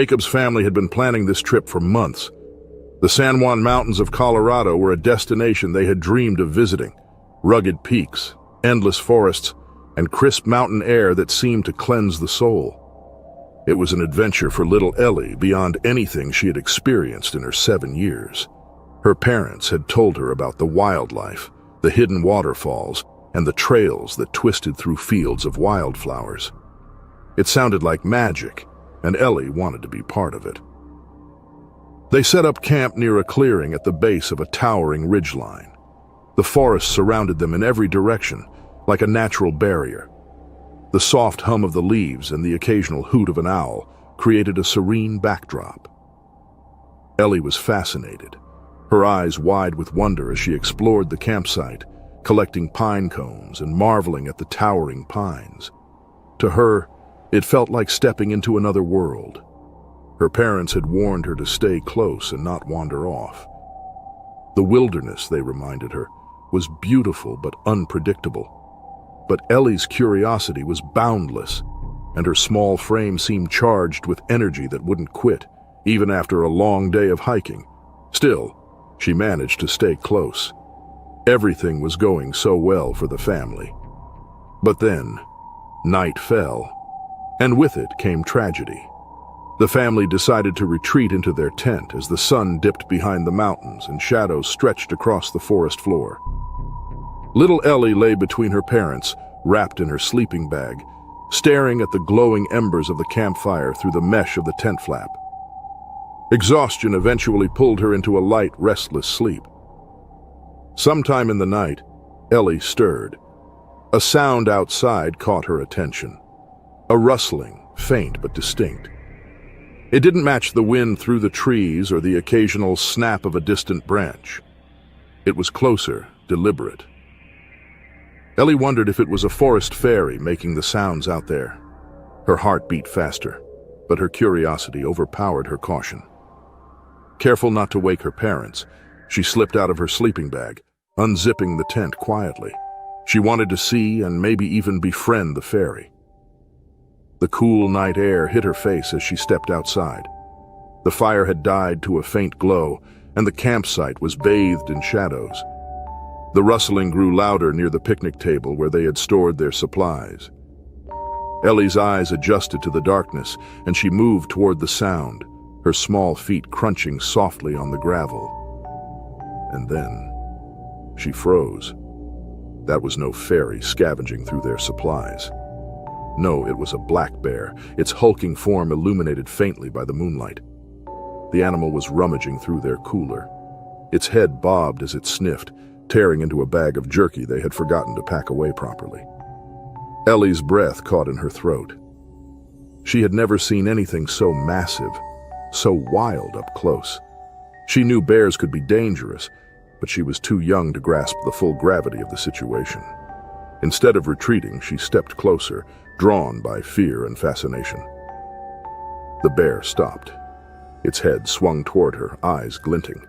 Jacob's family had been planning this trip for months. The San Juan Mountains of Colorado were a destination they had dreamed of visiting. Rugged peaks, endless forests, and crisp mountain air that seemed to cleanse the soul. It was an adventure for little Ellie beyond anything she had experienced in her 7 years. Her parents had told her about the wildlife, the hidden waterfalls, and the trails that twisted through fields of wildflowers. It sounded like magic, and Ellie wanted to be part of it. They set up camp near a clearing at the base of a towering ridgeline. The forest surrounded them in every direction, like a natural barrier. The soft hum of the leaves and the occasional hoot of an owl created a serene backdrop. Ellie was fascinated, her eyes wide with wonder as she explored the campsite, collecting pine cones and marveling at the towering pines. To her, it felt like stepping into another world. Her parents had warned her to stay close and not wander off. The wilderness, they reminded her, was beautiful but unpredictable. But Ellie's curiosity was boundless, and her small frame seemed charged with energy that wouldn't quit, even after a long day of hiking. Still, she managed to stay close. Everything was going so well for the family. But then, night fell, and with it came tragedy. The family decided to retreat into their tent as the sun dipped behind the mountains and shadows stretched across the forest floor. Little Ellie lay between her parents, wrapped in her sleeping bag, staring at the glowing embers of the campfire through the mesh of the tent flap. Exhaustion eventually pulled her into a light, restless sleep. Sometime in the night, Ellie stirred. A sound outside caught her attention. A rustling, faint but distinct. It didn't match the wind through the trees or the occasional snap of a distant branch. It was closer, deliberate. Ellie wondered if it was a forest fairy making the sounds out there. Her heart beat faster, but her curiosity overpowered her caution. Careful not to wake her parents, she slipped out of her sleeping bag, unzipping the tent quietly. She wanted to see and maybe even befriend the fairy. The cool night air hit her face as she stepped outside. The fire had died to a faint glow, and the campsite was bathed in shadows. The rustling grew louder near the picnic table where they had stored their supplies. Ellie's eyes adjusted to the darkness, and she moved toward the sound, her small feet crunching softly on the gravel. And then she froze. That was no fairy scavenging through their supplies. No, it was a black bear, its hulking form illuminated faintly by the moonlight. The animal was rummaging through their cooler. Its head bobbed as it sniffed, tearing into a bag of jerky they had forgotten to pack away properly. Ellie's breath caught in her throat. She had never seen anything so massive, so wild up close. She knew bears could be dangerous, but she was too young to grasp the full gravity of the situation. Instead of retreating, she stepped closer, drawn by fear and fascination. The bear stopped. Its head swung toward her, eyes glinting.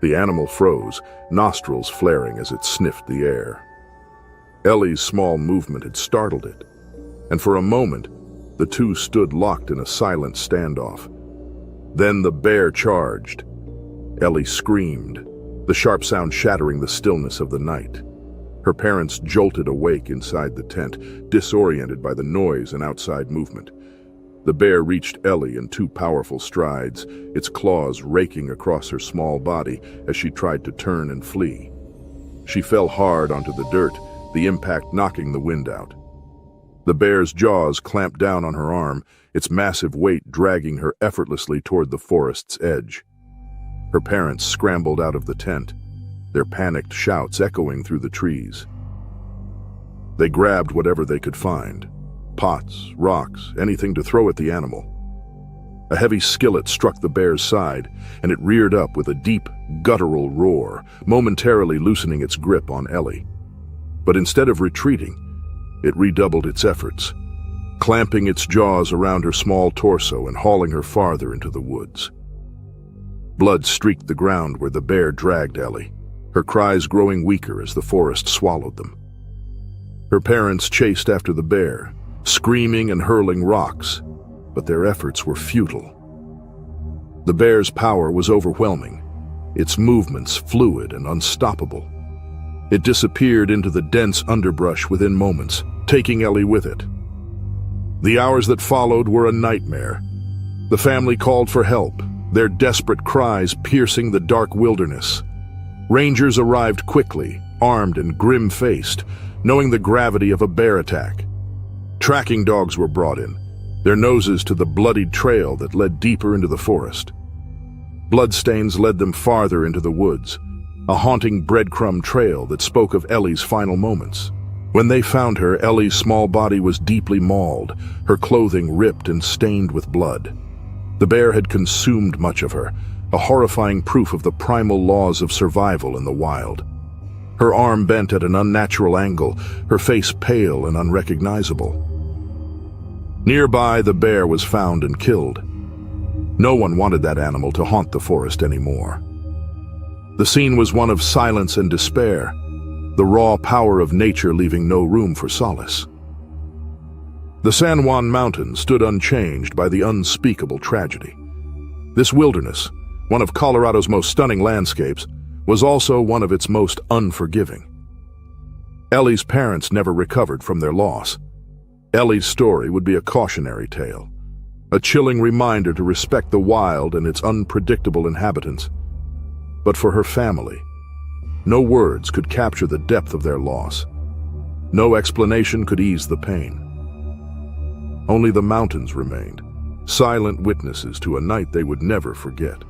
The animal froze, nostrils flaring as it sniffed the air. Ellie's small movement had startled it, and for a moment, the two stood locked in a silent standoff. Then the bear charged. Ellie screamed, the sharp sound shattering the stillness of the night. Her parents jolted awake inside the tent, disoriented by the noise and outside movement. The bear reached Ellie in 2 powerful strides, its claws raking across her small body as she tried to turn and flee. She fell hard onto the dirt, the impact knocking the wind out. The bear's jaws clamped down on her arm, its massive weight dragging her effortlessly toward the forest's edge. Her parents scrambled out of the tent, their panicked shouts echoing through the trees. They grabbed whatever they could find. Pots, rocks, anything to throw at the animal. A heavy skillet struck the bear's side, and it reared up with a deep, guttural roar, momentarily loosening its grip on Ellie. But instead of retreating, it redoubled its efforts, clamping its jaws around her small torso and hauling her farther into the woods. Blood streaked the ground where the bear dragged Ellie, her cries growing weaker as the forest swallowed them. Her parents chased after the bear, screaming and hurling rocks, but their efforts were futile. The bear's power was overwhelming, its movements fluid and unstoppable. It disappeared into the dense underbrush within moments, taking Ellie with it. The hours that followed were a nightmare. The family called for help, their desperate cries piercing the dark wilderness. Rangers arrived quickly, armed and grim-faced, knowing the gravity of a bear attack. Tracking dogs were brought in, their noses to the bloodied trail that led deeper into the forest. Bloodstains led them farther into the woods, a haunting breadcrumb trail that spoke of Ellie's final moments. When they found her, Ellie's small body was deeply mauled, her clothing ripped and stained with blood. The bear had consumed much of her, a horrifying proof of the primal laws of survival in the wild. Her arm bent at an unnatural angle, her face pale and unrecognizable. Nearby, the bear was found and killed. No one wanted that animal to haunt the forest anymore. The scene was one of silence and despair, the raw power of nature leaving no room for solace. The San Juan Mountains stood unchanged by the unspeakable tragedy. This wilderness, one of Colorado's most stunning landscapes, was also one of its most unforgiving. Ellie's parents never recovered from their loss. Ellie's story would be a cautionary tale, a chilling reminder to respect the wild and its unpredictable inhabitants. But for her family, no words could capture the depth of their loss. No explanation could ease the pain. Only the mountains remained, silent witnesses to a night they would never forget.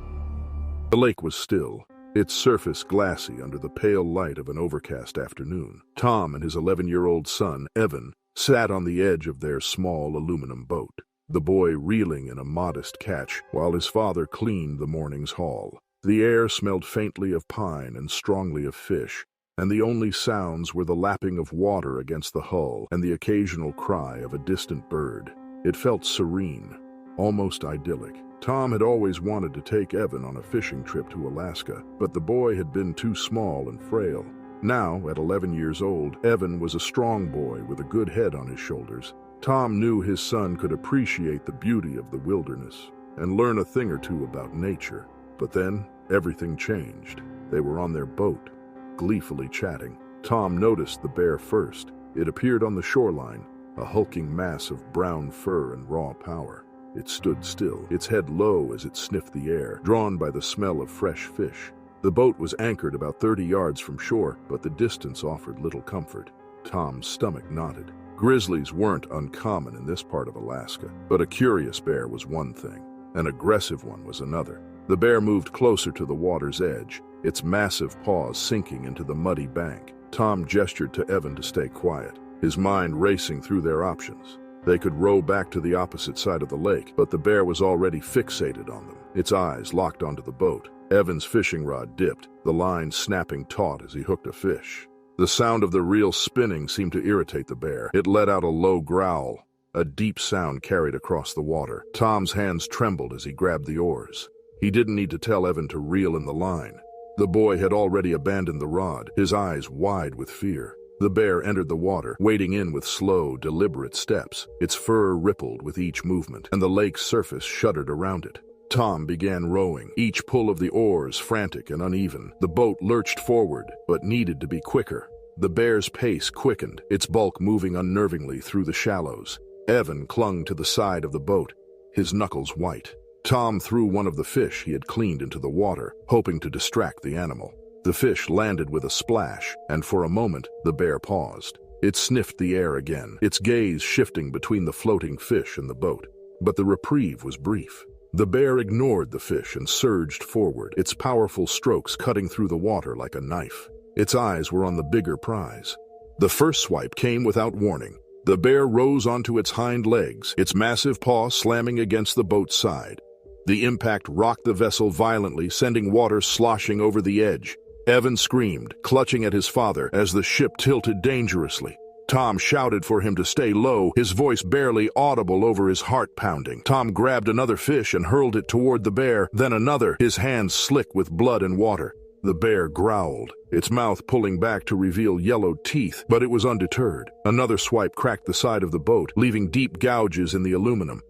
The lake was still, its surface glassy under the pale light of an overcast afternoon. Tom and his 11-year-old son, Evan, sat on the edge of their small aluminum boat, the boy reeling in a modest catch while his father cleaned the morning's haul. The air smelled faintly of pine and strongly of fish, and the only sounds were the lapping of water against the hull and the occasional cry of a distant bird. It felt serene, almost idyllic. Tom had always wanted to take Evan on a fishing trip to Alaska, but the boy had been too small and frail. Now, at 11 years old, Evan was a strong boy with a good head on his shoulders. Tom knew his son could appreciate the beauty of the wilderness and learn a thing or two about nature. But then, everything changed. They were on their boat, gleefully chatting. Tom noticed the bear first. It appeared on the shoreline, a hulking mass of brown fur and raw power. It stood still, its head low as it sniffed the air, drawn by the smell of fresh fish. The boat was anchored about 30 yards from shore, but the distance offered little comfort. Tom's stomach knotted. Grizzlies weren't uncommon in this part of Alaska, but a curious bear was one thing. An aggressive one was another. The bear moved closer to the water's edge, its massive paws sinking into the muddy bank. Tom gestured to Evan to stay quiet, his mind racing through their options. They could row back to the opposite side of the lake, but the bear was already fixated on them, its eyes locked onto the boat. Evan's fishing rod dipped, the line snapping taut as he hooked a fish. The sound of the reel spinning seemed to irritate the bear. It let out a low growl. A deep sound carried across the water. Tom's hands trembled as he grabbed the oars. He didn't need to tell Evan to reel in the line. The boy had already abandoned the rod, his eyes wide with fear. The bear entered the water, wading in with slow, deliberate steps. Its fur rippled with each movement, and the lake's surface shuddered around it. Tom began rowing, each pull of the oars frantic and uneven. The boat lurched forward, but needed to be quicker. The bear's pace quickened, its bulk moving unnervingly through the shallows. Evan clung to the side of the boat, his knuckles white. Tom threw one of the fish he had cleaned into the water, hoping to distract the animal. The fish landed with a splash, and for a moment, the bear paused. It sniffed the air again, its gaze shifting between the floating fish and the boat. But the reprieve was brief. The bear ignored the fish and surged forward, its powerful strokes cutting through the water like a knife. Its eyes were on the bigger prize. The first swipe came without warning. The bear rose onto its hind legs, its massive paw slamming against the boat's side. The impact rocked the vessel violently, sending water sloshing over the edge. Evan screamed, clutching at his father as the ship tilted dangerously. Tom shouted for him to stay low, his voice barely audible over his heart pounding. Tom grabbed another fish and hurled it toward the bear, then another, his hands slick with blood and water. The bear growled, its mouth pulling back to reveal yellowed teeth, but it was undeterred. Another swipe cracked the side of the boat, leaving deep gouges in the aluminum.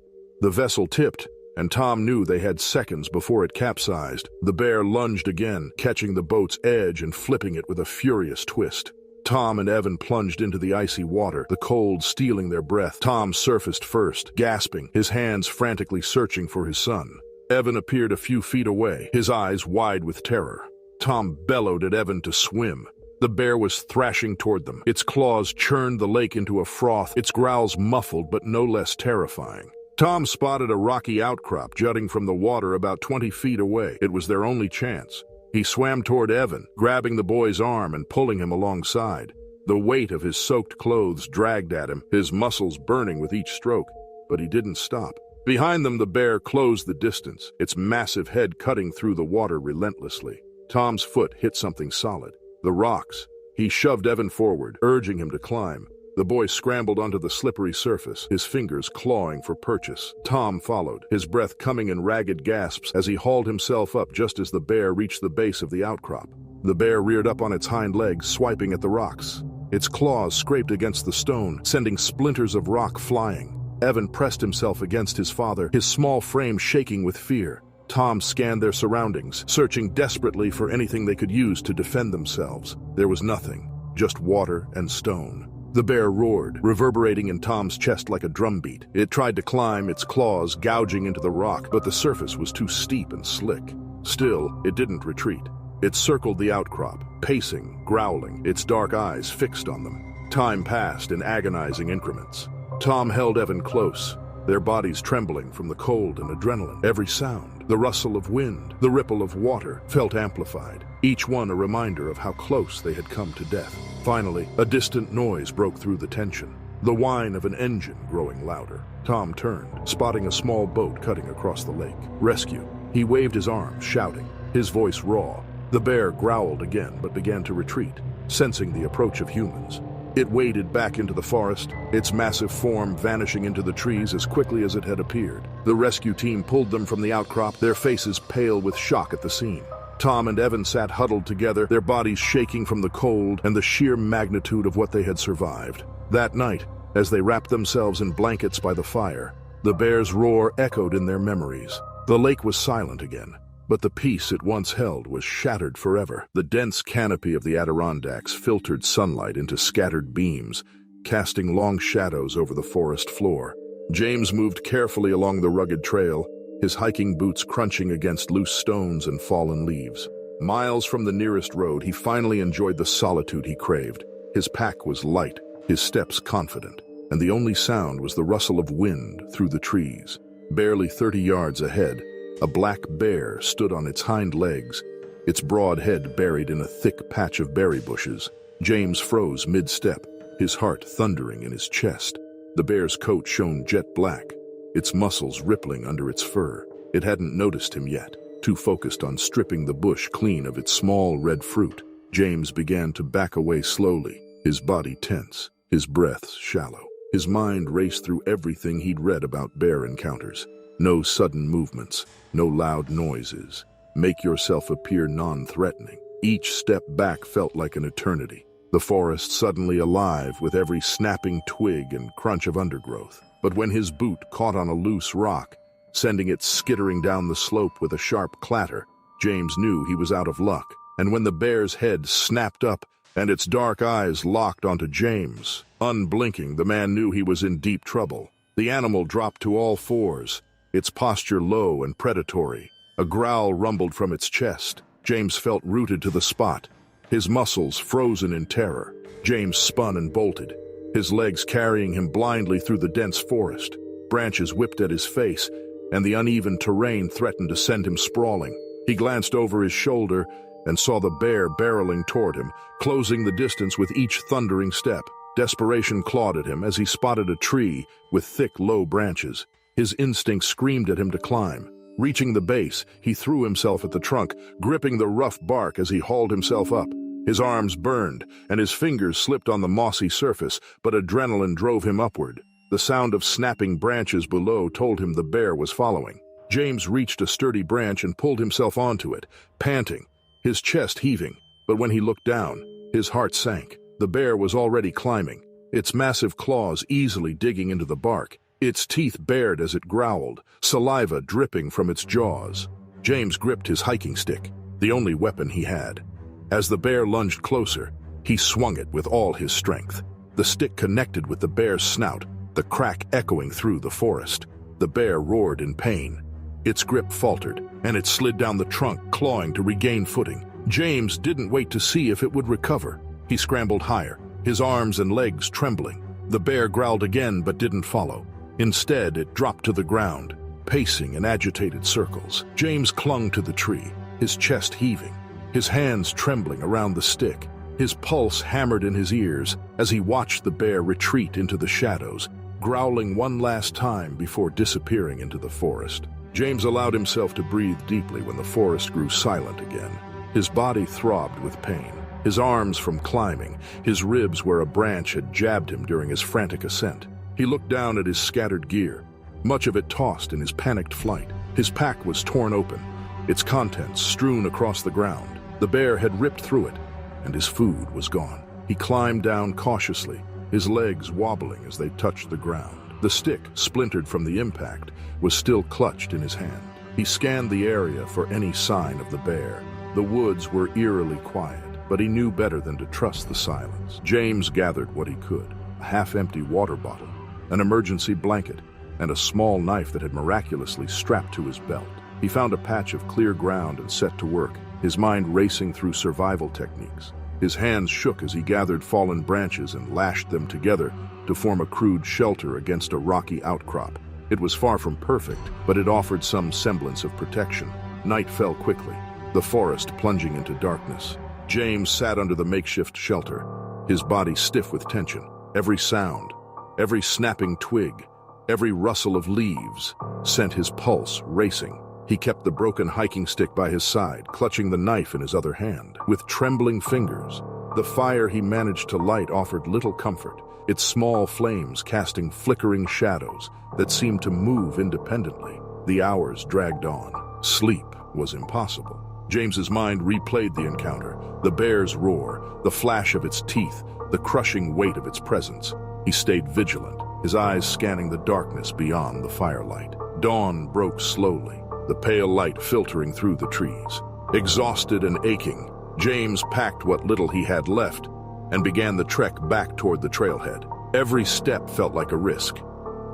The vessel tipped, and Tom knew they had seconds before it capsized. The bear lunged again, catching the boat's edge and flipping it with a furious twist. Tom and Evan plunged into the icy water, the cold stealing their breath. Tom surfaced first, gasping, his hands frantically searching for his son. Evan appeared a few feet away, his eyes wide with terror. Tom bellowed at Evan to swim. The bear was thrashing toward them. Its claws churned the lake into a froth, its growls muffled but no less terrifying. Tom spotted a rocky outcrop jutting from the water about 20 feet away. It was their only chance. He swam toward Evan, grabbing the boy's arm and pulling him alongside. The weight of his soaked clothes dragged at him, his muscles burning with each stroke, but he didn't stop. Behind them, the bear closed the distance, its massive head cutting through the water relentlessly. Tom's foot hit something solid, the rocks. He shoved Evan forward, urging him to climb. The boy scrambled onto the slippery surface, his fingers clawing for purchase. Tom followed, his breath coming in ragged gasps as he hauled himself up just as the bear reached the base of the outcrop. The bear reared up on its hind legs, swiping at the rocks. Its claws scraped against the stone, sending splinters of rock flying. Evan pressed himself against his father, his small frame shaking with fear. Tom scanned their surroundings, searching desperately for anything they could use to defend themselves. There was nothing, just water and stone. The bear roared, reverberating in Tom's chest like a drumbeat. It tried to climb, its claws gouging into the rock, but the surface was too steep and slick. Still, it didn't retreat. It circled the outcrop, pacing, growling, its dark eyes fixed on them. Time passed in agonizing increments. Tom held Evan close, their bodies trembling from the cold and adrenaline. Every sound, the rustle of wind, the ripple of water, felt amplified, each one a reminder of how close they had come to death. Finally, a distant noise broke through the tension, the whine of an engine growing louder. Tom turned, spotting a small boat cutting across the lake. Rescue. He waved his arms, shouting, his voice raw. The bear growled again but began to retreat, sensing the approach of humans. It waded back into the forest, its massive form vanishing into the trees as quickly as it had appeared. The rescue team pulled them from the outcrop, their faces pale with shock at the scene. Tom and Evan sat huddled together, their bodies shaking from the cold and the sheer magnitude of what they had survived. That night, as they wrapped themselves in blankets by the fire, the bear's roar echoed in their memories. The lake was silent again, but the peace it once held was shattered forever. The dense canopy of the Adirondacks filtered sunlight into scattered beams, casting long shadows over the forest floor. James moved carefully along the rugged trail, his hiking boots crunching against loose stones and fallen leaves. Miles from the nearest road, he finally enjoyed the solitude he craved. His pack was light, his steps confident, and the only sound was the rustle of wind through the trees. Barely 30 yards ahead, a black bear stood on its hind legs, its broad head buried in a thick patch of berry bushes. James froze mid-step, his heart thundering in his chest. The bear's coat shone jet black, its muscles rippling under its fur. It hadn't noticed him yet, too focused on stripping the bush clean of its small red fruit. James began to back away slowly, his body tense, his breaths shallow. His mind raced through everything he'd read about bear encounters. No sudden movements, no loud noises. Make yourself appear non-threatening. Each step back felt like an eternity. The forest suddenly alive with every snapping twig and crunch of undergrowth. But when his boot caught on a loose rock, sending it skittering down the slope with a sharp clatter, James knew he was out of luck. And when the bear's head snapped up and its dark eyes locked onto James, unblinking, the man knew he was in deep trouble. The animal dropped to all fours, its posture low and predatory. A growl rumbled from its chest. James felt rooted to the spot, his muscles frozen in terror. James spun and bolted, his legs carrying him blindly through the dense forest. Branches whipped at his face, and the uneven terrain threatened to send him sprawling. He glanced over his shoulder and saw the bear barreling toward him, closing the distance with each thundering step. Desperation clawed at him as he spotted a tree with thick, low branches. His instinct screamed at him to climb. Reaching the base, he threw himself at the trunk, gripping the rough bark as he hauled himself up. His arms burned, and his fingers slipped on the mossy surface, but adrenaline drove him upward. The sound of snapping branches below told him the bear was following. James reached a sturdy branch and pulled himself onto it, panting, his chest heaving. But when he looked down, his heart sank. The bear was already climbing, its massive claws easily digging into the bark. its teeth bared as it growled, saliva dripping from its jaws. James gripped his hiking stick, the only weapon he had. As the bear lunged closer, he swung it with all his strength. The stick connected with the bear's snout, the crack echoing through the forest. The bear roared in pain. Its grip faltered, and it slid down the trunk, clawing to regain footing. James didn't wait to see if it would recover. He scrambled higher, his arms and legs trembling. The bear growled again but didn't follow. Instead, it dropped to the ground, pacing in agitated circles. James clung to the tree, his chest heaving, his hands trembling around the stick. His pulse hammered in his ears as he watched the bear retreat into the shadows, growling one last time before disappearing into the forest. James allowed himself to breathe deeply when the forest grew silent again. His body throbbed with pain, his arms from climbing, his ribs where a branch had jabbed him during his frantic ascent. He looked down at his scattered gear, much of it tossed in his panicked flight. His pack was torn open, its contents strewn across the ground. The bear had ripped through it, and his food was gone. He climbed down cautiously, his legs wobbling as they touched the ground. The stick, splintered from the impact, was still clutched in his hand. He scanned the area for any sign of the bear. The woods were eerily quiet, but he knew better than to trust the silence. James gathered what he could: a half-empty water bottle, an emergency blanket, and a small knife that had miraculously strapped to his belt. He found a patch of clear ground and set to work, his mind racing through survival techniques. His hands shook as he gathered fallen branches and lashed them together to form a crude shelter against a rocky outcrop. It was far from perfect, but it offered some semblance of protection. Night fell quickly, the forest plunging into darkness. James sat under the makeshift shelter, his body stiff with tension. Every sound, every snapping twig, every rustle of leaves sent his pulse racing. He kept the broken hiking stick by his side, clutching the knife in his other hand. With trembling fingers, the fire he managed to light offered little comfort, its small flames casting flickering shadows that seemed to move independently. The hours dragged on. Sleep was impossible. James's mind replayed the encounter, the bear's roar, the flash of its teeth, the crushing weight of its presence. He stayed vigilant, his eyes scanning the darkness beyond the firelight. Dawn broke slowly, the pale light filtering through the trees. Exhausted and aching, James packed what little he had left and began the trek back toward the trailhead. Every step felt like a risk,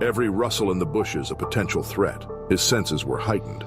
every rustle in the bushes a potential threat. His senses were heightened,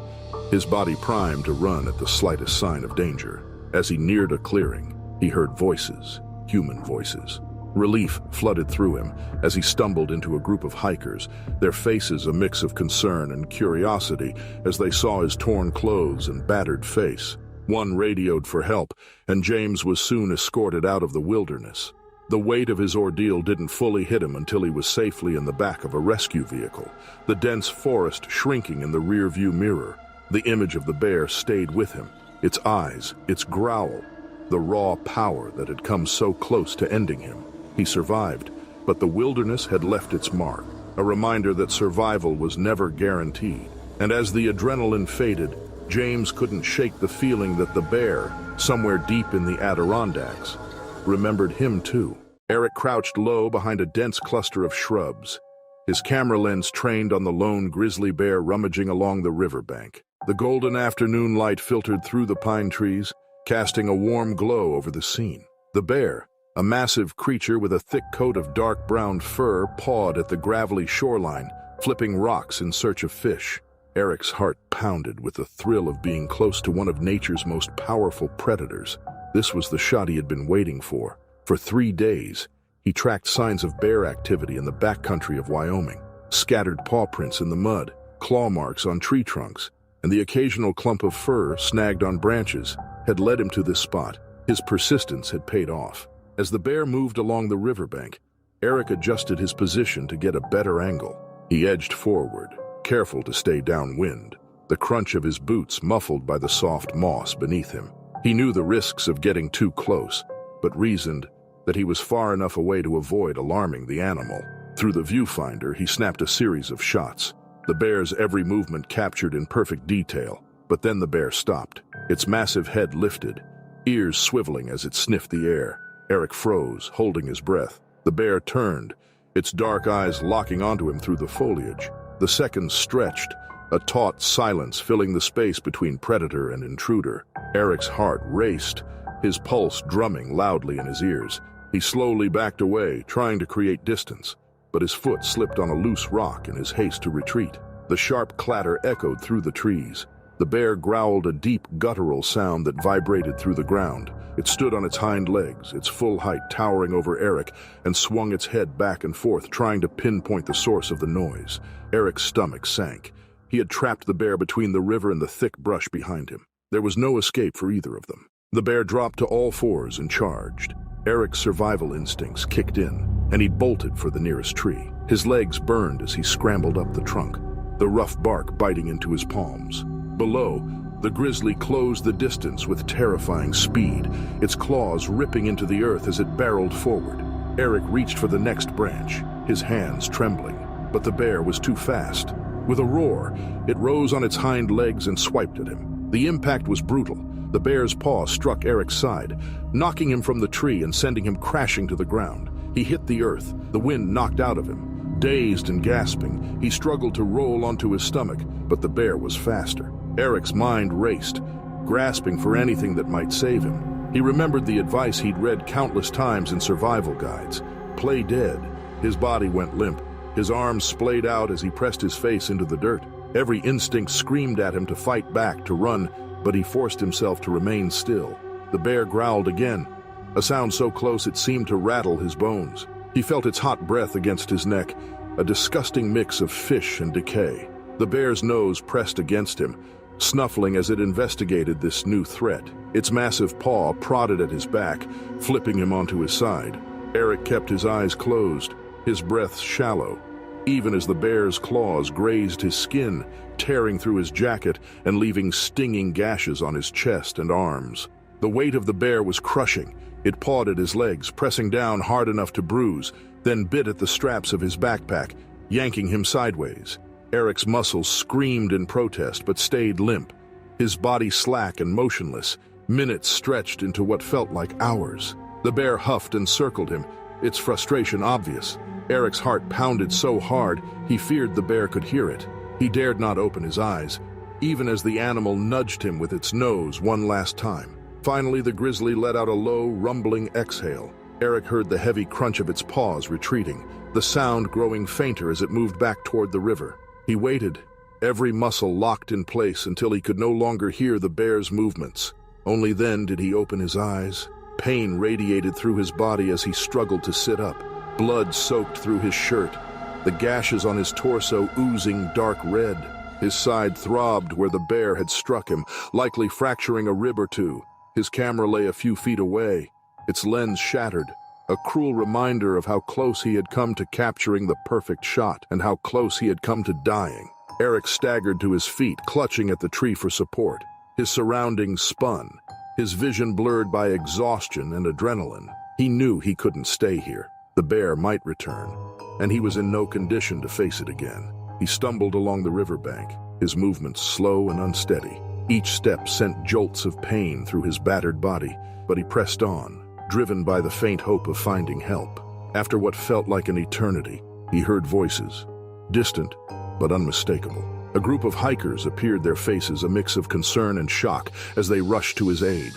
his body primed to run at the slightest sign of danger. As he neared a clearing, he heard voices, human voices. Relief flooded through him as he stumbled into a group of hikers, their faces a mix of concern and curiosity as they saw his torn clothes and battered face. One radioed for help, and James was soon escorted out of the wilderness. The weight of his ordeal didn't fully hit him until he was safely in the back of a rescue vehicle, the dense forest shrinking in the rearview mirror. The image of the bear stayed with him, its eyes, its growl, the raw power that had come so close to ending him. He survived, but the wilderness had left its mark, a reminder that survival was never guaranteed. And as the adrenaline faded, James couldn't shake the feeling that the bear, somewhere deep in the Adirondacks, remembered him too. Eric crouched low behind a dense cluster of shrubs, his camera lens trained on the lone grizzly bear rummaging along the riverbank. The golden afternoon light filtered through the pine trees, casting a warm glow over the scene. The bear, a massive creature with a thick coat of dark brown fur, pawed at the gravelly shoreline, flipping rocks in search of fish. Eric's heart pounded with the thrill of being close to one of nature's most powerful predators. This was the shot he had been waiting for. For 3 days, he tracked signs of bear activity in the backcountry of Wyoming, scattered paw prints in the mud, claw marks on tree trunks, and the occasional clump of fur snagged on branches had led him to this spot. His persistence had paid off. As the bear moved along the riverbank, Eric adjusted his position to get a better angle. He edged forward, careful to stay downwind, the crunch of his boots muffled by the soft moss beneath him. He knew the risks of getting too close, but reasoned that he was far enough away to avoid alarming the animal. Through the viewfinder, he snapped a series of shots, the bear's every movement captured in perfect detail. But then the bear stopped, its massive head lifted, ears swiveling as it sniffed the air. Eric froze, holding his breath. The bear turned, its dark eyes locking onto him through the foliage. The seconds stretched, a taut silence filling the space between predator and intruder. Eric's heart raced, his pulse drumming loudly in his ears. He slowly backed away, trying to create distance, but his foot slipped on a loose rock in his haste to retreat. The sharp clatter echoed through the trees. The bear growled a deep, guttural sound that vibrated through the ground. It stood on its hind legs, its full height towering over Eric, and swung its head back and forth, trying to pinpoint the source of the noise. Eric's stomach sank. He had trapped the bear between the river and the thick brush behind him. There was no escape for either of them. The bear dropped to all fours and charged. Eric's survival instincts kicked in, and he bolted for the nearest tree. His legs burned as he scrambled up the trunk, the rough bark biting into his palms. Below, the grizzly closed the distance with terrifying speed, its claws ripping into the earth as it barreled forward. Eric reached for the next branch, his hands trembling, but the bear was too fast. With a roar, it rose on its hind legs and swiped at him. The impact was brutal. The bear's paw struck Eric's side, knocking him from the tree and sending him crashing to the ground. He hit the earth, the wind knocked out of him. Dazed and gasping, he struggled to roll onto his stomach, but the bear was faster. Eric's mind raced, grasping for anything that might save him. He remembered the advice he'd read countless times in survival guides. Play dead. His body went limp. His arms splayed out as he pressed his face into the dirt. Every instinct screamed at him to fight back, to run, but he forced himself to remain still. The bear growled again, a sound so close it seemed to rattle his bones. He felt its hot breath against his neck, a disgusting mix of fish and decay. The bear's nose pressed against him, snuffling as it investigated this new threat. Its massive paw prodded at his back, flipping him onto his side. Eric kept his eyes closed, his breath shallow, even as the bear's claws grazed his skin, tearing through his jacket and leaving stinging gashes on his chest and arms. The weight of the bear was crushing. It pawed at his legs, pressing down hard enough to bruise, then bit at the straps of his backpack, yanking him sideways. Eric's muscles screamed in protest but stayed limp, his body slack and motionless. Minutes stretched into what felt like hours. The bear huffed and circled him, its frustration obvious. Eric's heart pounded so hard he feared the bear could hear it. He dared not open his eyes, even as the animal nudged him with its nose one last time. Finally, the grizzly let out a low, rumbling exhale. Eric heard the heavy crunch of its paws retreating, the sound growing fainter as it moved back toward the river. He waited, every muscle locked in place until he could no longer hear the bear's movements. Only then did he open his eyes. Pain radiated through his body as he struggled to sit up. Blood soaked through his shirt, the gashes on his torso oozing dark red. His side throbbed where the bear had struck him, likely fracturing a rib or two. His camera lay a few feet away, its lens shattered, a cruel reminder of how close he had come to capturing the perfect shot and how close he had come to dying. Eric staggered to his feet, clutching at the tree for support. His surroundings spun, his vision blurred by exhaustion and adrenaline. He knew he couldn't stay here. The bear might return, and he was in no condition to face it again. He stumbled along the riverbank, his movements slow and unsteady. Each step sent jolts of pain through his battered body, but he pressed on, driven by the faint hope of finding help. After what felt like an eternity, he heard voices, distant but unmistakable. A group of hikers appeared, their faces a mix of concern and shock as they rushed to his aid.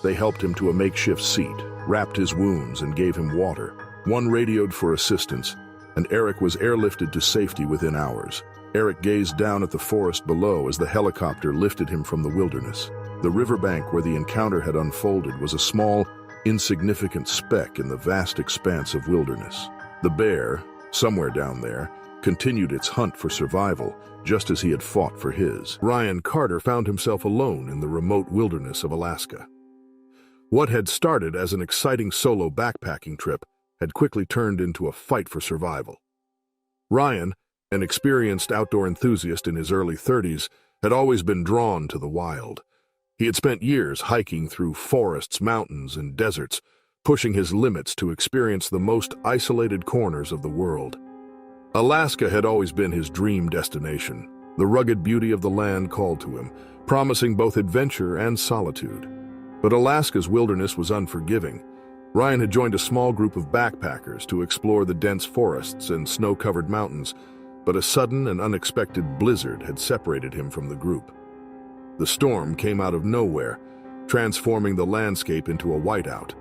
They helped him to a makeshift seat, wrapped his wounds, and gave him water. One radioed for assistance, and Eric was airlifted to safety within hours. Eric gazed down at the forest below as the helicopter lifted him from the wilderness. The riverbank where the encounter had unfolded was a small, insignificant speck in the vast expanse of wilderness. The bear, somewhere down there, continued its hunt for survival, just as he had fought for his. Ryan Carter found himself alone in the remote wilderness of Alaska. What had started as an exciting solo backpacking trip had quickly turned into a fight for survival. Ryan, an experienced outdoor enthusiast in his early 30s, had always been drawn to the wild. He had spent years hiking through forests, mountains, and deserts, pushing his limits to experience the most isolated corners of the world. Alaska had always been his dream destination. The rugged beauty of the land called to him, promising both adventure and solitude. But Alaska's wilderness was unforgiving. Ryan had joined a small group of backpackers to explore the dense forests and snow-covered mountains, but a sudden and unexpected blizzard had separated him from the group. The storm came out of nowhere, transforming the landscape into a whiteout.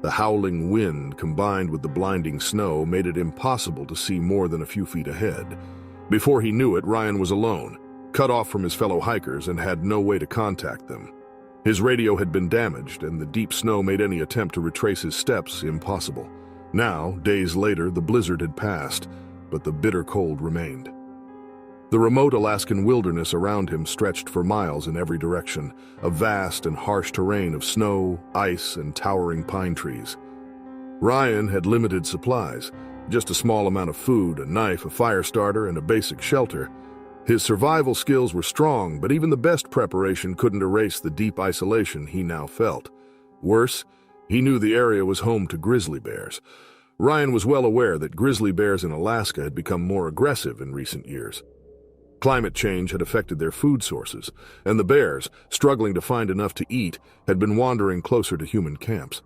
The howling wind combined with the blinding snow made it impossible to see more than a few feet ahead. Before he knew it, Ryan was alone, cut off from his fellow hikers, and had no way to contact them. His radio had been damaged, and the deep snow made any attempt to retrace his steps impossible. Now, days later, the blizzard had passed, but the bitter cold remained. The remote Alaskan wilderness around him stretched for miles in every direction, a vast and harsh terrain of snow, ice, and towering pine trees. Ryan had limited supplies, just a small amount of food, a knife, a fire starter, and a basic shelter. His survival skills were strong, but even the best preparation couldn't erase the deep isolation he now felt. Worse, he knew the area was home to grizzly bears. Ryan was well aware that grizzly bears in Alaska had become more aggressive in recent years. Climate change had affected their food sources, and the bears, struggling to find enough to eat, had been wandering closer to human camps.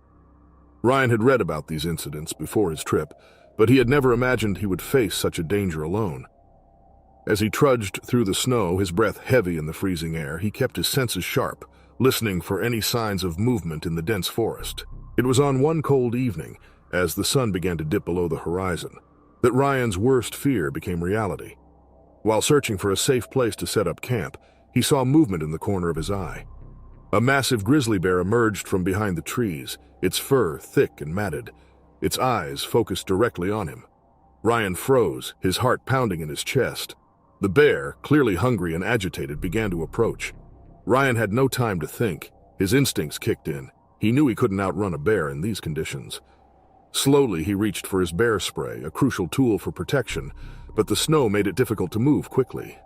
Ryan had read about these incidents before his trip, but he had never imagined he would face such a danger alone. As he trudged through the snow, his breath heavy in the freezing air, he kept his senses sharp, listening for any signs of movement in the dense forest. It was on one cold evening, as the sun began to dip below the horizon, that Ryan's worst fear became reality. While searching for a safe place to set up camp, he saw movement in the corner of his eye. A massive grizzly bear emerged from behind the trees, its fur thick and matted, its eyes focused directly on him. Ryan froze, his heart pounding in his chest. The bear, clearly hungry and agitated, began to approach. Ryan had no time to think. His instincts kicked in. He knew he couldn't outrun a bear in these conditions. Slowly, he reached for his bear spray, a crucial tool for protection, but the snow made it difficult to move quickly.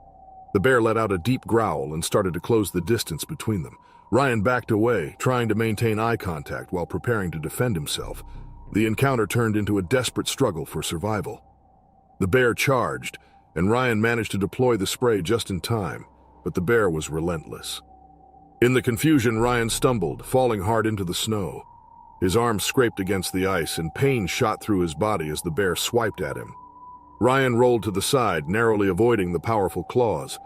The bear let out a deep growl and started to close the distance between them. Ryan backed away, trying to maintain eye contact while preparing to defend himself. The encounter turned into a desperate struggle for survival. The bear charged, and Ryan managed to deploy the spray just in time, but the bear was relentless. In the confusion, Ryan stumbled, falling hard into the snow. His arm scraped against the ice, and pain shot through his body as the bear swiped at him. Ryan rolled to the side, narrowly avoiding the powerful claws.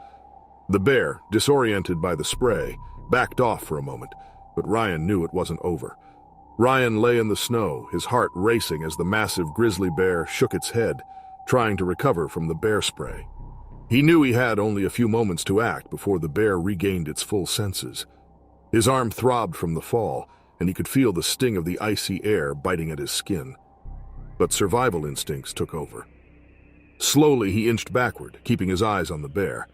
The bear, disoriented by the spray, backed off for a moment, but Ryan knew it wasn't over. Ryan lay in the snow, his heart racing as the massive grizzly bear shook its head, trying to recover from the bear spray. He knew he had only a few moments to act before the bear regained its full senses. His arm throbbed from the fall, and he could feel the sting of the icy air biting at his skin. But survival instincts took over. Slowly, he inched backward, keeping his eyes on the bear.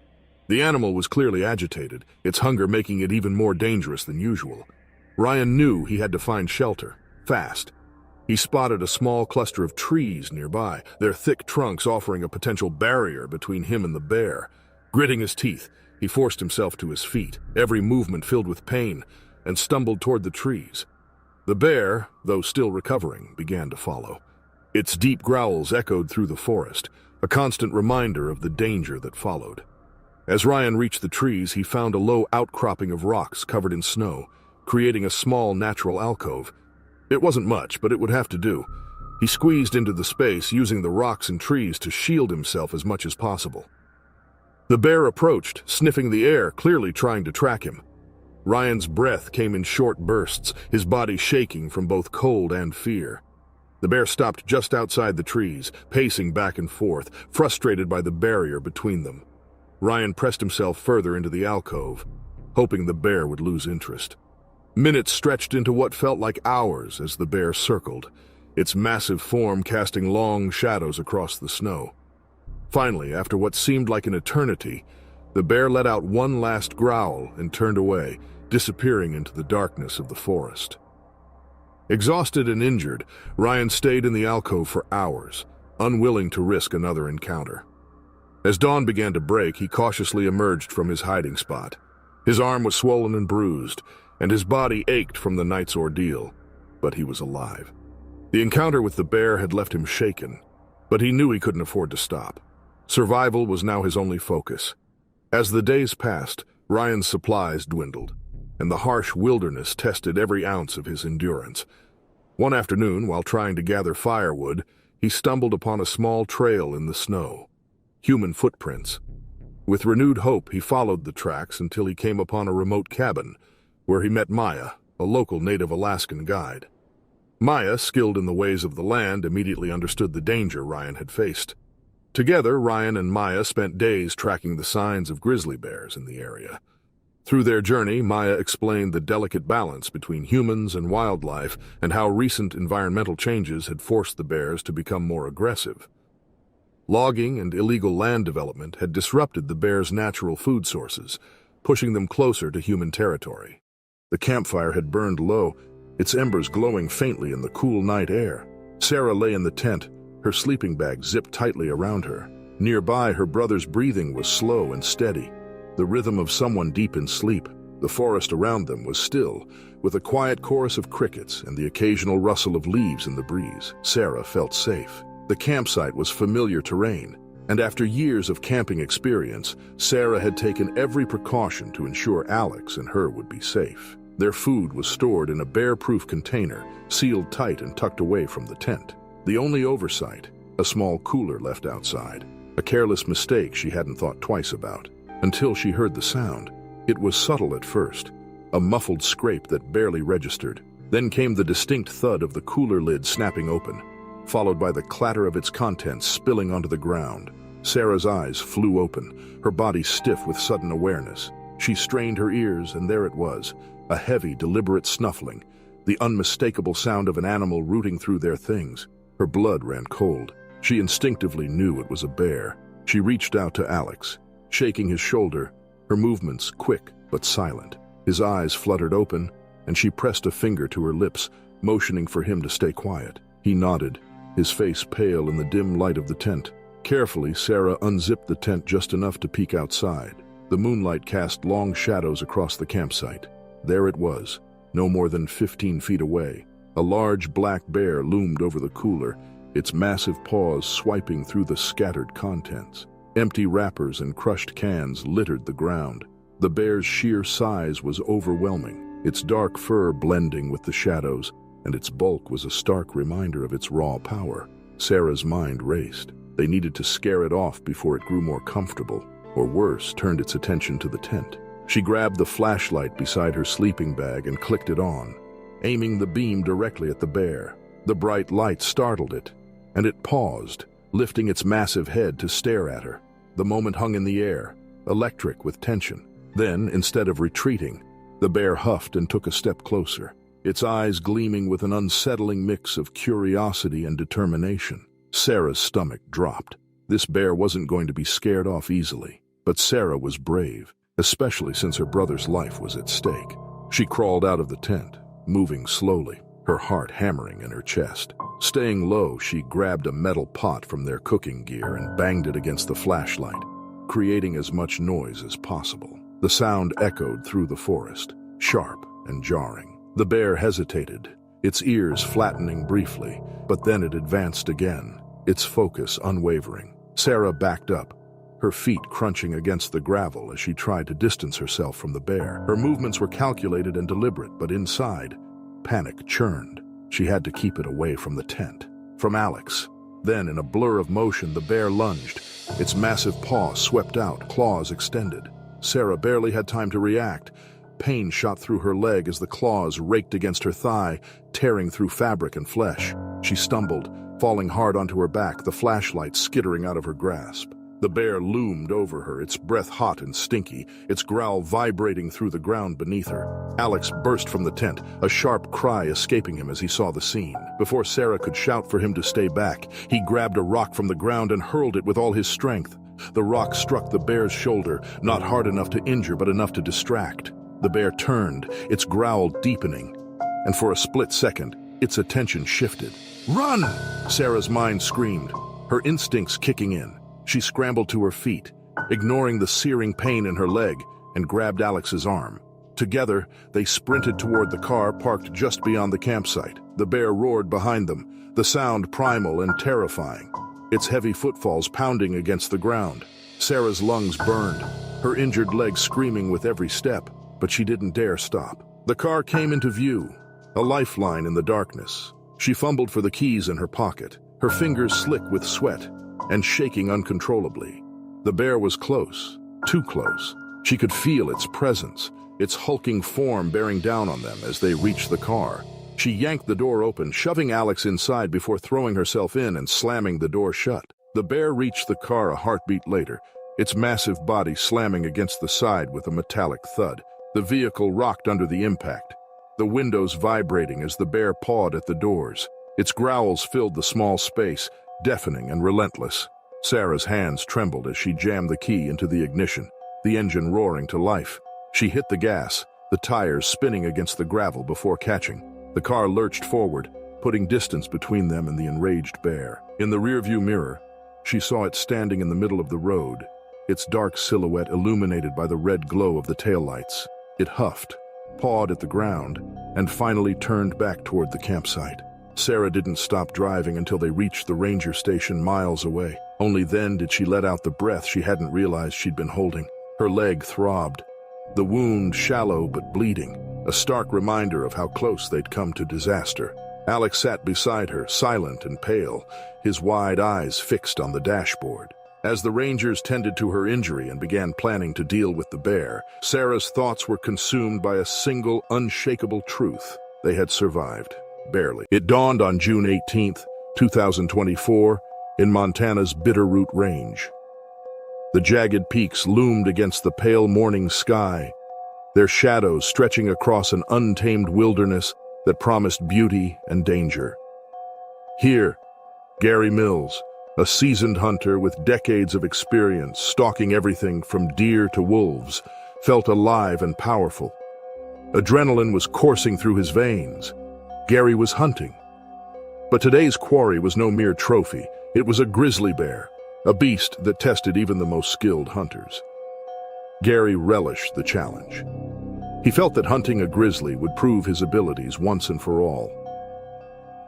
The animal was clearly agitated, its hunger making it even more dangerous than usual. Ryan knew he had to find shelter, fast. He spotted a small cluster of trees nearby, their thick trunks offering a potential barrier between him and the bear. Gritting his teeth, he forced himself to his feet, every movement filled with pain, and stumbled toward the trees. The bear, though still recovering, began to follow. Its deep growls echoed through the forest, a constant reminder of the danger that followed. As Ryan reached the trees, he found a low outcropping of rocks covered in snow, creating a small natural alcove. It wasn't much, but it would have to do. He squeezed into the space, using the rocks and trees to shield himself as much as possible. The bear approached, sniffing the air, clearly trying to track him. Ryan's breath came in short bursts, his body shaking from both cold and fear. The bear stopped just outside the trees, pacing back and forth, frustrated by the barrier between them. Ryan pressed himself further into the alcove, hoping the bear would lose interest. Minutes stretched into what felt like hours as the bear circled, its massive form casting long shadows across the snow. Finally, after what seemed like an eternity, the bear let out one last growl and turned away, disappearing into the darkness of the forest. Exhausted and injured, Ryan stayed in the alcove for hours, unwilling to risk another encounter. As dawn began to break, he cautiously emerged from his hiding spot. His arm was swollen and bruised, and his body ached from the night's ordeal, but he was alive. The encounter with the bear had left him shaken, but he knew he couldn't afford to stop. Survival was now his only focus. As the days passed, Ryan's supplies dwindled, and the harsh wilderness tested every ounce of his endurance. One afternoon, while trying to gather firewood, he stumbled upon a small trail in the snow. Human footprints. With renewed hope, he followed the tracks until he came upon a remote cabin, where he met Maya, a local native Alaskan guide. Maya, skilled in the ways of the land, immediately understood the danger Ryan had faced. Together, Ryan and Maya spent days tracking the signs of grizzly bears in the area. Through their journey, Maya explained the delicate balance between humans and wildlife and how recent environmental changes had forced the bears to become more aggressive. Logging and illegal land development had disrupted the bears' natural food sources, pushing them closer to human territory. The campfire had burned low, its embers glowing faintly in the cool night air. Sarah lay in the tent, her sleeping bag zipped tightly around her. Nearby, her brother's breathing was slow and steady, the rhythm of someone deep in sleep. The forest around them was still, with a quiet chorus of crickets and the occasional rustle of leaves in the breeze. Sarah felt safe. The campsite was familiar terrain, and after years of camping experience, Sarah had taken every precaution to ensure Alex and her would be safe. Their food was stored in a bear-proof container, sealed tight and tucked away from the tent. The only oversight, a small cooler left outside, a careless mistake she hadn't thought twice about. Until she heard the sound. It was subtle at first, a muffled scrape that barely registered. Then came the distinct thud of the cooler lid snapping open, followed by the clatter of its contents spilling onto the ground. Sarah's eyes flew open, her body stiff with sudden awareness. She strained her ears, and there it was, a heavy, deliberate snuffling, the unmistakable sound of an animal rooting through their things. Her blood ran cold. She instinctively knew it was a bear. She reached out to Alex, shaking his shoulder, her movements quick but silent. His eyes fluttered open, and she pressed a finger to her lips, motioning for him to stay quiet. He nodded, his face pale in the dim light of the tent. Carefully, Sarah unzipped the tent just enough to peek outside. The moonlight cast long shadows across the campsite. There it was, no more than 15 feet away. A large black bear loomed over the cooler, its massive paws swiping through the scattered contents. Empty wrappers and crushed cans littered the ground. The bear's sheer size was overwhelming, its dark fur blending with the shadows, and its bulk was a stark reminder of its raw power. Sarah's mind raced. They needed to scare it off before it grew more comfortable, or worse, turned its attention to the tent. She grabbed the flashlight beside her sleeping bag and clicked it on, aiming the beam directly at the bear. The bright light startled it, and it paused, lifting its massive head to stare at her. The moment hung in the air, electric with tension. Then, instead of retreating, the bear huffed and took a step closer, its eyes gleaming with an unsettling mix of curiosity and determination. Sarah's stomach dropped. This bear wasn't going to be scared off easily, but Sarah was brave, especially since her brother's life was at stake. She crawled out of the tent, moving slowly, her heart hammering in her chest. Staying low, she grabbed a metal pot from their cooking gear and banged it against the flashlight, creating as much noise as possible. The sound echoed through the forest, sharp and jarring. The bear hesitated, its ears flattening briefly, but then it advanced again, its focus unwavering. Sarah backed up, her feet crunching against the gravel as she tried to distance herself from the bear. Her movements were calculated and deliberate, but inside, panic churned. She had to keep it away from the tent, from Alex. Then, in a blur of motion, the bear lunged. Its massive paw swept out, claws extended. Sarah barely had time to react. Pain shot through her leg as the claws raked against her thigh, tearing through fabric and flesh. She stumbled, falling hard onto her back, the flashlight skittering out of her grasp. The bear loomed over her, its breath hot and stinky, its growl vibrating through the ground beneath her. Alex burst from the tent, a sharp cry escaping him as he saw the scene. Before Sarah could shout for him to stay back, he grabbed a rock from the ground and hurled it with all his strength. The rock struck the bear's shoulder, not hard enough to injure but enough to distract. The bear turned, its growl deepening, and for a split second, its attention shifted. "Run!" Sarah's mind screamed, her instincts kicking in. She scrambled to her feet, ignoring the searing pain in her leg, and grabbed Alex's arm. Together, they sprinted toward the car parked just beyond the campsite. The bear roared behind them, the sound primal and terrifying, its heavy footfalls pounding against the ground. Sarah's lungs burned, her injured leg screaming with every step, but she didn't dare stop. The car came into view, a lifeline in the darkness, She fumbled for the keys in her pocket, her fingers slick with sweat and shaking uncontrollably. The bear was close, too close. She could feel its presence, its hulking form bearing down on them as they reached the car. She yanked the door open, shoving Alex inside before throwing herself in and slamming the door shut. The bear reached the car a heartbeat later, its massive body slamming against the side with a metallic thud. The vehicle rocked under the impact, the windows vibrating as the bear pawed at the doors. Its growls filled the small space, deafening and relentless. Sarah's hands trembled as she jammed the key into the ignition, the engine roaring to life. She hit the gas, the tires spinning against the gravel before catching. The car lurched forward, putting distance between them and the enraged bear. In the rearview mirror, she saw it standing in the middle of the road, its dark silhouette illuminated by the red glow of the taillights. It huffed, pawed at the ground, and finally turned back toward the campsite. Sarah didn't stop driving until they reached the ranger station miles away. Only then did she let out the breath she hadn't realized she'd been holding. Her leg throbbed, the wound shallow but bleeding, a stark reminder of how close they'd come to disaster. Alex sat beside her, silent and pale, his wide eyes fixed on the dashboard. As the Rangers tended to her injury and began planning to deal with the bear, Sarah's thoughts were consumed by a single, unshakable truth. They had survived. Barely. It dawned on June 18, 2024, in Montana's Bitterroot Range. The jagged peaks loomed against the pale morning sky, their shadows stretching across an untamed wilderness that promised beauty and danger. Here, Gary Mills, a seasoned hunter with decades of experience stalking everything from deer to wolves, felt alive and powerful. Adrenaline was coursing through his veins. Gary was hunting. But today's quarry was no mere trophy. It was a grizzly bear, a beast that tested even the most skilled hunters. Gary relished the challenge. He felt that hunting a grizzly would prove his abilities once and for all.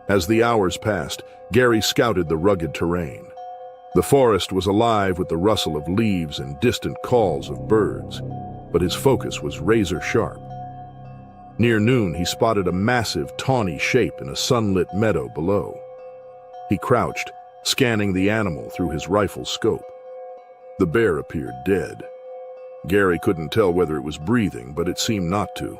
As the hours passed, Gary scouted the rugged terrain. The forest was alive with the rustle of leaves and distant calls of birds, but his focus was razor sharp. Near noon, he spotted a massive, tawny shape in a sunlit meadow below. He crouched, scanning the animal through his rifle scope. The bear appeared dead. Gary couldn't tell whether it was breathing, but it seemed not to.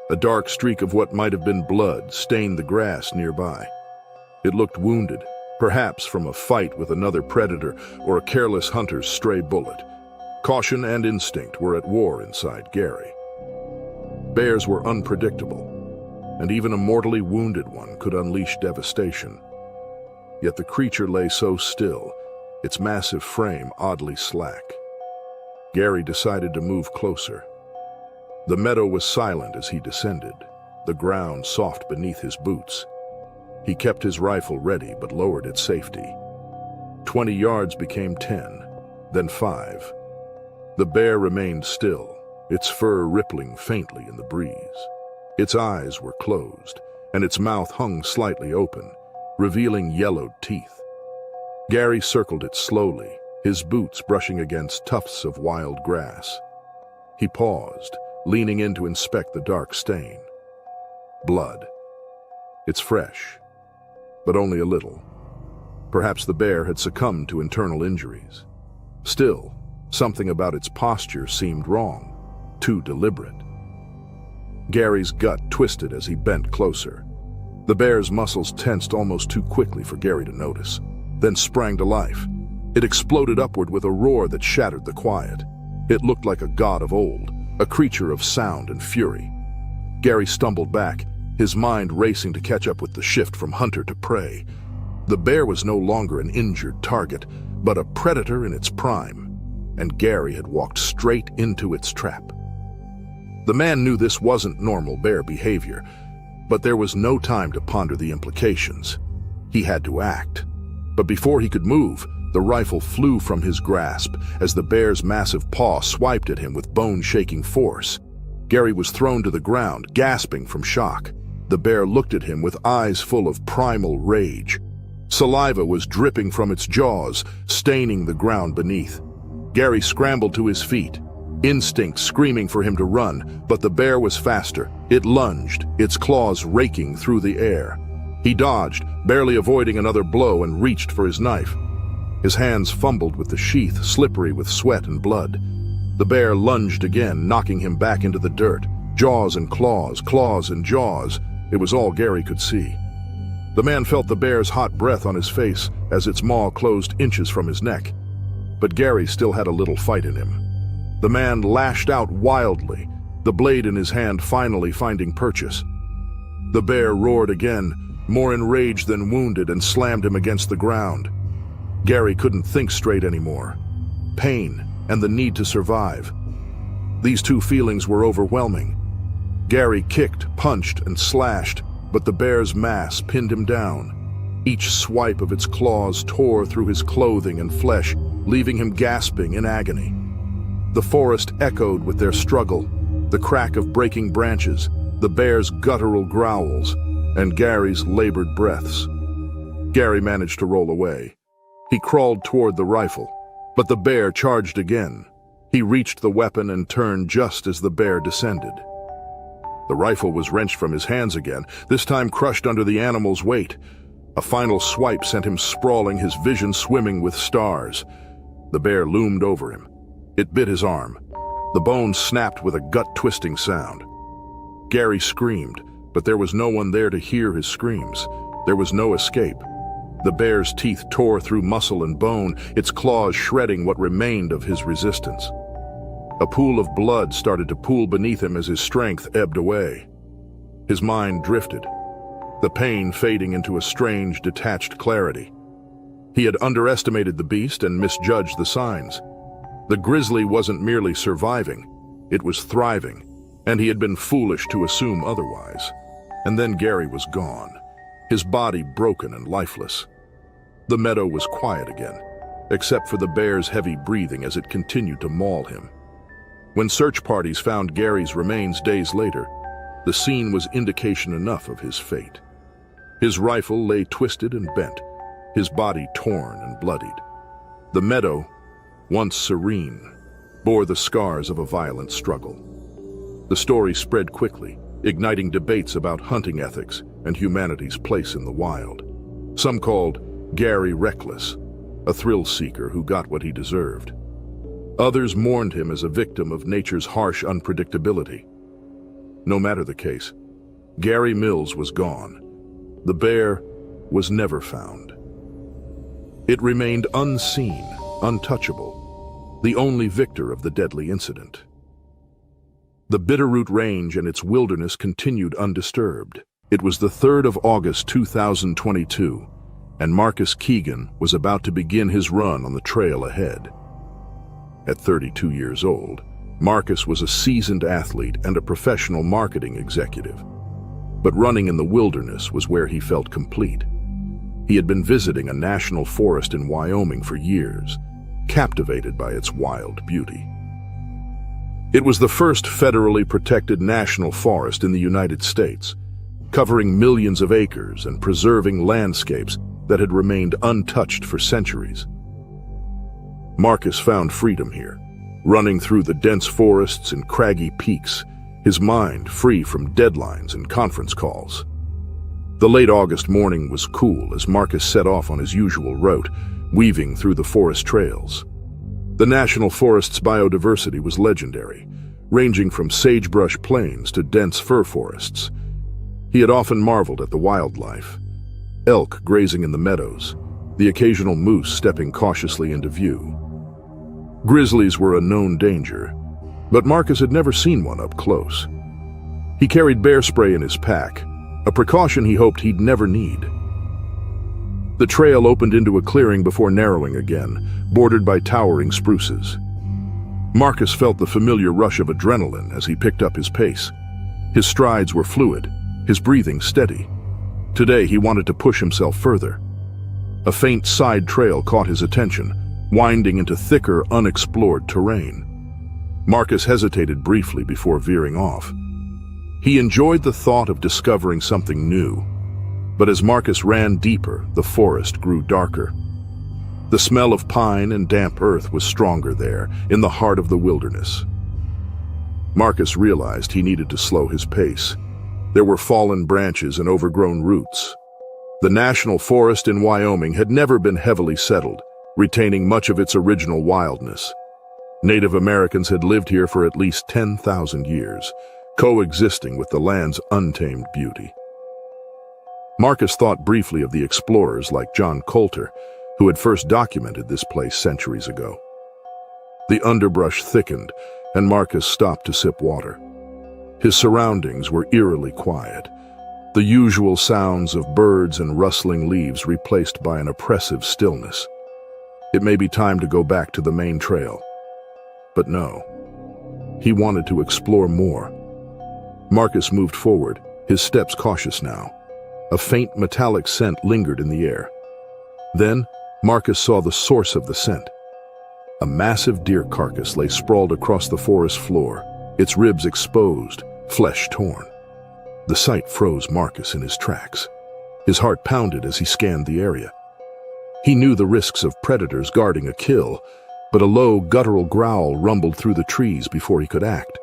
A dark streak of what might have been blood stained the grass nearby. It looked wounded, perhaps from a fight with another predator or a careless hunter's stray bullet. Caution and instinct were at war inside Gary. Bears were unpredictable, and even a mortally wounded one could unleash devastation. Yet the creature lay so still, its massive frame oddly slack. Gary decided to move closer. The meadow was silent as he descended, the ground soft beneath his boots. He kept his rifle ready but lowered its safety. 20 yards became 10, then 5. The bear remained still, its fur rippling faintly in the breeze. Its eyes were closed, and its mouth hung slightly open, revealing yellowed teeth. Gary circled it slowly, his boots brushing against tufts of wild grass. He paused, leaning in to inspect the dark stain. Blood. It's fresh, but only a little. Perhaps the bear had succumbed to internal injuries. Still, something about its posture seemed wrong, too deliberate. Gary's gut twisted as he bent closer. The bear's muscles tensed almost too quickly for Gary to notice, then sprang to life. It exploded upward with a roar that shattered the quiet. It looked like a god of old, a creature of sound and fury. Gary stumbled back, his mind racing to catch up with the shift from hunter to prey. The bear was no longer an injured target, but a predator in its prime, and Gary had walked straight into its trap. The man knew this wasn't normal bear behavior, but there was no time to ponder the implications. He had to act. But before he could move, the rifle flew from his grasp as the bear's massive paw swiped at him with bone-shaking force. Gary was thrown to the ground, gasping from shock. The bear looked at him with eyes full of primal rage. Saliva was dripping from its jaws, staining the ground beneath. Gary scrambled to his feet, instinct screaming for him to run, but the bear was faster. It lunged, its claws raking through the air. He dodged, barely avoiding another blow, and reached for his knife. His hands fumbled with the sheath, slippery with sweat and blood. The bear lunged again, knocking him back into the dirt. Jaws and claws, claws and jaws. It was all Gary could see. The man felt the bear's hot breath on his face as its maw closed inches from his neck. But Gary still had a little fight in him. The man lashed out wildly, the blade in his hand finally finding purchase. The bear roared again, more enraged than wounded, and slammed him against the ground. Gary couldn't think straight anymore. Pain and the need to survive. These two feelings were overwhelming. Gary kicked, punched, and slashed, but the bear's mass pinned him down. Each swipe of its claws tore through his clothing and flesh, leaving him gasping in agony. The forest echoed with their struggle, the crack of breaking branches, the bear's guttural growls, and Gary's labored breaths. Gary managed to roll away. He crawled toward the rifle, but the bear charged again. He reached the weapon and turned just as the bear descended. The rifle was wrenched from his hands again, this time crushed under the animal's weight. A final swipe sent him sprawling, his vision swimming with stars. The bear loomed over him. It bit his arm. The bone snapped with a gut-twisting sound. Gary screamed, but there was no one there to hear his screams. There was no escape. The bear's teeth tore through muscle and bone, its claws shredding what remained of his resistance. A pool of blood started to pool beneath him as his strength ebbed away. His mind drifted, the pain fading into a strange, detached clarity. He had underestimated the beast and misjudged the signs. The grizzly wasn't merely surviving, it was thriving, and he had been foolish to assume otherwise. And then Gary was gone, his body broken and lifeless. The meadow was quiet again, except for the bear's heavy breathing as it continued to maul him. When search parties found Gary's remains days later, the scene was indication enough of his fate. His rifle lay twisted and bent, his body torn and bloodied. The meadow, once serene, bore the scars of a violent struggle. The story spread quickly, igniting debates about hunting ethics and humanity's place in the wild. Some called Gary reckless, a thrill-seeker who got what he deserved. Others mourned him as a victim of nature's harsh unpredictability. No matter the case, Gary Mills was gone. The bear was never found. It remained unseen, untouchable, the only victor of the deadly incident. The Bitterroot Range and its wilderness continued undisturbed. It was the 3rd of August 2022, and Marcus Keegan was about to begin his run on the trail ahead. At 32 years old, Marcus was a seasoned athlete and a professional marketing executive. But running in the wilderness was where he felt complete. He had been visiting a national forest in Wyoming for years, captivated by its wild beauty. It was the first federally protected national forest in the United States, covering millions of acres and preserving landscapes that had remained untouched for centuries. Marcus found freedom here, running through the dense forests and craggy peaks, his mind free from deadlines and conference calls. The late August morning was cool as Marcus set off on his usual route, weaving through the forest trails. The National Forest's biodiversity was legendary, ranging from sagebrush plains to dense fir forests. He had often marveled at the wildlife: elk grazing in the meadows, the occasional moose stepping cautiously into view. Grizzlies were a known danger, but Marcus had never seen one up close. He carried bear spray in his pack, a precaution he hoped he'd never need. The trail opened into a clearing before narrowing again, bordered by towering spruces. Marcus felt the familiar rush of adrenaline as he picked up his pace. His strides were fluid, his breathing steady. Today he wanted to push himself further. A faint side trail caught his attention, winding into thicker, unexplored terrain. Marcus hesitated briefly before veering off. He enjoyed the thought of discovering something new, but as Marcus ran deeper, the forest grew darker. The smell of pine and damp earth was stronger there, in the heart of the wilderness. Marcus realized he needed to slow his pace. There were fallen branches and overgrown roots. The national forest in Wyoming had never been heavily settled, retaining much of its original wildness. Native Americans had lived here for at least 10,000 years, coexisting with the land's untamed beauty. Marcus thought briefly of the explorers like John Coulter, who had first documented this place centuries ago. The underbrush thickened, and Marcus stopped to sip water. His surroundings were eerily quiet, the usual sounds of birds and rustling leaves replaced by an oppressive stillness. It may be time to go back to the main trail. But no, he wanted to explore more. Marcus moved forward, his steps cautious now. A faint metallic scent lingered in the air. Then, Marcus saw the source of the scent. A massive deer carcass lay sprawled across the forest floor, its ribs exposed, flesh torn. The sight froze Marcus in his tracks. His heart pounded as he scanned the area. He knew the risks of predators guarding a kill, but a low, guttural growl rumbled through the trees before he could act.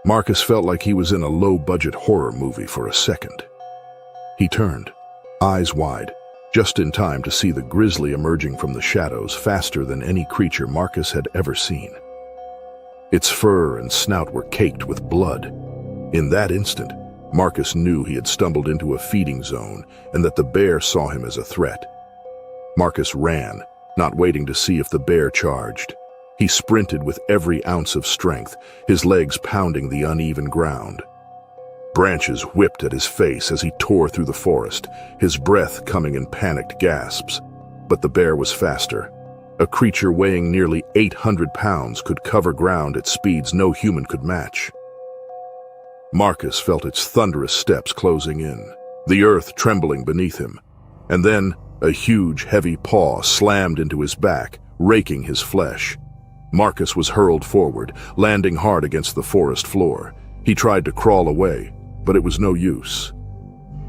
Marcus felt like he was in a low-budget horror movie for a second. He turned, eyes wide, just in time to see the grizzly emerging from the shadows faster than any creature Marcus had ever seen. Its fur and snout were caked with blood. In that instant, Marcus knew he had stumbled into a feeding zone and that the bear saw him as a threat. Marcus ran, not waiting to see if the bear charged. He sprinted with every ounce of strength, his legs pounding the uneven ground. Branches whipped at his face as he tore through the forest, his breath coming in panicked gasps. But the bear was faster. A creature weighing nearly 800 pounds could cover ground at speeds no human could match. Marcus felt its thunderous steps closing in, the earth trembling beneath him. And then, a huge, heavy paw slammed into his back, raking his flesh. Marcus was hurled forward, landing hard against the forest floor. He tried to crawl away, but it was no use.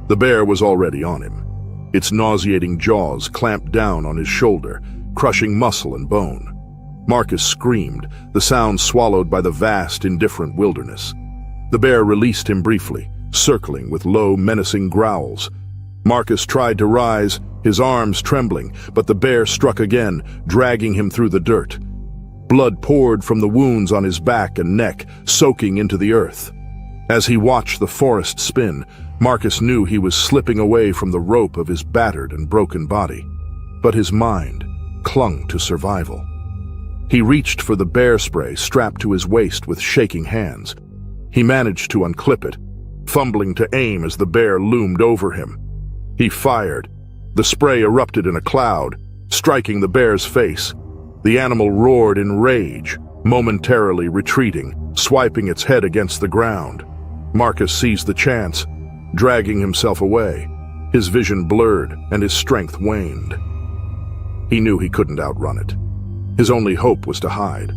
The bear was already on him. Its nauseating jaws clamped down on his shoulder, crushing muscle and bone. Marcus screamed, the sound swallowed by the vast, indifferent wilderness. The bear released him briefly, circling with low, menacing growls. Marcus tried to rise, his arms trembling, but the bear struck again, dragging him through the dirt. Blood poured from the wounds on his back and neck, soaking into the earth. As he watched the forest spin, Marcus knew he was slipping away from the rope of his battered and broken body. But his mind clung to survival. He reached for the bear spray strapped to his waist with shaking hands. He managed to unclip it, fumbling to aim as the bear loomed over him. He fired. The spray erupted in a cloud, striking the bear's face. The animal roared in rage, momentarily retreating, swiping its head against the ground. Marcus seized the chance, dragging himself away. His vision blurred and his strength waned. He knew he couldn't outrun it. His only hope was to hide.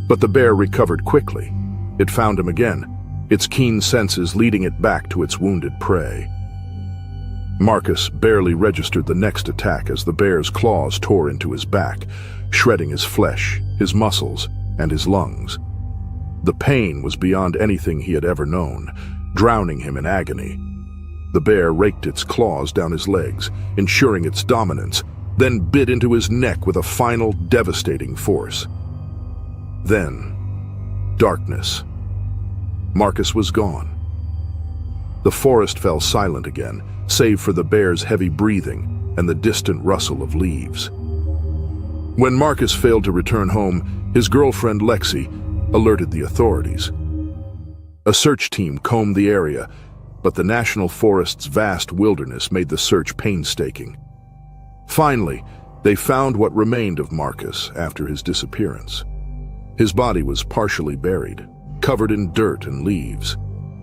But the bear recovered quickly. It found him again, its keen senses leading it back to its wounded prey. Marcus barely registered the next attack as the bear's claws tore into his back, shredding his flesh, his muscles, and his lungs. The pain was beyond anything he had ever known, drowning him in agony. The bear raked its claws down his legs, ensuring its dominance, then bit into his neck with a final devastating force. Then, darkness. Marcus was gone. The forest fell silent again, save for the bear's heavy breathing and the distant rustle of leaves. When Marcus failed to return home, his girlfriend Lexi alerted the authorities. A search team combed the area, but the national forest's vast wilderness made the search painstaking. Finally, they found what remained of Marcus after his disappearance. His body was partially buried, covered in dirt and leaves,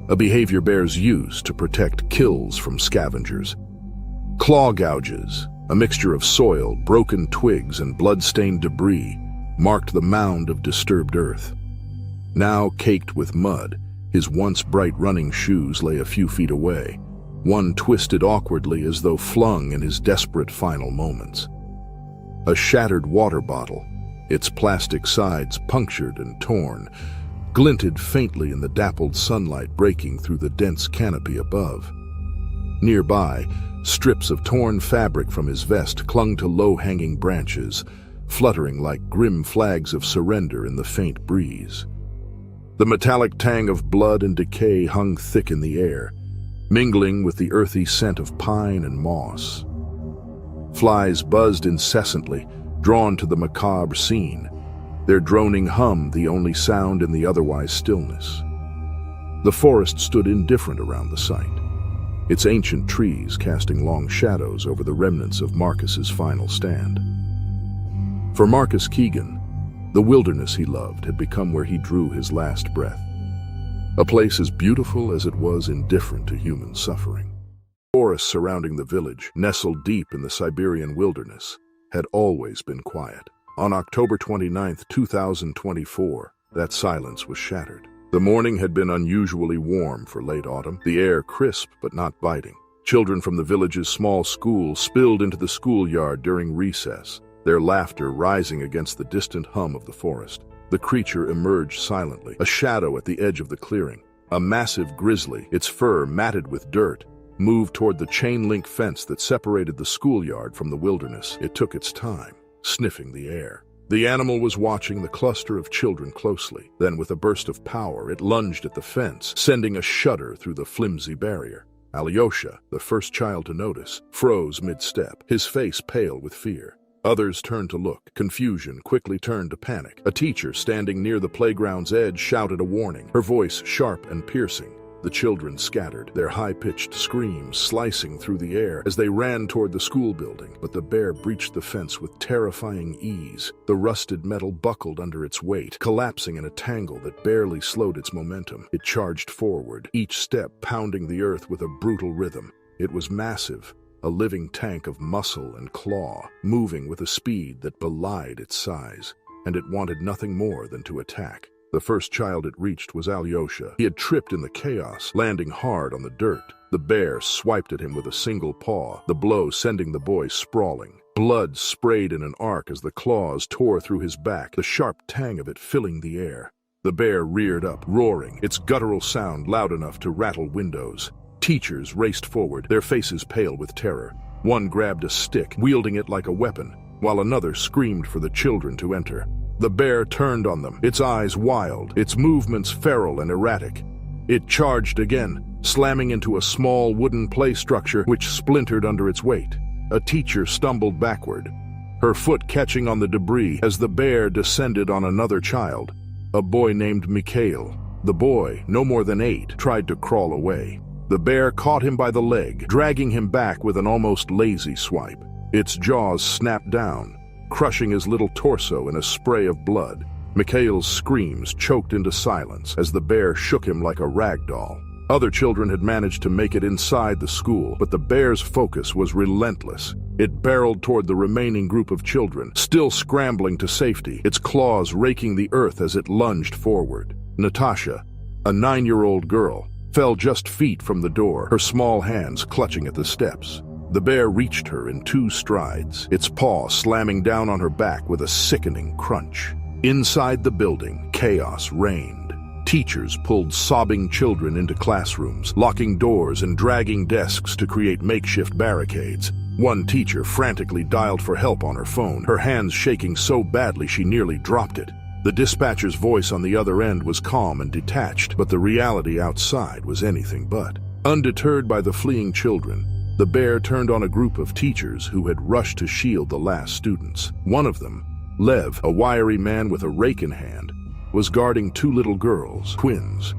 a behavior bears use to protect kills from scavengers. Claw gouges, a mixture of soil, broken twigs, and blood-stained debris, marked the mound of disturbed earth. Now caked with mud, his once bright running shoes lay a few feet away, one twisted awkwardly as though flung in his desperate final moments. A shattered water bottle, its plastic sides punctured and torn, glinted faintly in the dappled sunlight breaking through the dense canopy above. Nearby, strips of torn fabric from his vest clung to low-hanging branches, fluttering like grim flags of surrender in the faint breeze. The metallic tang of blood and decay hung thick in the air, mingling with the earthy scent of pine and moss. Flies buzzed incessantly, drawn to the macabre scene, their droning hum the only sound in the otherwise stillness. The forest stood indifferent around the site, its ancient trees casting long shadows over the remnants of Marcus's final stand. For Marcus Keegan, the wilderness he loved had become where he drew his last breath, a place as beautiful as it was indifferent to human suffering. Forests surrounding the village, nestled deep in the Siberian wilderness, had always been quiet. On October 29, 2024, that silence was shattered. The morning had been unusually warm for late autumn, the air crisp but not biting. Children from the village's small school spilled into the schoolyard during recess, their laughter rising against the distant hum of the forest. The creature emerged silently, a shadow at the edge of the clearing. A massive grizzly, its fur matted with dirt, moved toward the chain-link fence that separated the schoolyard from the wilderness. It took its time, sniffing the air. The animal was watching the cluster of children closely. Then, with a burst of power, it lunged at the fence, sending a shudder through the flimsy barrier. Alyosha, the first child to notice, froze mid-step, his face pale with fear. Others turned to look. Confusion quickly turned to panic. A teacher standing near the playground's edge shouted a warning, her voice sharp and piercing. The children scattered, their high-pitched screams slicing through the air as they ran toward the school building. But the bear breached the fence with terrifying ease. The rusted metal buckled under its weight, collapsing in a tangle that barely slowed its momentum. It charged forward, each step pounding the earth with a brutal rhythm. It was massive, a living tank of muscle and claw, moving with a speed that belied its size, and it wanted nothing more than to attack. The first child it reached was Alyosha. He had tripped in the chaos, landing hard on the dirt. The bear swiped at him with a single paw, the blow sending the boy sprawling. Blood sprayed in an arc as the claws tore through his back, the sharp tang of it filling the air. The bear reared up, roaring, its guttural sound loud enough to rattle windows. Teachers raced forward, their faces pale with terror. One grabbed a stick, wielding it like a weapon, while another screamed for the children to enter. The bear turned on them, its eyes wild, its movements feral and erratic. It charged again, slamming into a small wooden play structure which splintered under its weight. A teacher stumbled backward, her foot catching on the debris as the bear descended on another child, a boy named Mikhail. The boy, no more than 8, tried to crawl away. The bear caught him by the leg, dragging him back with an almost lazy swipe. Its jaws snapped down, crushing his little torso in a spray of blood. Mikhail's screams choked into silence as the bear shook him like a rag doll. Other children had managed to make it inside the school, but the bear's focus was relentless. It barreled toward the remaining group of children, still scrambling to safety, its claws raking the earth as it lunged forward. Natasha, a 9-year-old girl, fell just feet from the door, her small hands clutching at the steps. The bear reached her in 2 strides, its paw slamming down on her back with a sickening crunch. Inside the building, chaos reigned. Teachers pulled sobbing children into classrooms, locking doors and dragging desks to create makeshift barricades. One teacher frantically dialed for help on her phone, her hands shaking so badly she nearly dropped it. The dispatcher's voice on the other end was calm and detached, but the reality outside was anything but. Undeterred by the fleeing children, the bear turned on a group of teachers who had rushed to shield the last students. One of them, Lev, a wiry man with a rake in hand, was guarding 2 little girls, twins.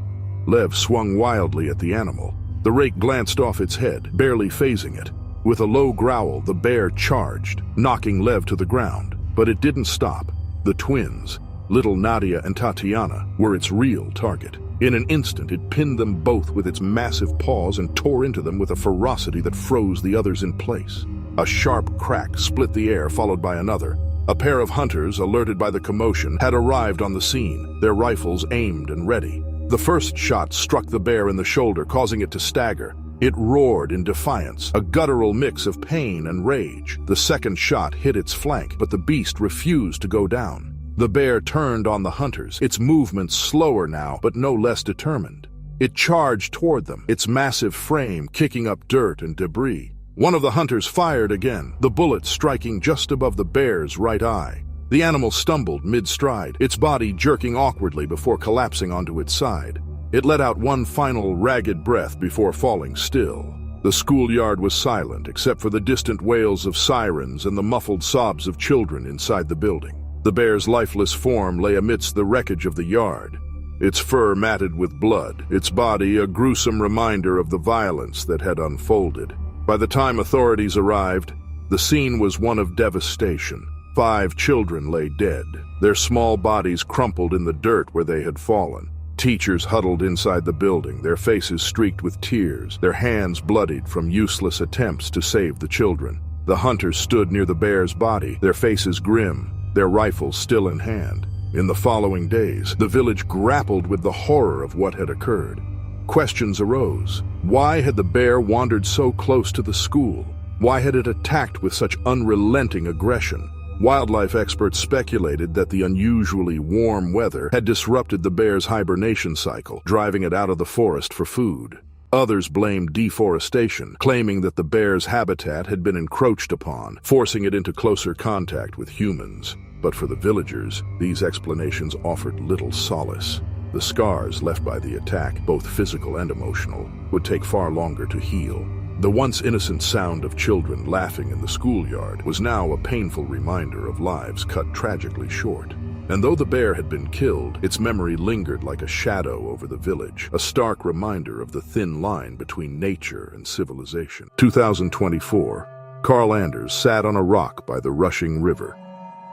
Lev swung wildly at the animal. The rake glanced off its head, barely phasing it. With a low growl, the bear charged, knocking Lev to the ground. But it didn't stop. The twins, little Nadia and Tatiana, were its real target. In an instant, it pinned them both with its massive paws and tore into them with a ferocity that froze the others in place. A sharp crack split the air, followed by another. A pair of hunters, alerted by the commotion, had arrived on the scene, their rifles aimed and ready. The first shot struck the bear in the shoulder, causing it to stagger. It roared in defiance, a guttural mix of pain and rage. The second shot hit its flank, but the beast refused to go down. The bear turned on the hunters, its movements slower now, but no less determined. It charged toward them, its massive frame kicking up dirt and debris. One of the hunters fired again, the bullet striking just above the bear's right eye. The animal stumbled mid-stride, its body jerking awkwardly before collapsing onto its side. It let out one final ragged breath before falling still. The schoolyard was silent, except for the distant wails of sirens and the muffled sobs of children inside the building. The bear's lifeless form lay amidst the wreckage of the yard, its fur matted with blood, its body a gruesome reminder of the violence that had unfolded. By the time authorities arrived, the scene was one of devastation. 5 children lay dead, their small bodies crumpled in the dirt where they had fallen. Teachers huddled inside the building, their faces streaked with tears, their hands bloodied from useless attempts to save the children. The hunters stood near the bear's body, their faces grim, their rifles still in hand. In the following days, the village grappled with the horror of what had occurred. Questions arose. Why had the bear wandered so close to the school? Why had it attacked with such unrelenting aggression? Wildlife experts speculated that the unusually warm weather had disrupted the bear's hibernation cycle, driving it out of the forest for food. Others blamed deforestation, claiming that the bear's habitat had been encroached upon, forcing it into closer contact with humans. But for the villagers, these explanations offered little solace. The scars left by the attack, both physical and emotional, would take far longer to heal. The once innocent sound of children laughing in the schoolyard was now a painful reminder of lives cut tragically short. And though the bear had been killed, its memory lingered like a shadow over the village, a stark reminder of the thin line between nature and civilization. 2024, Carl Anders sat on a rock by the rushing river,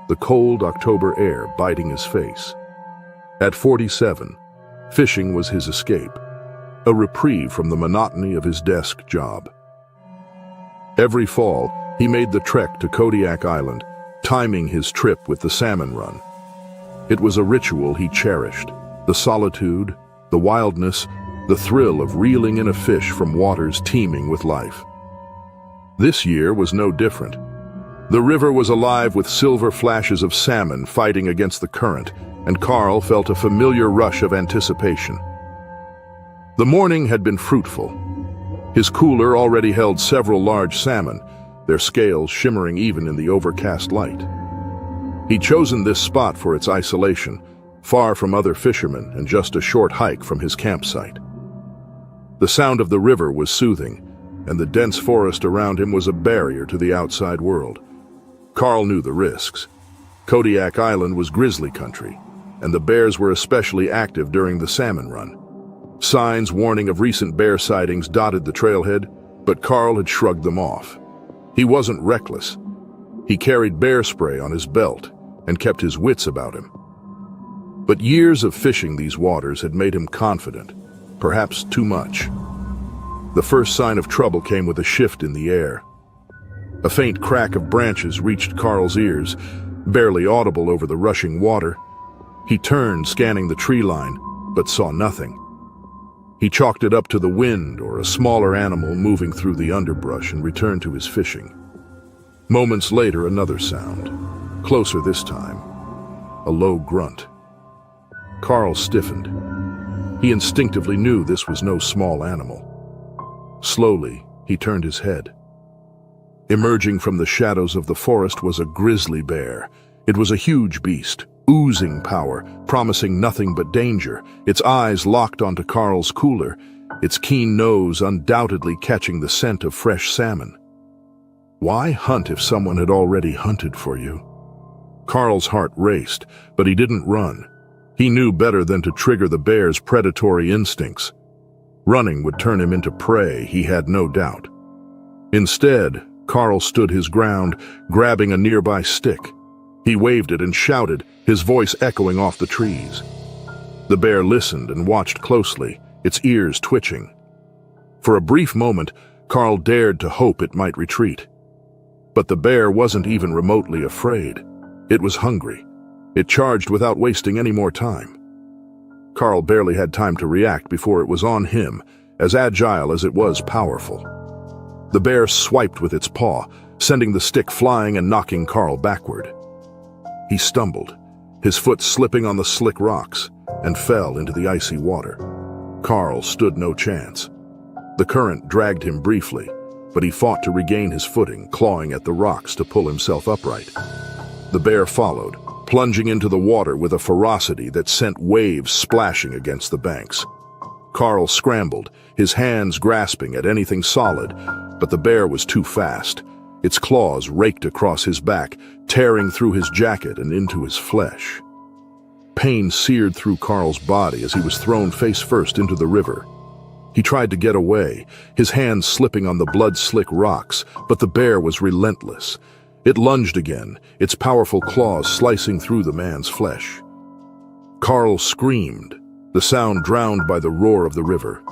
the cold October air biting his face. At 47, fishing was his escape, a reprieve from the monotony of his desk job. Every fall, he made the trek to Kodiak Island, timing his trip with the salmon run. It was a ritual he cherished, the solitude, the wildness, the thrill of reeling in a fish from waters teeming with life. This year was no different. The river was alive with silver flashes of salmon fighting against the current, and Carl felt a familiar rush of anticipation. The morning had been fruitful. His cooler already held several large salmon, their scales shimmering even in the overcast light. He'd chosen this spot for its isolation, far from other fishermen and just a short hike from his campsite. The sound of the river was soothing, and the dense forest around him was a barrier to the outside world. Carl knew the risks. Kodiak Island was grizzly country, and the bears were especially active during the salmon run. Signs warning of recent bear sightings dotted the trailhead, but Carl had shrugged them off. He wasn't reckless. He carried bear spray on his belt and kept his wits about him. But years of fishing these waters had made him confident, perhaps too much. The first sign of trouble came with a shift in the air. A faint crack of branches reached Carl's ears, barely audible over the rushing water. He turned, scanning the tree line, but saw nothing. He chalked it up to the wind or a smaller animal moving through the underbrush and returned to his fishing. Moments later, another sound, closer this time, a low grunt. Carl stiffened. He instinctively knew this was no small animal. Slowly, he turned his head. Emerging from the shadows of the forest was a grizzly bear. It was a huge beast, oozing power, promising nothing but danger, its eyes locked onto Carl's cooler, its keen nose undoubtedly catching the scent of fresh salmon. Why hunt if someone had already hunted for you? Carl's heart raced, but he didn't run. He knew better than to trigger the bear's predatory instincts. Running would turn him into prey, he had no doubt. Instead, Carl stood his ground, grabbing a nearby stick. He waved it and shouted, his voice echoing off the trees. The bear listened and watched closely, its ears twitching. For a brief moment, Carl dared to hope it might retreat. But the bear wasn't even remotely afraid. It was hungry. It charged without wasting any more time. Carl barely had time to react before it was on him, as agile as it was powerful. The bear swiped with its paw, sending the stick flying and knocking Carl backward. He stumbled, his foot slipping on the slick rocks, and fell into the icy water. Carl stood no chance. The current dragged him briefly, but he fought to regain his footing, clawing at the rocks to pull himself upright. The bear followed, plunging into the water with a ferocity that sent waves splashing against the banks. Carl scrambled, his hands grasping at anything solid, but the bear was too fast. Its claws raked across his back, tearing through his jacket and into his flesh. Pain seared through Carl's body as he was thrown face first into the river. He tried to get away, his hands slipping on the blood-slick rocks, but the bear was relentless. It lunged again, its powerful claws slicing through the man's flesh. Carl screamed, the sound drowned by the roar of the river.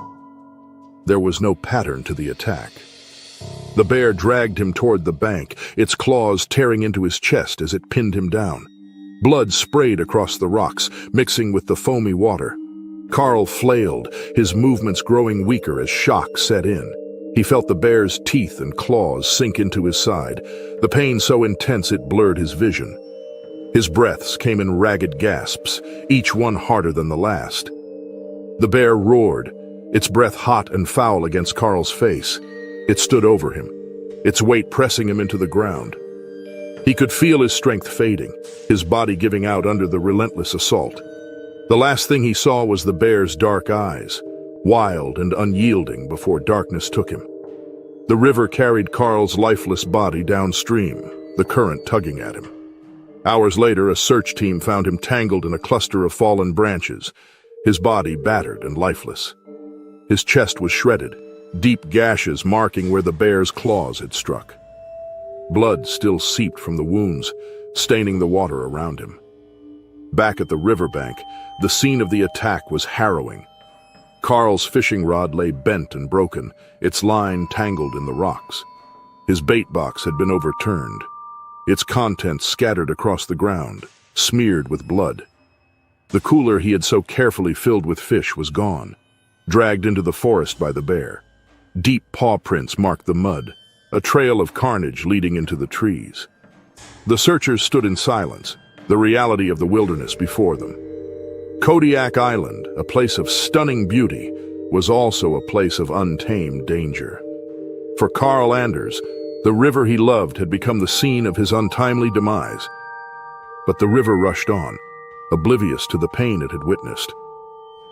There was no pattern to the attack. The bear dragged him toward the bank, its claws tearing into his chest as it pinned him down. Blood sprayed across the rocks, mixing with the foamy water. Carl flailed, his movements growing weaker as shock set in. He felt the bear's teeth and claws sink into his side, the pain so intense it blurred his vision. His breaths came in ragged gasps, each one harder than the last. The bear roared, its breath hot and foul against Carl's face. It stood over him, its weight pressing him into the ground. He could feel his strength fading, his body giving out under the relentless assault. The last thing he saw was the bear's dark eyes, wild and unyielding before darkness took him. The river carried Carl's lifeless body downstream, the current tugging at him. Hours later, a search team found him tangled in a cluster of fallen branches, his body battered and lifeless. His chest was shredded, deep gashes marking where the bear's claws had struck. Blood still seeped from the wounds, staining the water around him. Back at the riverbank, the scene of the attack was harrowing. Carl's fishing rod lay bent and broken, its line tangled in the rocks. His bait box had been overturned, its contents scattered across the ground, smeared with blood. The cooler he had so carefully filled with fish was gone, dragged into the forest by the bear. Deep paw prints marked the mud, a trail of carnage leading into the trees. The searchers stood in silence, the reality of the wilderness before them. Kodiak Island, a place of stunning beauty, was also a place of untamed danger. For Carl Anders, the river he loved had become the scene of his untimely demise. But the river rushed on, oblivious to the pain it had witnessed.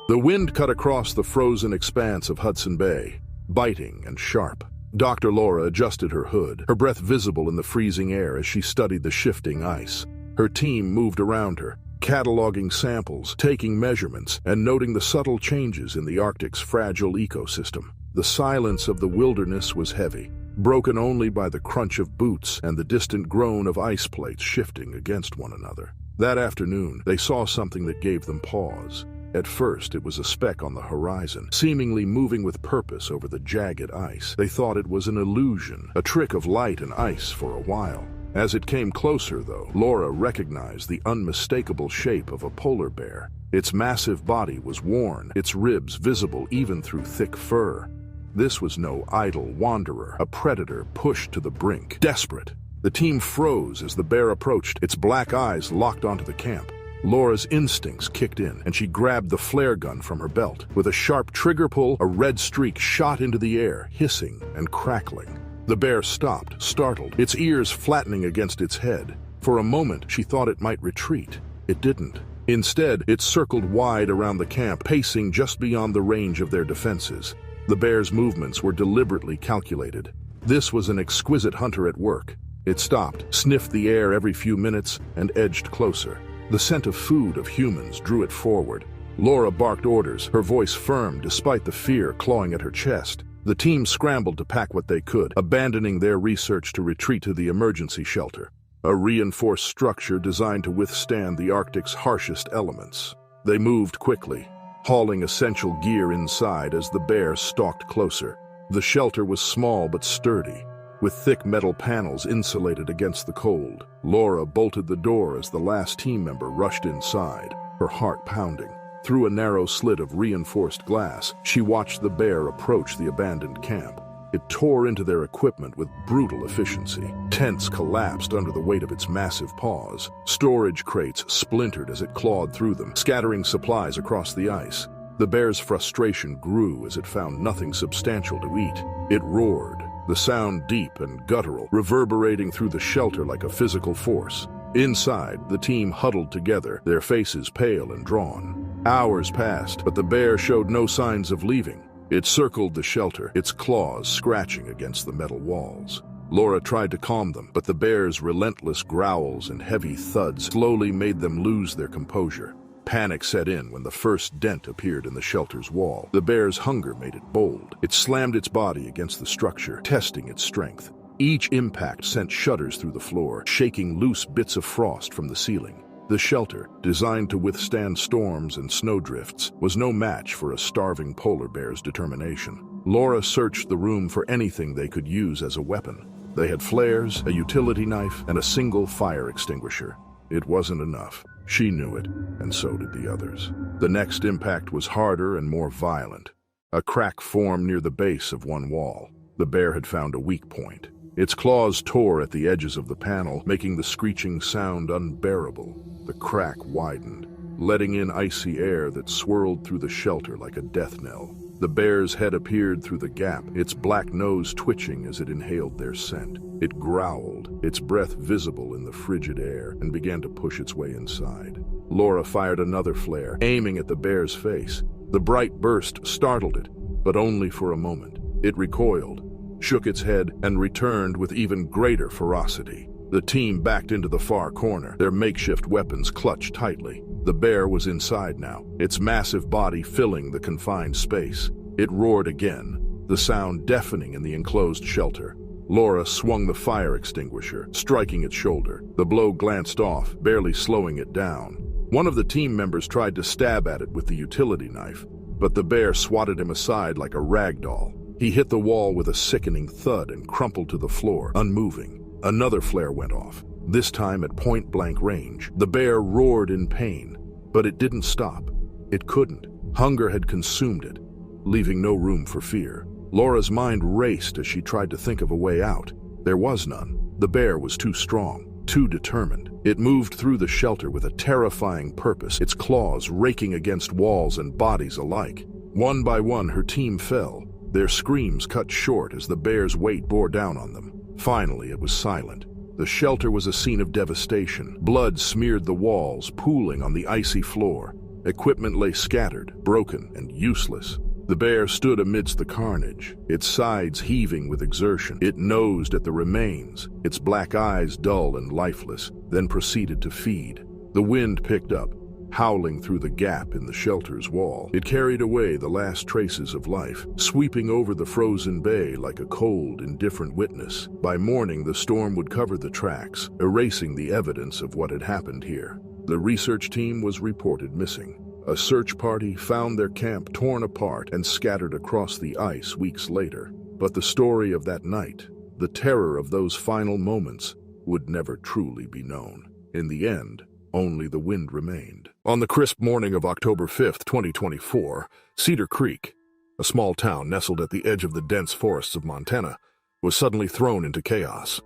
The wind cut across the frozen expanse of Hudson Bay, biting and sharp. Dr. Laura adjusted her hood, her breath visible in the freezing air as she studied the shifting ice. Her team moved around her, cataloging samples, taking measurements, and noting the subtle changes in the Arctic's fragile ecosystem. The silence of the wilderness was heavy, broken only by the crunch of boots and the distant groan of ice plates shifting against one another. That afternoon, they saw something that gave them pause. At first, it was a speck on the horizon, seemingly moving with purpose over the jagged ice. They thought it was an illusion, a trick of light and ice for a while. As it came closer, though, Laura recognized the unmistakable shape of a polar bear. Its massive body was worn, its ribs visible even through thick fur. This was no idle wanderer, a predator pushed to the brink. Desperate, the team froze as the bear approached, its black eyes locked onto the camp. Laura's instincts kicked in, and she grabbed the flare gun from her belt. With a sharp trigger pull, a red streak shot into the air, hissing and crackling. The bear stopped, startled, its ears flattening against its head. For a moment, she thought it might retreat. It didn't. Instead, it circled wide around the camp, pacing just beyond the range of their defenses. The bear's movements were deliberately calculated. This was an exquisite hunter at work. It stopped, sniffed the air every few minutes, and edged closer. The scent of food of humans drew it forward. Laura barked orders, her voice firm despite the fear clawing at her chest. The team scrambled to pack what they could, abandoning their research to retreat to the emergency shelter, a reinforced structure designed to withstand the Arctic's harshest elements. They moved quickly, hauling essential gear inside as the bear stalked closer. The shelter was small but sturdy, with thick metal panels insulated against the cold. Laura bolted the door as the last team member rushed inside, her heart pounding. Through a narrow slit of reinforced glass, she watched the bear approach the abandoned camp. It tore into their equipment with brutal efficiency. Tents collapsed under the weight of its massive paws. Storage crates splintered as it clawed through them, scattering supplies across the ice. The bear's frustration grew as it found nothing substantial to eat. It roared, the sound deep and guttural, reverberating through the shelter like a physical force. Inside, the team huddled together, their faces pale and drawn. Hours passed, but the bear showed no signs of leaving. It circled the shelter, its claws scratching against the metal walls. Laura tried to calm them, but the bear's relentless growls and heavy thuds slowly made them lose their composure. Panic set in when the first dent appeared in the shelter's wall. The bear's hunger made it bold. It slammed its body against the structure, testing its strength. Each impact sent shudders through the floor, shaking loose bits of frost from the ceiling. The shelter, designed to withstand storms and snowdrifts, was no match for a starving polar bear's determination. Laura searched the room for anything they could use as a weapon. They had flares, a utility knife, and a single fire extinguisher. It wasn't enough. She knew it, and so did the others. The next impact was harder and more violent. A crack formed near the base of one wall. The bear had found a weak point. Its claws tore at the edges of the panel, making the screeching sound unbearable. The crack widened, letting in icy air that swirled through the shelter like a death knell. The bear's head appeared through the gap, its black nose twitching as it inhaled their scent. It growled, its breath visible in the frigid air, and began to push its way inside. Laura fired another flare, aiming at the bear's face. The bright burst startled it, but only for a moment. It recoiled, shook its head, and returned with even greater ferocity. The team backed into the far corner, their makeshift weapons clutched tightly. The bear was inside now, its massive body filling the confined space. It roared again, the sound deafening in the enclosed shelter. Laura swung the fire extinguisher, striking its shoulder. The blow glanced off, barely slowing it down. One of the team members tried to stab at it with the utility knife, but the bear swatted him aside like a rag doll. He hit the wall with a sickening thud and crumpled to the floor, unmoving. Another flare went off, this time at point-blank range. The bear roared in pain, but it didn't stop. It couldn't. Hunger had consumed it, leaving no room for fear. Laura's mind raced as she tried to think of a way out. There was none. The bear was too strong, too determined. It moved through the shelter with a terrifying purpose, its claws raking against walls and bodies alike. One by one, her team fell, their screams cut short as the bear's weight bore down on them. Finally, it was silent. The shelter was a scene of devastation. Blood smeared the walls, pooling on the icy floor. Equipment lay scattered, broken, and useless. The bear stood amidst the carnage, its sides heaving with exertion. It nosed at the remains, its black eyes dull and lifeless, then proceeded to feed. The wind picked up, howling through the gap in the shelter's wall. It carried away the last traces of life, sweeping over the frozen bay like a cold, indifferent witness. By morning, the storm would cover the tracks, erasing the evidence of what had happened here. The research team was reported missing. A search party found their camp torn apart and scattered across the ice weeks later. But the story of that night, the terror of those final moments, would never truly be known. In the end, only the wind remained. On the crisp morning of October 5th, 2024, Cedar Creek, a small town nestled at the edge of the dense forests of Montana, was suddenly thrown into chaos.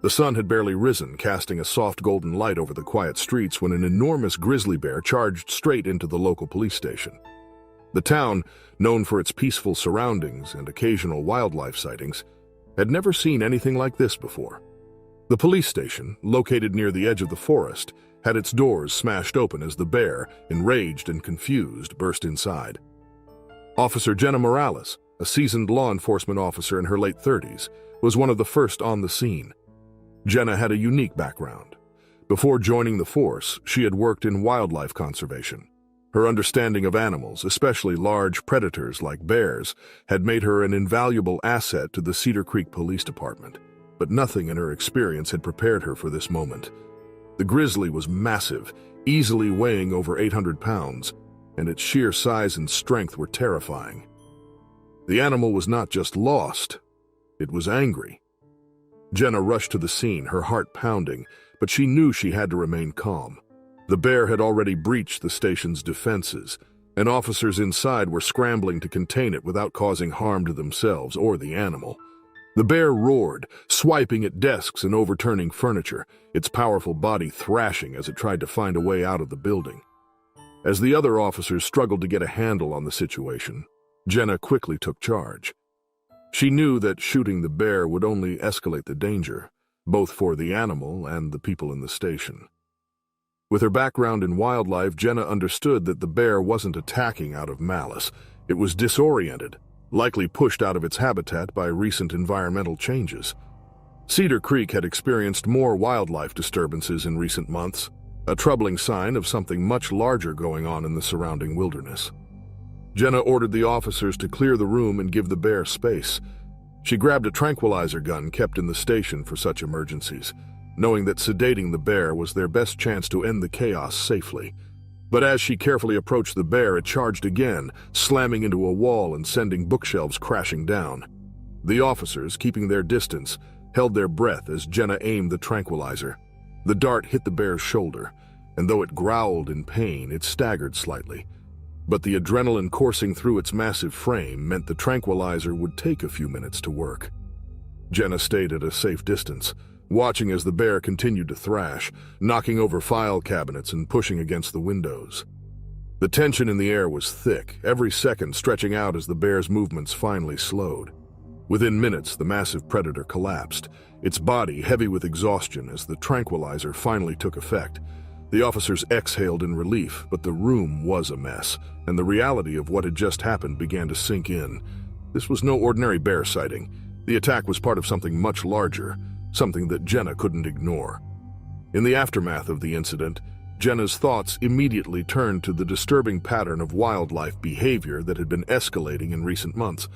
The sun had barely risen, casting a soft golden light over the quiet streets when an enormous grizzly bear charged straight into the local police station. The town, known for its peaceful surroundings and occasional wildlife sightings, had never seen anything like this before. The police station, located near the edge of the forest, had its doors smashed open as the bear, enraged and confused, burst inside. Officer Jenna Morales, a seasoned law enforcement officer in her late 30s, was one of the first on the scene. Jenna had a unique background. Before joining the force, she had worked in wildlife conservation. Her understanding of animals, especially large predators like bears, had made her an invaluable asset to the Cedar Creek Police Department. But nothing in her experience had prepared her for this moment. The grizzly was massive, easily weighing over 800 pounds, and its sheer size and strength were terrifying. The animal was not just lost, it was angry. Jenna rushed to the scene, her heart pounding, but she knew she had to remain calm. The bear had already breached the station's defenses, and officers inside were scrambling to contain it without causing harm to themselves or the animal. The bear roared, swiping at desks and overturning furniture, its powerful body thrashing as it tried to find a way out of the building. As the other officers struggled to get a handle on the situation, Jenna quickly took charge. She knew that shooting the bear would only escalate the danger, both for the animal and the people in the station. With her background in wildlife, Jenna understood that the bear wasn't attacking out of malice. It was disoriented, likely pushed out of its habitat by recent environmental changes. Cedar Creek had experienced more wildlife disturbances in recent months, a troubling sign of something much larger going on in the surrounding wilderness. Jenna ordered the officers to clear the room and give the bear space. She grabbed a tranquilizer gun kept in the station for such emergencies, knowing that sedating the bear was their best chance to end the chaos safely. But as she carefully approached the bear, it charged again, slamming into a wall and sending bookshelves crashing down. The officers, keeping their distance, held their breath as Jenna aimed the tranquilizer. The dart hit the bear's shoulder, and though it growled in pain, it staggered slightly. But the adrenaline coursing through its massive frame meant the tranquilizer would take a few minutes to work. Jenna stayed at a safe distance, watching as the bear continued to thrash, knocking over file cabinets and pushing against the windows. The tension in the air was thick, every second stretching out as the bear's movements finally slowed. Within minutes, the massive predator collapsed, its body heavy with exhaustion as the tranquilizer finally took effect. The officers exhaled in relief, but the room was a mess, and the reality of what had just happened began to sink in. This was no ordinary bear sighting. The attack was part of something much larger, something that Jenna couldn't ignore. In the aftermath of the incident, Jenna's thoughts immediately turned to the disturbing pattern of wildlife behavior that had been escalating in recent months.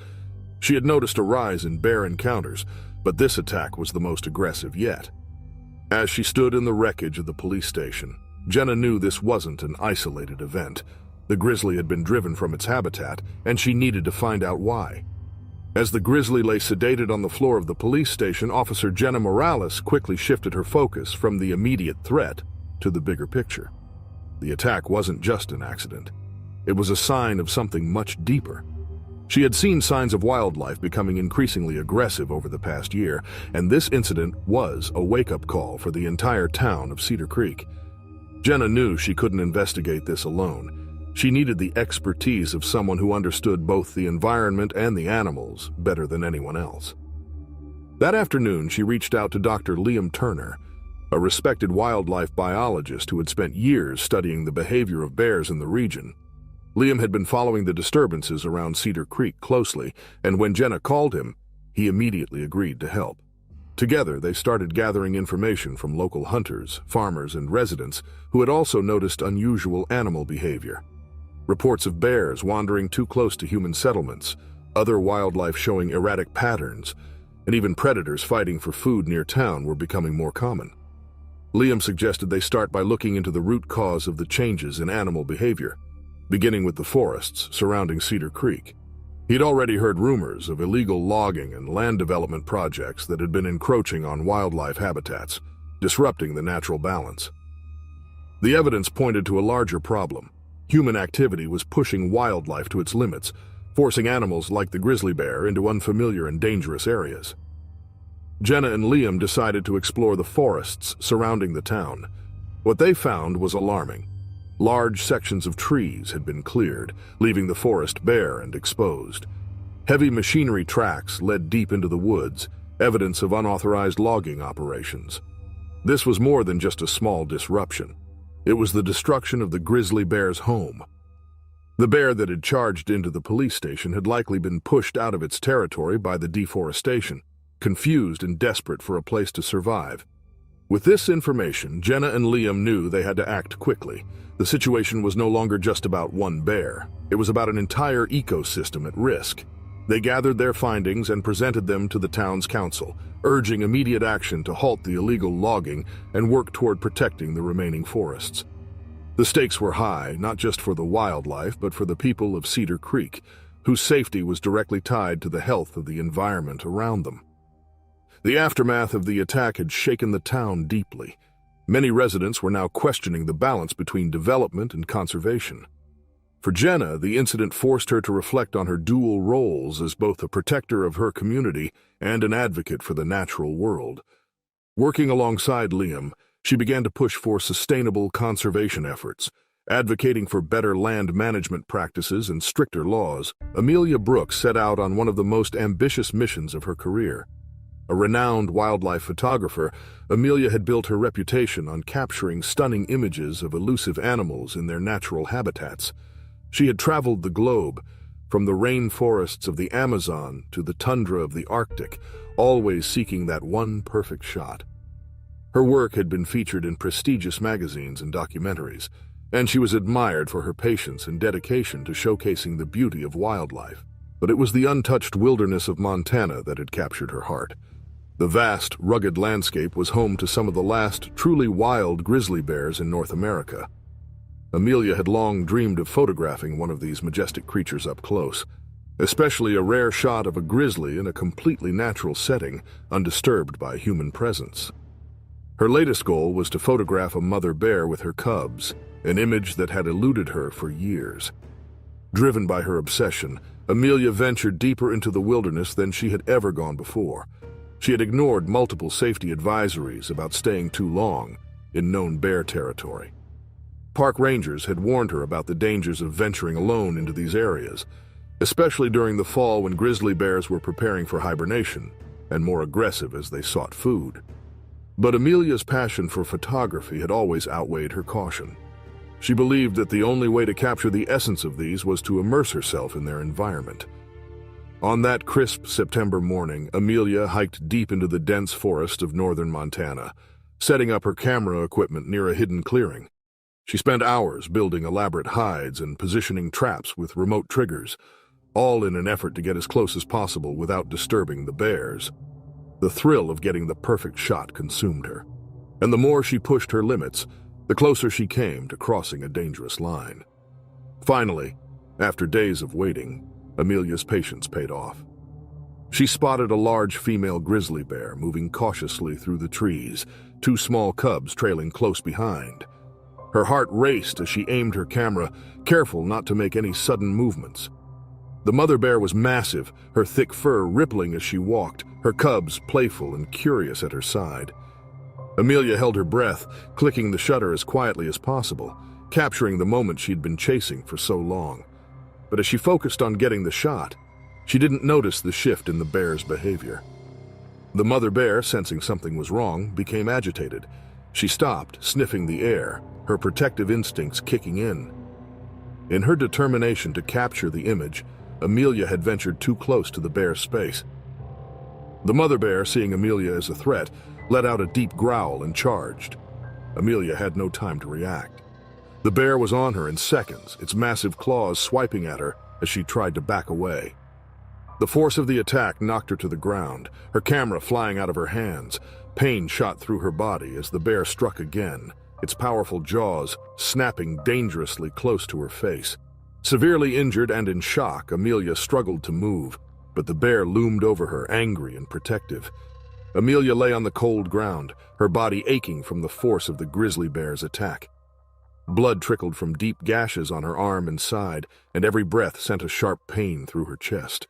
She had noticed a rise in bear encounters, but this attack was the most aggressive yet. As she stood in the wreckage of the police station, Jenna knew this wasn't an isolated event. The grizzly had been driven from its habitat, and she needed to find out why. As the grizzly lay sedated on the floor of the police station, Officer Jenna Morales quickly shifted her focus from the immediate threat to the bigger picture. The attack wasn't just an accident. It was a sign of something much deeper. She had seen signs of wildlife becoming increasingly aggressive over the past year, and this incident was a wake-up call for the entire town of Cedar Creek. Jenna knew she couldn't investigate this alone. She needed the expertise of someone who understood both the environment and the animals better than anyone else. That afternoon, she reached out to Dr. Liam Turner, a respected wildlife biologist who had spent years studying the behavior of bears in the region. Liam had been following the disturbances around Cedar Creek closely, and when Jenna called him, he immediately agreed to help. Together, they started gathering information from local hunters, farmers, and residents who had also noticed unusual animal behavior. Reports of bears wandering too close to human settlements, other wildlife showing erratic patterns, and even predators fighting for food near town were becoming more common. Liam suggested they start by looking into the root cause of the changes in animal behavior, beginning with the forests surrounding Cedar Creek. He'd already heard rumors of illegal logging and land development projects that had been encroaching on wildlife habitats, disrupting the natural balance. The evidence pointed to a larger problem. Human activity was pushing wildlife to its limits, forcing animals like the grizzly bear into unfamiliar and dangerous areas. Jenna and Liam decided to explore the forests surrounding the town. What they found was alarming. Large sections of trees had been cleared, leaving the forest bare and exposed. Heavy machinery tracks led deep into the woods, evidence of unauthorized logging operations. This was more than just a small disruption. It was the destruction of the grizzly bear's home. The bear that had charged into the police station had likely been pushed out of its territory by the deforestation, confused and desperate for a place to survive. With this information, Jenna and Liam knew they had to act quickly. The situation was no longer just about one bear. It was about an entire ecosystem at risk. They gathered their findings and presented them to the town's council, urging immediate action to halt the illegal logging and work toward protecting the remaining forests. The stakes were high, not just for the wildlife, but for the people of Cedar Creek, whose safety was directly tied to the health of the environment around them. The aftermath of the attack had shaken the town deeply. Many residents were now questioning the balance between development and conservation. For Jenna, the incident forced her to reflect on her dual roles as both a protector of her community and an advocate for the natural world. Working alongside Liam, she began to push for sustainable conservation efforts, Advocating for better land management practices and stricter laws, Amelia Brooks set out on one of the most ambitious missions of her career. A renowned wildlife photographer, Amelia had built her reputation on capturing stunning images of elusive animals in their natural habitats. She had traveled the globe, from the rainforests of the Amazon to the tundra of the Arctic, always seeking that one perfect shot. Her work had been featured in prestigious magazines and documentaries, and she was admired for her patience and dedication to showcasing the beauty of wildlife. But it was the untouched wilderness of Montana that had captured her heart. The vast, rugged landscape was home to some of the last truly wild grizzly bears in North America. Amelia had long dreamed of photographing one of these majestic creatures up close, especially a rare shot of a grizzly in a completely natural setting, undisturbed by human presence. Her latest goal was to photograph a mother bear with her cubs, an image that had eluded her for years. Driven by her obsession, Amelia ventured deeper into the wilderness than she had ever gone before. She had ignored multiple safety advisories about staying too long in known bear territory. Park rangers had warned her about the dangers of venturing alone into these areas, especially during the fall when grizzly bears were preparing for hibernation and more aggressive as they sought food. But Amelia's passion for photography had always outweighed her caution. She believed that the only way to capture the essence of these was to immerse herself in their environment. On that crisp September morning, Amelia hiked deep into the dense forest of northern Montana, setting up her camera equipment near a hidden clearing. She spent hours building elaborate hides and positioning traps with remote triggers, all in an effort to get as close as possible without disturbing the bears. The thrill of getting the perfect shot consumed her, and the more she pushed her limits, the closer she came to crossing a dangerous line. Finally, after days of waiting, Amelia's patience paid off. She spotted a large female grizzly bear moving cautiously through the trees, two small cubs trailing close behind. Her heart raced as she aimed her camera, careful not to make any sudden movements. The mother bear was massive, her thick fur rippling as she walked, her cubs playful and curious at her side. Amelia held her breath, clicking the shutter as quietly as possible, capturing the moment she'd been chasing for so long. But as she focused on getting the shot, she didn't notice the shift in the bear's behavior. The mother bear, sensing something was wrong, became agitated. She stopped, sniffing the air, her protective instincts kicking in. In her determination to capture the image, Amelia had ventured too close to the bear's space. The mother bear, seeing Amelia as a threat, let out a deep growl and charged. Amelia had no time to react. The bear was on her in seconds, its massive claws swiping at her as she tried to back away. The force of the attack knocked her to the ground, her camera flying out of her hands. Pain shot through her body as the bear struck again, its powerful jaws snapping dangerously close to her face. Severely injured and in shock, Amelia struggled to move, but the bear loomed over her, angry and protective. Amelia lay on the cold ground, her body aching from the force of the grizzly bear's attack. Blood trickled from deep gashes on her arm and side, and every breath sent a sharp pain through her chest.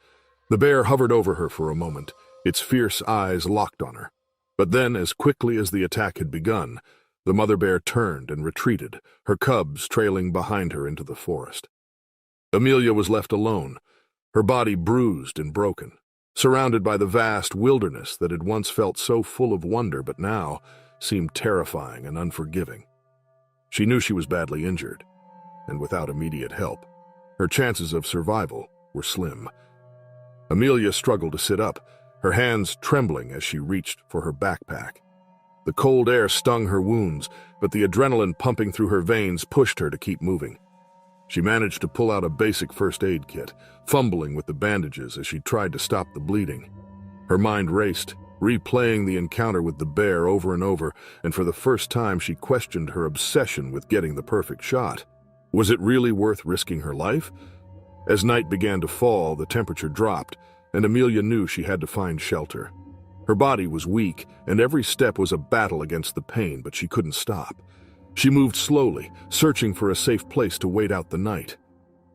The bear hovered over her for a moment, its fierce eyes locked on her. But then, as quickly as the attack had begun, the mother bear turned and retreated, her cubs trailing behind her into the forest. Amelia was left alone, her body bruised and broken, surrounded by the vast wilderness that had once felt so full of wonder but now seemed terrifying and unforgiving. She knew she was badly injured, and without immediate help, her chances of survival were slim. Amelia struggled to sit up, her hands trembling as she reached for her backpack. The cold air stung her wounds, but the adrenaline pumping through her veins pushed her to keep moving. She managed to pull out a basic first aid kit, fumbling with the bandages as she tried to stop the bleeding. Her mind raced, replaying the encounter with the bear over and over, and for the first time she questioned her obsession with getting the perfect shot. Was it really worth risking her life? As night began to fall, the temperature dropped, and Amelia knew she had to find shelter. Her body was weak, and every step was a battle against the pain, but she couldn't stop. She moved slowly, searching for a safe place to wait out the night.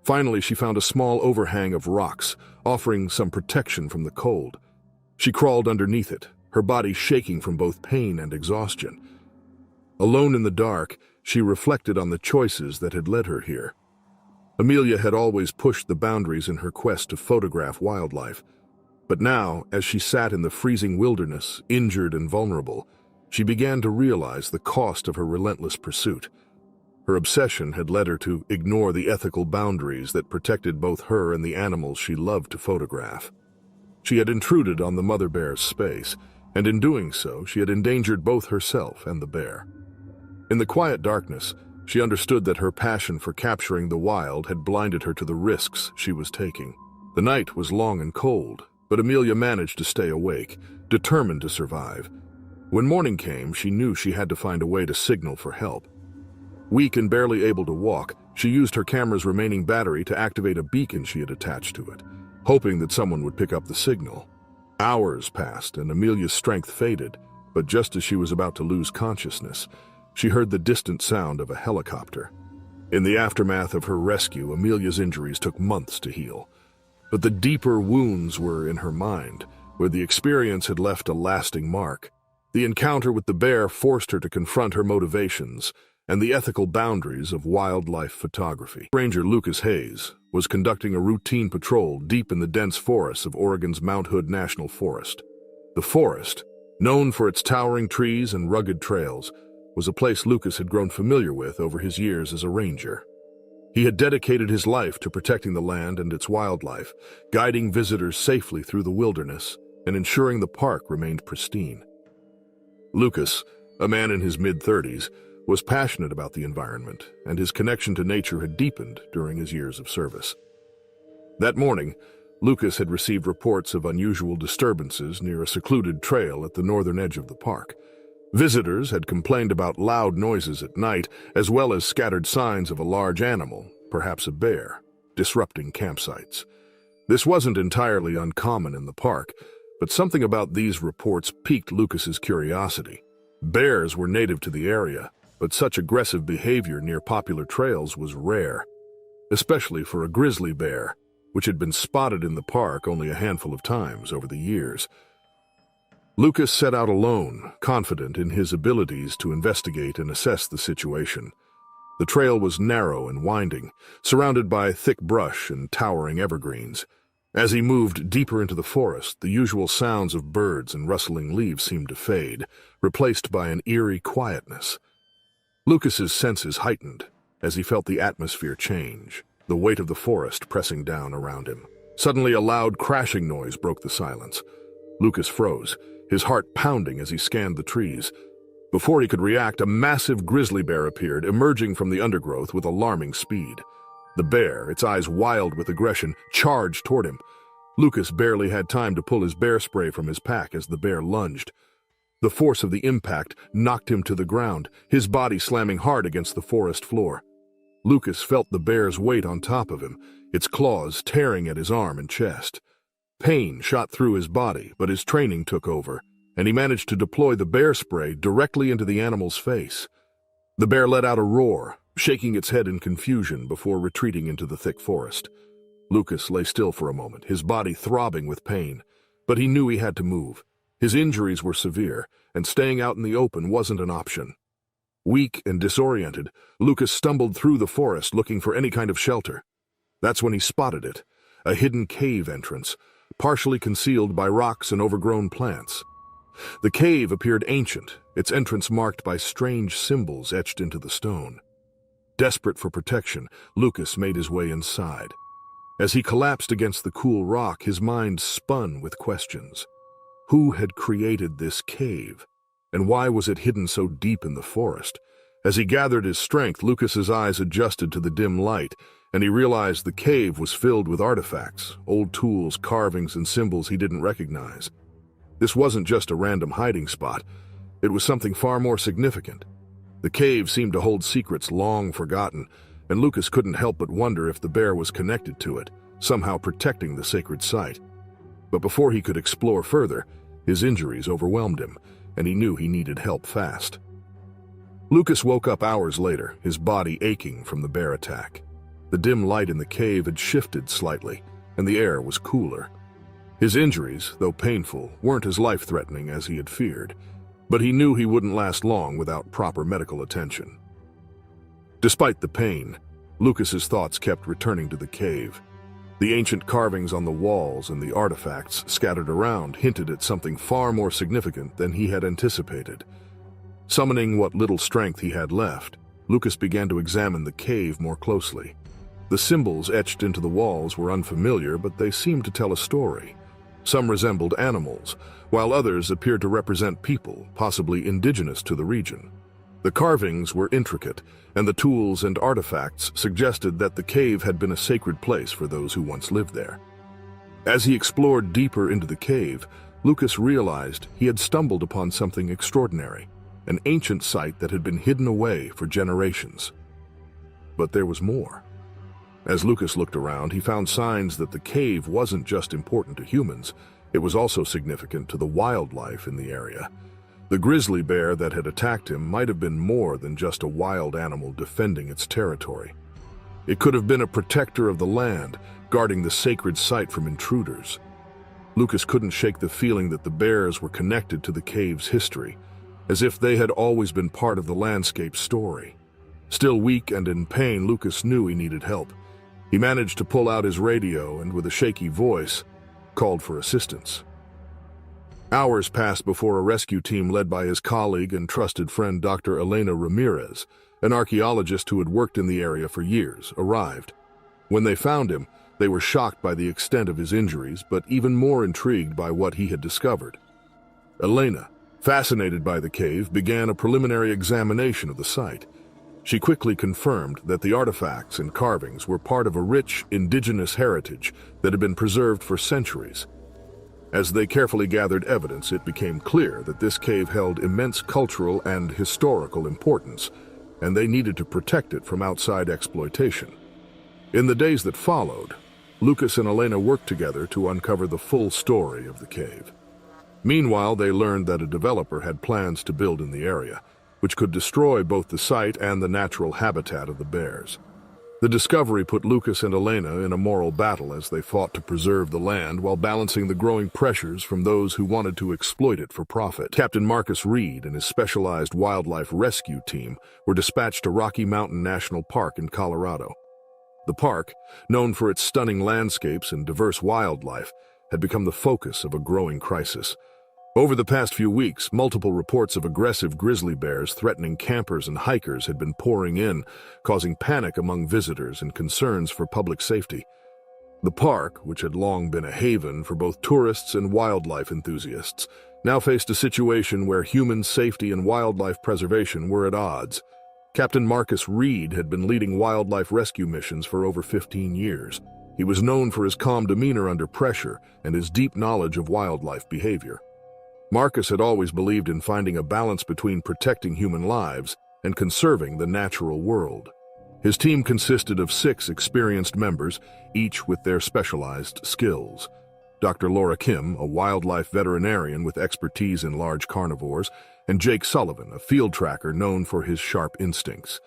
Finally, she found a small overhang of rocks, offering some protection from the cold. She crawled underneath it, her body shaking from both pain and exhaustion. Alone in the dark, she reflected on the choices that had led her here. Amelia had always pushed the boundaries in her quest to photograph wildlife, but now, as she sat in the freezing wilderness, injured and vulnerable, she began to realize the cost of her relentless pursuit. Her obsession had led her to ignore the ethical boundaries that protected both her and the animals she loved to photograph. She had intruded on the mother bear's space, and in doing so, she had endangered both herself and the bear. In the quiet darkness, she understood that her passion for capturing the wild had blinded her to the risks she was taking. The night was long and cold, but Amelia managed to stay awake, determined to survive. When morning came, she knew she had to find a way to signal for help. Weak and barely able to walk, she used her camera's remaining battery to activate a beacon she had attached to it, hoping that someone would pick up the signal. Hours passed and Amelia's strength faded, but just as she was about to lose consciousness, she heard the distant sound of a helicopter. In the aftermath of her rescue, Amelia's injuries took months to heal. But the deeper wounds were in her mind, where the experience had left a lasting mark. The encounter with the bear forced her to confront her motivations and the ethical boundaries of wildlife photography. Ranger Lucas Hayes was conducting a routine patrol deep in the dense forests of Oregon's Mount Hood National Forest. The forest, known for its towering trees and rugged trails, was a place Lucas had grown familiar with over his years as a ranger. He had dedicated his life to protecting the land and its wildlife, guiding visitors safely through the wilderness and ensuring the park remained pristine. Lucas, a man in his mid-30s, was passionate about the environment, and his connection to nature had deepened during his years of service. That morning, Lucas had received reports of unusual disturbances near a secluded trail at the northern edge of the park. Visitors had complained about loud noises at night, as well as scattered signs of a large animal, perhaps a bear, disrupting campsites. This wasn't entirely uncommon in the park, but something about these reports piqued Lucas's curiosity. Bears were native to the area, but such aggressive behavior near popular trails was rare, especially for a grizzly bear, which had been spotted in the park only a handful of times over the years. Lucas set out alone, confident in his abilities to investigate and assess the situation. The trail was narrow and winding, surrounded by thick brush and towering evergreens. As he moved deeper into the forest, the usual sounds of birds and rustling leaves seemed to fade, replaced by an eerie quietness. Lucas's senses heightened as he felt the atmosphere change, the weight of the forest pressing down around him. Suddenly, a loud crashing noise broke the silence. Lucas froze, his heart pounding as he scanned the trees. Before he could react, a massive grizzly bear appeared, emerging from the undergrowth with alarming speed. The bear, its eyes wild with aggression, charged toward him. Lucas barely had time to pull his bear spray from his pack as the bear lunged. The force of the impact knocked him to the ground, his body slamming hard against the forest floor. Lucas felt the bear's weight on top of him, its claws tearing at his arm and chest. Pain shot through his body, but his training took over, and he managed to deploy the bear spray directly into the animal's face. The bear let out a roar, shaking its head in confusion before retreating into the thick forest. Lucas lay still for a moment, his body throbbing with pain, but he knew he had to move. His injuries were severe, and staying out in the open wasn't an option. Weak and disoriented, Lucas stumbled through the forest looking for any kind of shelter. That's when he spotted it, a hidden cave entrance, partially concealed by rocks and overgrown plants. The cave appeared ancient, its entrance marked by strange symbols etched into the stone. Desperate for protection, Lucas made his way inside. As he collapsed against the cool rock, his mind spun with questions. Who had created this cave? And why was it hidden so deep in the forest? As he gathered his strength, Lucas's eyes adjusted to the dim light, and he realized the cave was filled with artifacts, old tools, carvings, and symbols he didn't recognize. This wasn't just a random hiding spot. It was something far more significant. The cave seemed to hold secrets long forgotten, and Lucas couldn't help but wonder if the bear was connected to it, somehow protecting the sacred site. But before he could explore further, his injuries overwhelmed him, and he knew he needed help fast. Lucas woke up hours later, his body aching from the bear attack. The dim light in the cave had shifted slightly, and the air was cooler. His injuries, though painful, weren't as life-threatening as he had feared, but he knew he wouldn't last long without proper medical attention. Despite the pain, Lucas's thoughts kept returning to the cave. The ancient carvings on the walls and the artifacts scattered around hinted at something far more significant than he had anticipated. Summoning what little strength he had left, Lucas began to examine the cave more closely. The symbols etched into the walls were unfamiliar, but they seemed to tell a story. Some resembled animals, while others appeared to represent people, possibly indigenous to the region. The carvings were intricate, and the tools and artifacts suggested that the cave had been a sacred place for those who once lived there. As he explored deeper into the cave, Lucas realized he had stumbled upon something extraordinary, an ancient site that had been hidden away for generations. But there was more. As Lucas looked around, he found signs that the cave wasn't just important to humans, it was also significant to the wildlife in the area. The grizzly bear that had attacked him might have been more than just a wild animal defending its territory. It could have been a protector of the land, guarding the sacred site from intruders. Lucas couldn't shake the feeling that the bears were connected to the cave's history, as if they had always been part of the landscape's story. Still weak and in pain, Lucas knew he needed help. He managed to pull out his radio and, with a shaky voice, called for assistance. Hours passed before a rescue team led by his colleague and trusted friend Dr. Elena Ramirez, an archaeologist who had worked in the area for years, arrived. When they found him, they were shocked by the extent of his injuries, but even more intrigued by what he had discovered. Elena, fascinated by the cave, began a preliminary examination of the site. She quickly confirmed that the artifacts and carvings were part of a rich, indigenous heritage that had been preserved for centuries. As they carefully gathered evidence, it became clear that this cave held immense cultural and historical importance, and they needed to protect it from outside exploitation. In the days that followed, Lucas and Elena worked together to uncover the full story of the cave. Meanwhile, they learned that a developer had plans to build in the area, which could destroy both the site and the natural habitat of the bears. The discovery put Lucas and Elena in a moral battle as they fought to preserve the land while balancing the growing pressures from those who wanted to exploit it for profit. Captain Marcus Reed and his specialized wildlife rescue team were dispatched to Rocky Mountain National Park in Colorado. The park, known for its stunning landscapes and diverse wildlife, had become the focus of a growing crisis. Over the past few weeks, multiple reports of aggressive grizzly bears threatening campers and hikers had been pouring in, causing panic among visitors and concerns for public safety. The park, which had long been a haven for both tourists and wildlife enthusiasts, now faced a situation where human safety and wildlife preservation were at odds. Captain Marcus Reed had been leading wildlife rescue missions for over 15 years. He was known for his calm demeanor under pressure and his deep knowledge of wildlife behavior. Marcus had always believed in finding a balance between protecting human lives and conserving the natural world. His team consisted of 6 experienced members, each with their specialized skills. Dr. Laura Kim, a wildlife veterinarian with expertise in large carnivores, and Jake Sullivan, a field tracker known for his sharp instincts.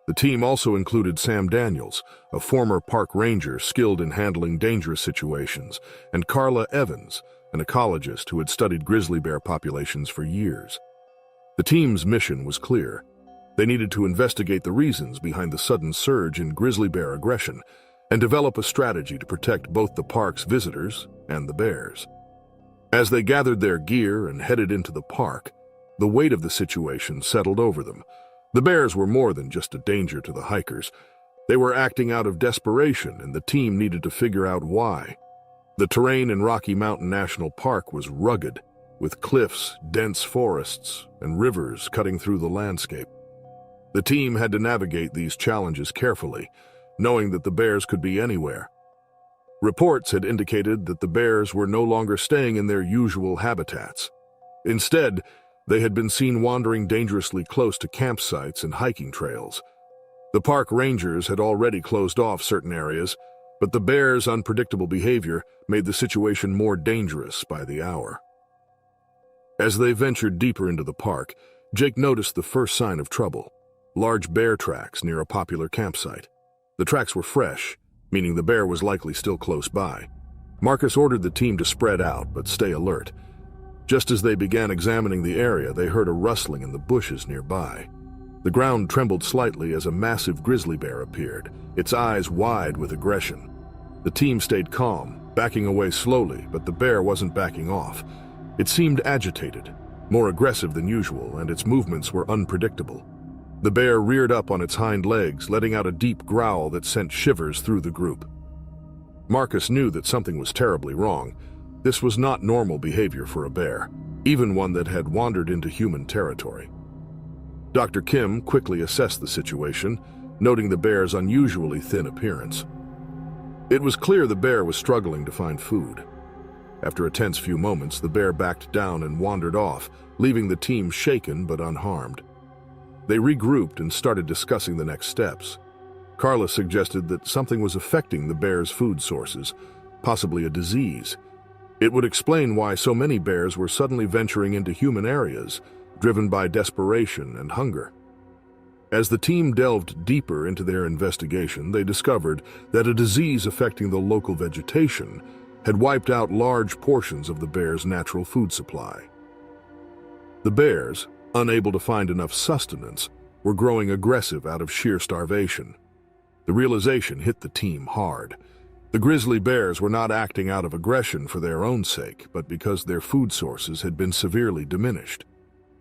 The team also included Sam Daniels, a former park ranger skilled in handling dangerous situations, and Carla Evans, an ecologist who had studied grizzly bear populations for years. The team's mission was clear. They needed to investigate the reasons behind the sudden surge in grizzly bear aggression and develop a strategy to protect both the park's visitors and the bears. As they gathered their gear and headed into the park, the weight of the situation settled over them. The bears were more than just a danger to the hikers. They were acting out of desperation, and the team needed to figure out why. The terrain in Rocky Mountain National Park was rugged, with cliffs, dense forests, and rivers cutting through the landscape. The team had to navigate these challenges carefully, knowing that the bears could be anywhere. Reports had indicated that the bears were no longer staying in their usual habitats. Instead, they had been seen wandering dangerously close to campsites and hiking trails. The park rangers had already closed off certain areas, but the bears' unpredictable behavior made the situation more dangerous by the hour. As they ventured deeper into the park, Jake noticed the first sign of trouble: large bear tracks near a popular campsite. The tracks were fresh, meaning the bear was likely still close by. Marcus ordered the team to spread out but stay alert. Just as they began examining the area, they heard a rustling in the bushes nearby. The ground trembled slightly as a massive grizzly bear appeared, its eyes wide with aggression. The team stayed calm, backing away slowly, but the bear wasn't backing off. It seemed agitated, more aggressive than usual, and its movements were unpredictable. The bear reared up on its hind legs, letting out a deep growl that sent shivers through the group. Marcus knew that something was terribly wrong. This was not normal behavior for a bear, even one that had wandered into human territory. Dr. Kim quickly assessed the situation, noting the bear's unusually thin appearance. It was clear the bear was struggling to find food. After a tense few moments, the bear backed down and wandered off, leaving the team shaken but unharmed. They regrouped and started discussing the next steps. Carla suggested that something was affecting the bear's food sources, possibly a disease. It would explain why so many bears were suddenly venturing into human areas, driven by desperation and hunger. As the team delved deeper into their investigation, they discovered that a disease affecting the local vegetation had wiped out large portions of the bear's natural food supply. The bears, unable to find enough sustenance, were growing aggressive out of sheer starvation. The realization hit the team hard. The grizzly bears were not acting out of aggression for their own sake, but because their food sources had been severely diminished.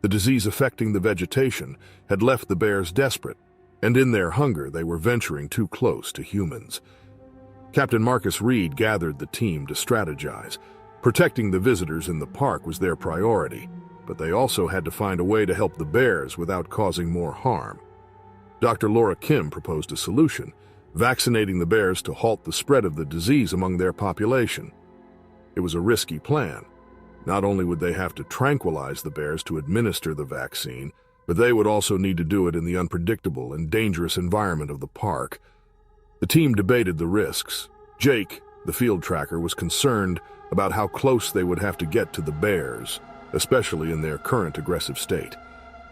The disease affecting the vegetation had left the bears desperate, and in their hunger they were venturing too close to humans. Captain Marcus Reed gathered the team to strategize. Protecting the visitors in the park was their priority, but they also had to find a way to help the bears without causing more harm. Dr. Laura Kim proposed a solution, vaccinating the bears to halt the spread of the disease among their population. It was a risky plan. Not only would they have to tranquilize the bears to administer the vaccine, but they would also need to do it in the unpredictable and dangerous environment of the park. The team debated the risks. Jake, the field tracker, was concerned about how close they would have to get to the bears, especially in their current aggressive state.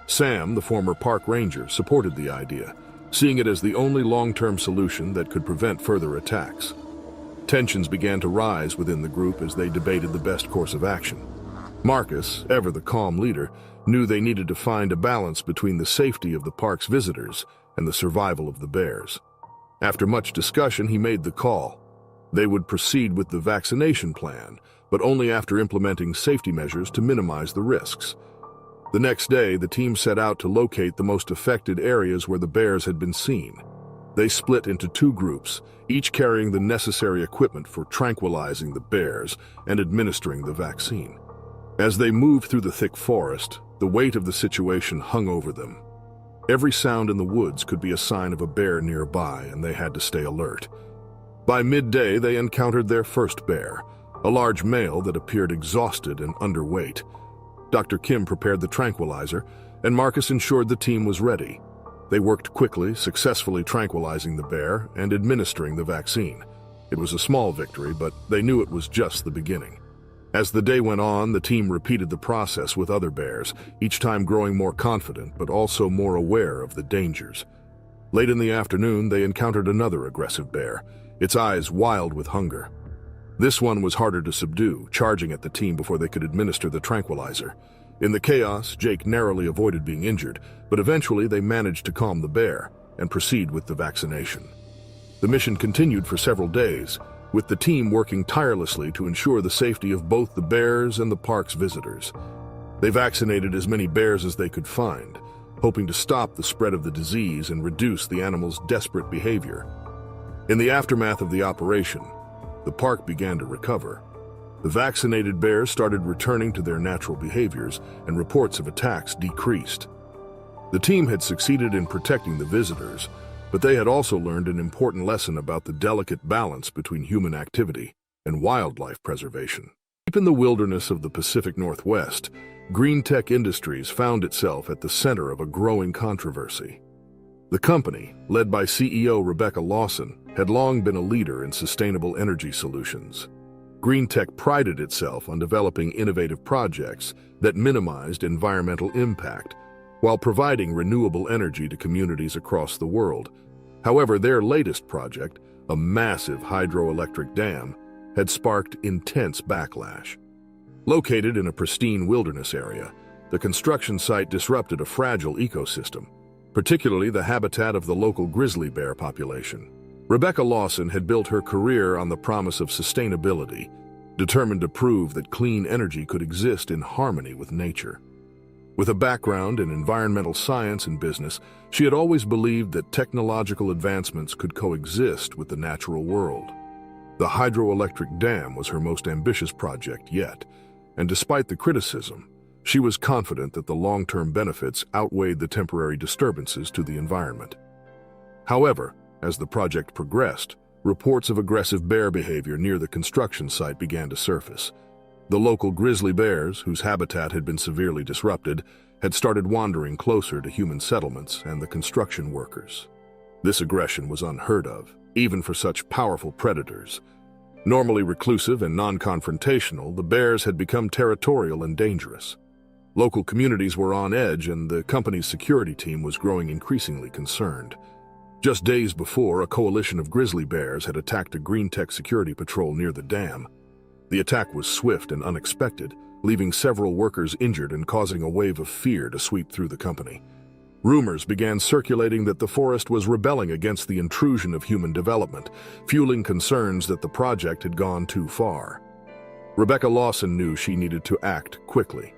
Sam, the former park ranger, supported the idea, seeing it as the only long-term solution that could prevent further attacks. Tensions began to rise within the group as they debated the best course of action. Marcus, ever the calm leader, knew they needed to find a balance between the safety of the park's visitors and the survival of the bears. After much discussion, he made the call. They would proceed with the vaccination plan, but only after implementing safety measures to minimize the risks. The next day, the team set out to locate the most affected areas where the bears had been seen. They split into two groups, each carrying the necessary equipment for tranquilizing the bears and administering the vaccine. As they moved through the thick forest, the weight of the situation hung over them. Every sound in the woods could be a sign of a bear nearby, and they had to stay alert. By midday, they encountered their first bear, a large male that appeared exhausted and underweight. Dr. Kim prepared the tranquilizer, and Marcus ensured the team was ready. They worked quickly, successfully tranquilizing the bear and administering the vaccine. It was a small victory, but they knew it was just the beginning. As the day went on, the team repeated the process with other bears, each time growing more confident but also more aware of the dangers. Late in the afternoon, they encountered another aggressive bear, its eyes wild with hunger. This one was harder to subdue, charging at the team before they could administer the tranquilizer. In the chaos, Jake narrowly avoided being injured, but eventually they managed to calm the bear and proceed with the vaccination. The mission continued for several days, with the team working tirelessly to ensure the safety of both the bears and the park's visitors. They vaccinated as many bears as they could find, hoping to stop the spread of the disease and reduce the animals' desperate behavior. In the aftermath of the operation, the park began to recover. The vaccinated bears started returning to their natural behaviors, and reports of attacks decreased. The team had succeeded in protecting the visitors, but they had also learned an important lesson about the delicate balance between human activity and wildlife preservation. Deep in the wilderness of the Pacific Northwest, Green Tech Industries found itself at the center of a growing controversy. The company, led by CEO Rebecca Lawson, had long been a leader in sustainable energy solutions. Green Tech prided itself on developing innovative projects that minimized environmental impact while providing renewable energy to communities across the world. However, their latest project, a massive hydroelectric dam, had sparked intense backlash. Located in a pristine wilderness area, the construction site disrupted a fragile ecosystem. particularly the habitat of the local grizzly bear population. Rebecca Lawson had built her career on the promise of sustainability, determined to prove that clean energy could exist in harmony with nature. With a background in environmental science and business, she had always believed that technological advancements could coexist with the natural world. The hydroelectric dam was her most ambitious project yet, and despite the criticism, she was confident that the long-term benefits outweighed the temporary disturbances to the environment. However, as the project progressed, reports of aggressive bear behavior near the construction site began to surface. The local grizzly bears, whose habitat had been severely disrupted, had started wandering closer to human settlements and the construction workers. This aggression was unheard of, even for such powerful predators. Normally reclusive and non-confrontational, the bears had become territorial and dangerous. Local communities were on edge, and the company's security team was growing increasingly concerned. Just days before, a coalition of grizzly bears had attacked a green tech security patrol near the dam. The attack was swift and unexpected, leaving several workers injured and causing a wave of fear to sweep through the company. Rumors began circulating that the forest was rebelling against the intrusion of human development, fueling concerns that the project had gone too far. Rebecca Lawson knew she needed to act quickly.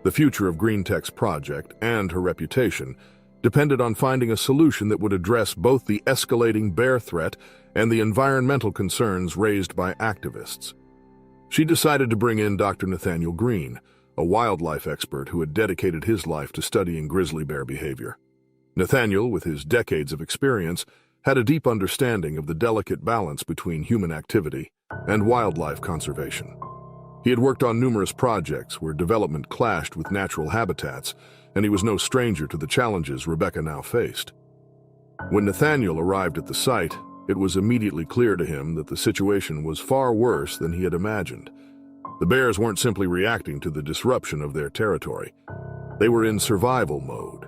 The future of GreenTech's project and her reputation depended on finding a solution that would address both the escalating bear threat and the environmental concerns raised by activists. She decided to bring in Dr. Nathaniel Green, a wildlife expert who had dedicated his life to studying grizzly bear behavior. Nathaniel, with his decades of experience, had a deep understanding of the delicate balance between human activity and wildlife conservation. He had worked on numerous projects where development clashed with natural habitats, and he was no stranger to the challenges Rebecca now faced. When Nathaniel arrived at the site, it was immediately clear to him that the situation was far worse than he had imagined. The bears weren't simply reacting to the disruption of their territory. They were in survival mode.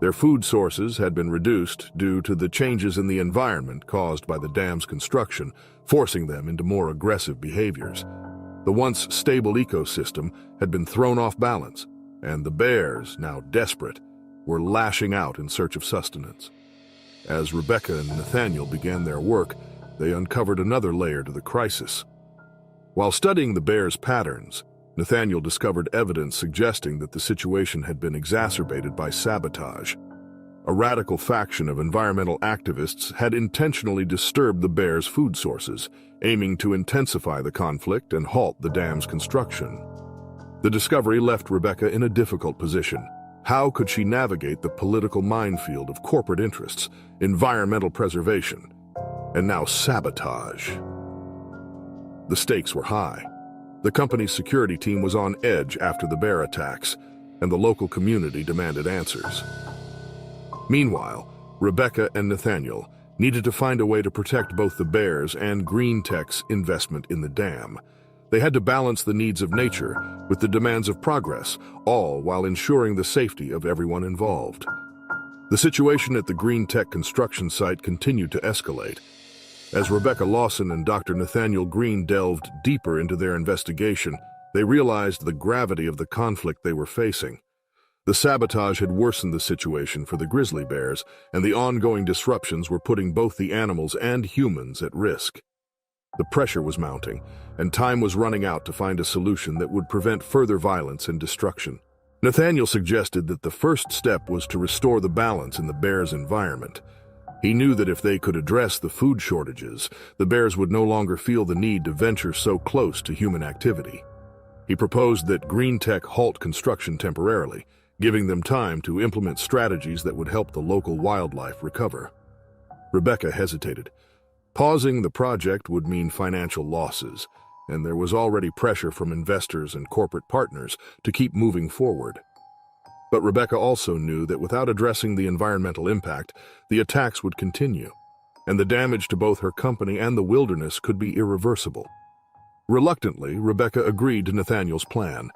Their food sources had been reduced due to the changes in the environment caused by the dam's construction, forcing them into more aggressive behaviors. The once stable ecosystem had been thrown off balance, and the bears, now desperate, were lashing out in search of sustenance. As Rebecca and Nathaniel began their work, they uncovered another layer to the crisis. While studying the bears' patterns, Nathaniel discovered evidence suggesting that the situation had been exacerbated by sabotage. A radical faction of environmental activists had intentionally disturbed the bears' food sources, aiming to intensify the conflict and halt the dam's construction. The discovery left Rebecca in a difficult position. How could she navigate the political minefield of corporate interests, environmental preservation, and now sabotage? The stakes were high. The company's security team was on edge after the bear attacks, and the local community demanded answers. Meanwhile, Rebecca and Nathaniel needed to find a way to protect both the bears and GreenTech's investment in the dam. They had to balance the needs of nature with the demands of progress, all while ensuring the safety of everyone involved. The situation at the GreenTech construction site continued to escalate. As Rebecca Lawson and Dr. Nathaniel Green delved deeper into their investigation, they realized the gravity of the conflict they were facing. The sabotage had worsened the situation for the grizzly bears, and the ongoing disruptions were putting both the animals and humans at risk. The pressure was mounting, and time was running out to find a solution that would prevent further violence and destruction. Nathaniel suggested that the first step was to restore the balance in the bears' environment. He knew that if they could address the food shortages, the bears would no longer feel the need to venture so close to human activity. He proposed that GreenTech halt construction temporarily, giving them time to implement strategies that would help the local wildlife recover. Rebecca hesitated. Pausing the project would mean financial losses, and there was already pressure from investors and corporate partners to keep moving forward. But Rebecca also knew that without addressing the environmental impact, the attacks would continue, and the damage to both her company and the wilderness could be irreversible. Reluctantly, Rebecca agreed to Nathaniel's plan.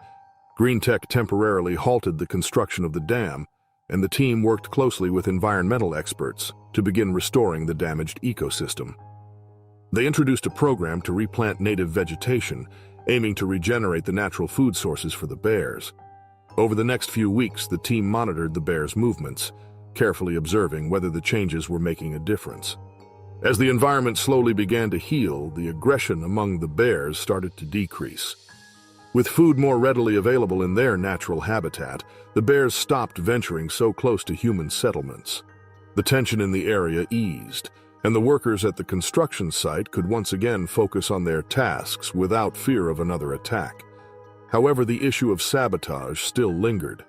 GreenTech temporarily halted the construction of the dam, and the team worked closely with environmental experts to begin restoring the damaged ecosystem. They introduced a program to replant native vegetation, aiming to regenerate the natural food sources for the bears. Over the next few weeks, the team monitored the bears' movements, carefully observing whether the changes were making a difference. As the environment slowly began to heal, the aggression among the bears started to decrease. With food more readily available in their natural habitat, the bears stopped venturing so close to human settlements. The tension in the area eased, and the workers at the construction site could once again focus on their tasks without fear of another attack. However, the issue of sabotage still lingered.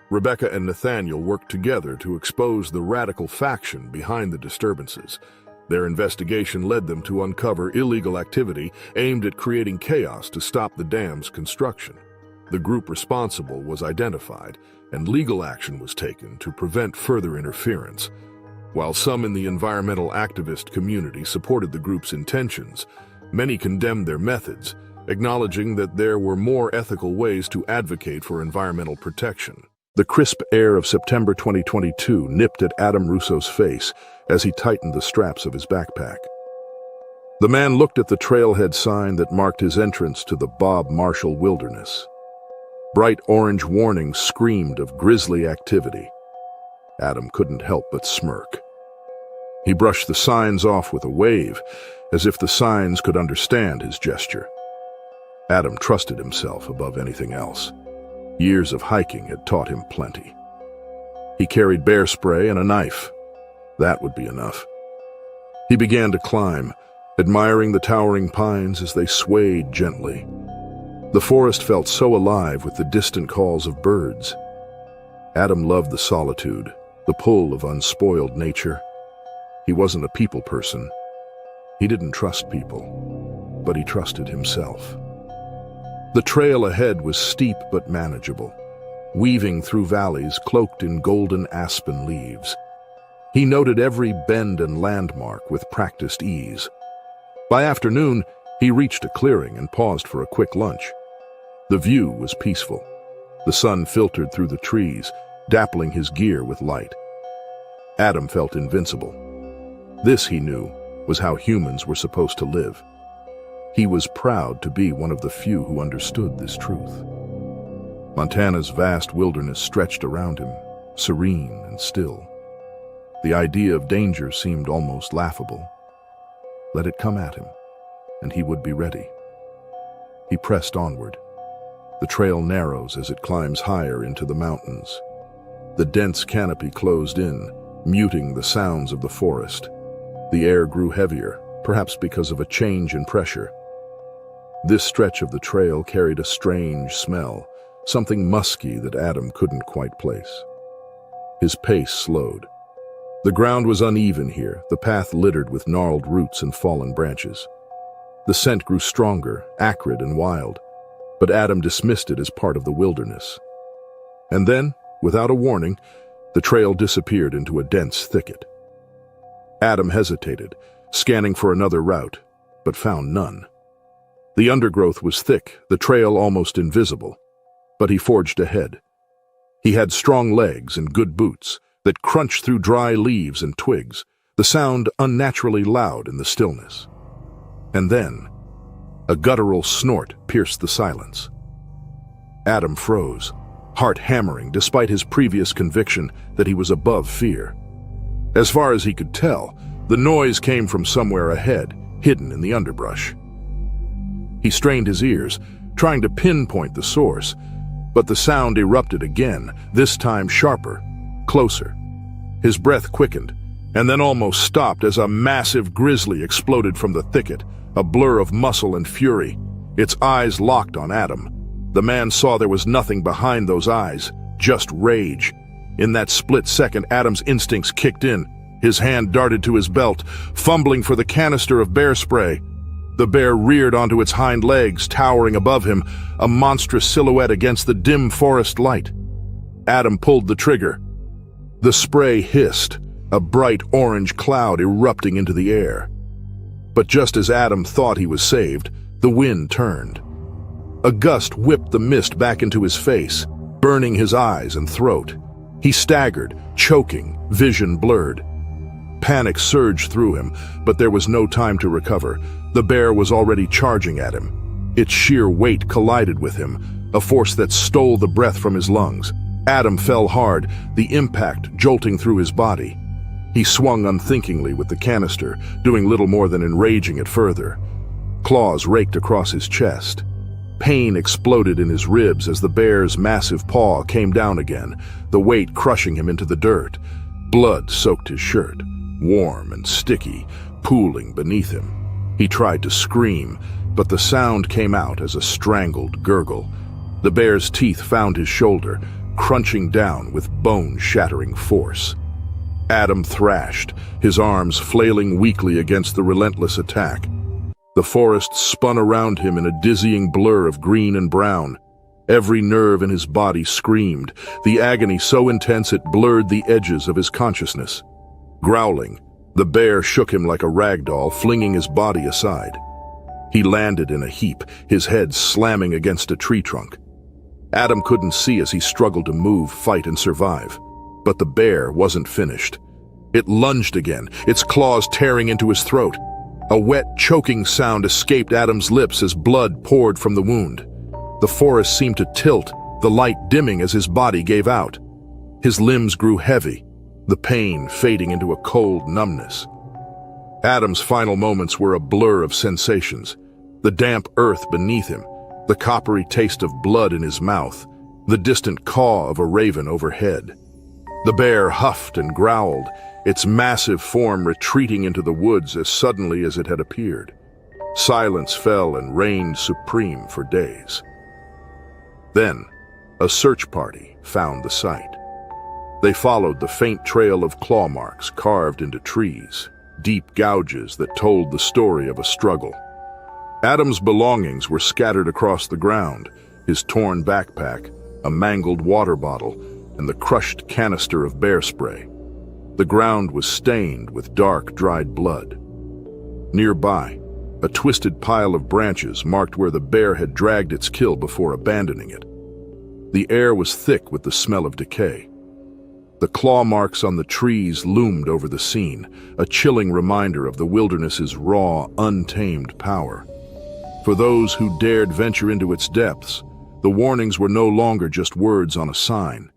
Rebecca and Nathaniel worked together to expose the radical faction behind the disturbances. Their investigation led them to uncover illegal activity aimed at creating chaos to stop the dam's construction. The group responsible was identified, and legal action was taken to prevent further interference. While some in the environmental activist community supported the group's intentions, many condemned their methods, acknowledging that there were more ethical ways to advocate for environmental protection. The crisp air of September 2022 nipped at Adam Russo's face as he tightened the straps of his backpack. The man looked at the trailhead sign that marked his entrance to the Bob Marshall Wilderness. Bright orange warnings screamed of grisly activity. Adam couldn't help but smirk. He brushed the signs off with a wave, as if the signs could understand his gesture. Adam trusted himself above anything else. Years of hiking had taught him plenty. He carried bear spray and a knife. That would be enough. He began to climb, admiring the towering pines as they swayed gently. The forest felt so alive with the distant calls of birds. Adam loved the solitude, the pull of unspoiled nature. He wasn't a people person. He didn't trust people, but he trusted himself. The trail ahead was steep but manageable, weaving through valleys cloaked in golden aspen leaves. He noted every bend and landmark with practiced ease. By afternoon, he reached a clearing and paused for a quick lunch. The view was peaceful. The sun filtered through the trees, dappling his gear with light. Adam felt invincible. This, he knew, was how humans were supposed to live. He was proud to be one of the few who understood this truth. Montana's vast wilderness stretched around him, serene and still. The idea of danger seemed almost laughable. Let it come at him, and he would be ready. He pressed onward. The trail narrows as it climbs higher into the mountains. The dense canopy closed in, muting the sounds of the forest. The air grew heavier, perhaps because of a change in pressure. This stretch of the trail carried a strange smell, something musky that Adam couldn't quite place. His pace slowed. The ground was uneven here, the path littered with gnarled roots and fallen branches. The scent grew stronger, acrid and wild, but Adam dismissed it as part of the wilderness. And then, without a warning, the trail disappeared into a dense thicket. Adam hesitated, scanning for another route, but found none. The undergrowth was thick, the trail almost invisible, but he forged ahead. He had strong legs and good boots that crunched through dry leaves and twigs, the sound unnaturally loud in the stillness. And then, a guttural snort pierced the silence. Adam froze, heart hammering despite his previous conviction that he was above fear. As far as he could tell, the noise came from somewhere ahead, hidden in the underbrush. He strained his ears, trying to pinpoint the source, but the sound erupted again, this time sharper, closer. His breath quickened, and then almost stopped as a massive grizzly exploded from the thicket, a blur of muscle and fury. Its eyes locked on Adam. The man saw there was nothing behind those eyes, just rage. In that split second, Adam's instincts kicked in. His hand darted to his belt, fumbling for the canister of bear spray. The bear reared onto its hind legs, towering above him, a monstrous silhouette against the dim forest light. Adam pulled the trigger. The spray hissed, a bright orange cloud erupting into the air. But just as Adam thought he was saved, the wind turned. A gust whipped the mist back into his face, burning his eyes and throat. He staggered, choking, vision blurred. Panic surged through him, but there was no time to recover. The bear was already charging at him. Its sheer weight collided with him, a force that stole the breath from his lungs. Adam fell hard, the impact jolting through his body. He swung unthinkingly with the canister, doing little more than enraging it further. Claws raked across his chest. Pain exploded in his ribs as the bear's massive paw came down again, the weight crushing him into the dirt. Blood soaked his shirt, warm and sticky, pooling beneath him. He tried to scream, but the sound came out as a strangled gurgle. The bear's teeth found his shoulder, crunching down with bone-shattering force. Adam thrashed, his arms flailing weakly against the relentless attack. The forest spun around him in a dizzying blur of green and brown. Every nerve in his body screamed, the agony so intense it blurred the edges of his consciousness. Growling, the bear shook him like a rag doll, flinging his body aside. He landed in a heap, his head slamming against a tree trunk. Adam couldn't see as he struggled to move, fight, and survive. But the bear wasn't finished. It lunged again, its claws tearing into his throat. A wet, choking sound escaped Adam's lips as blood poured from the wound. The forest seemed to tilt, the light dimming as his body gave out. His limbs grew heavy, the pain fading into a cold numbness. Adam's final moments were a blur of sensations. The damp earth beneath him, the coppery taste of blood in his mouth, the distant caw of a raven overhead. The bear huffed and growled, its massive form retreating into the woods as suddenly as it had appeared. Silence fell and reigned supreme for days. Then, a search party found the site. They followed the faint trail of claw marks carved into trees, deep gouges that told the story of a struggle. Adam's belongings were scattered across the ground, his torn backpack, a mangled water bottle, and the crushed canister of bear spray. The ground was stained with dark, dried blood. Nearby, a twisted pile of branches marked where the bear had dragged its kill before abandoning it. The air was thick with the smell of decay. The claw marks on the trees loomed over the scene, a chilling reminder of the wilderness's raw, untamed power. For those who dared venture into its depths, the warnings were no longer just words on a sign.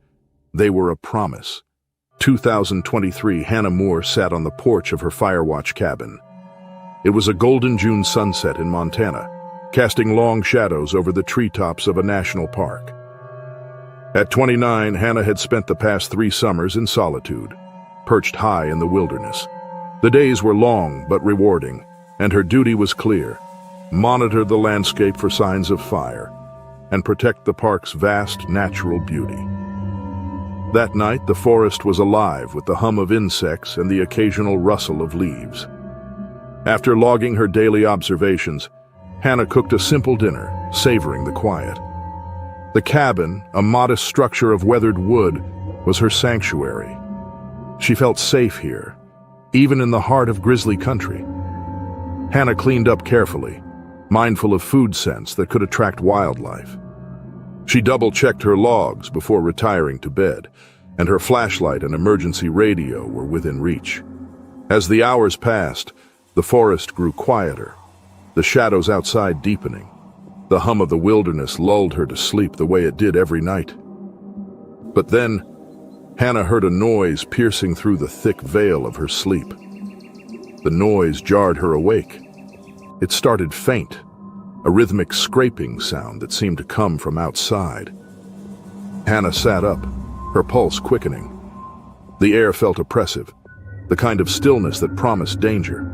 They were a promise. 2023, Hannah Moore sat on the porch of her Firewatch cabin. It was a golden June sunset in Montana, casting long shadows over the treetops of a national park. At 29, Hannah had spent the past 3 summers in solitude, perched high in the wilderness. The days were long but rewarding, and her duty was clear: monitor the landscape for signs of fire, and protect the park's vast natural beauty. That night, the forest was alive with the hum of insects and the occasional rustle of leaves. After logging her daily observations, Hannah cooked a simple dinner, savoring the quiet. The cabin, a modest structure of weathered wood, was her sanctuary. She felt safe here, even in the heart of grizzly country. Hannah cleaned up carefully, mindful of food scents that could attract wildlife. She double-checked her logs before retiring to bed, and her flashlight and emergency radio were within reach. As the hours passed, the forest grew quieter, the shadows outside deepening. The hum of the wilderness lulled her to sleep the way it did every night. But then, Hannah heard a noise piercing through the thick veil of her sleep. The noise jarred her awake. It started faint, a rhythmic scraping sound that seemed to come from outside. Hannah sat up, her pulse quickening. The air felt oppressive, the kind of stillness that promised danger.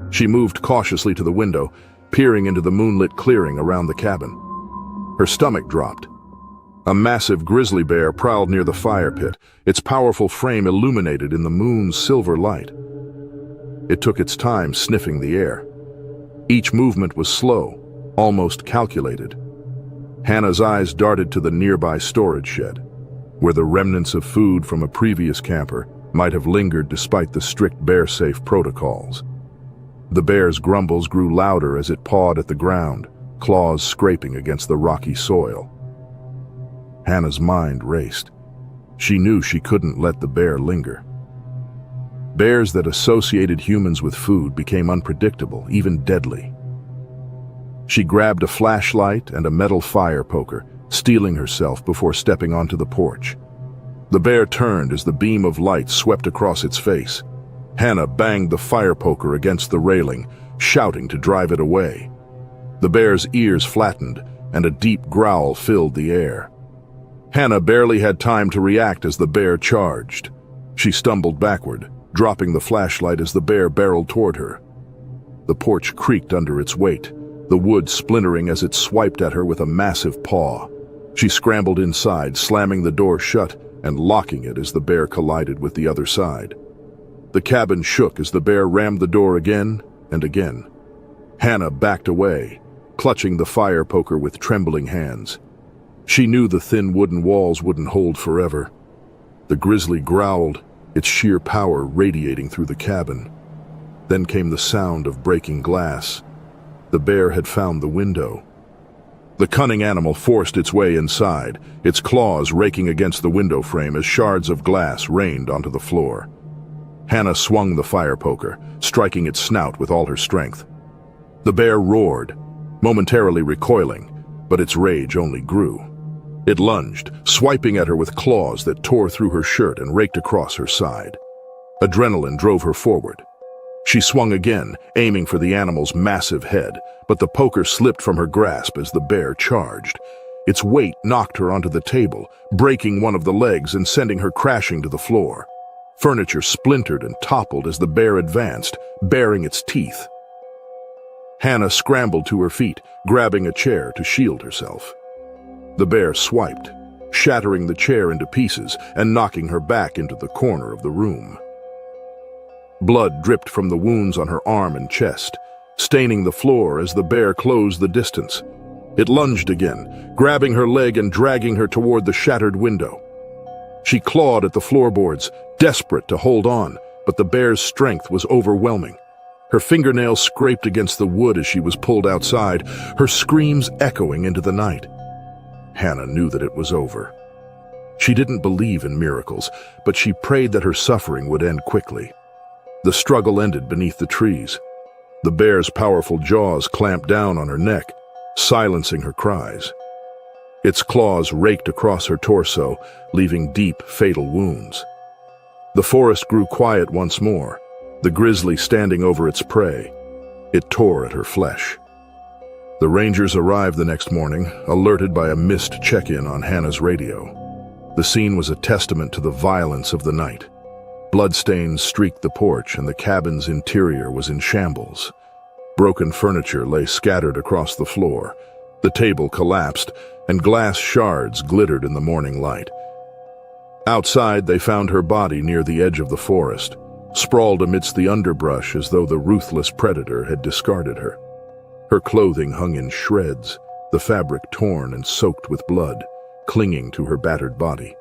She moved cautiously to the window, peering into the moonlit clearing around the cabin. Her stomach dropped. A massive grizzly bear prowled near the fire pit, its powerful frame illuminated in the moon's silver light. It took its time sniffing the air. Each movement was slow, almost calculated. Hannah's eyes darted to the nearby storage shed, where the remnants of food from a previous camper might have lingered despite the strict bear-safe protocols. The bear's grumbles grew louder as it pawed at the ground, claws scraping against the rocky soil. Hannah's mind raced. She knew she couldn't let the bear linger. Bears that associated humans with food became unpredictable, even deadly. She grabbed a flashlight and a metal fire poker, steeling herself before stepping onto the porch. The bear turned as the beam of light swept across its face. Hannah banged the fire poker against the railing, shouting to drive it away. The bear's ears flattened, and a deep growl filled the air. Hannah barely had time to react as the bear charged. She stumbled backward, dropping the flashlight as the bear barreled toward her. The porch creaked under its weight, the wood splintering as it swiped at her with a massive paw. She scrambled inside, slamming the door shut and locking it as the bear collided with the other side. The cabin shook as the bear rammed the door again and again. Hannah backed away, clutching the fire poker with trembling hands. She knew the thin wooden walls wouldn't hold forever. The grizzly growled, its sheer power radiating through the cabin. Then came the sound of breaking glass. The bear had found the window. The cunning animal forced its way inside, its claws raking against the window frame as shards of glass rained onto the floor. Hannah swung the fire poker, striking its snout with all her strength. The bear roared, momentarily recoiling, but its rage only grew. It lunged, swiping at her with claws that tore through her shirt and raked across her side. Adrenaline drove her forward. She swung again, aiming for the animal's massive head, but the poker slipped from her grasp as the bear charged. Its weight knocked her onto the table, breaking one of the legs and sending her crashing to the floor. Furniture splintered and toppled as the bear advanced, baring its teeth. Hannah scrambled to her feet, grabbing a chair to shield herself. The bear swiped, shattering the chair into pieces and knocking her back into the corner of the room. Blood dripped from the wounds on her arm and chest, staining the floor as the bear closed the distance. It lunged again, grabbing her leg and dragging her toward the shattered window. She clawed at the floorboards, desperate to hold on, but the bear's strength was overwhelming. Her fingernails scraped against the wood as she was pulled outside, her screams echoing into the night. Hannah knew that it was over. She didn't believe in miracles, but she prayed that her suffering would end quickly. The struggle ended beneath the trees. The bear's powerful jaws clamped down on her neck, silencing her cries. Its claws raked across her torso, leaving deep, fatal wounds. The forest grew quiet once more, the grizzly standing over its prey. It tore at her flesh. The rangers arrived the next morning, alerted by a missed check-in on Hannah's radio. The scene was a testament to the violence of the night. Bloodstains streaked the porch, and the cabin's interior was in shambles. Broken furniture lay scattered across the floor. The table collapsed, and glass shards glittered in the morning light. Outside, they found her body near the edge of the forest, sprawled amidst the underbrush as though the ruthless predator had discarded her. Her clothing hung in shreds, the fabric torn and soaked with blood, clinging to her battered body.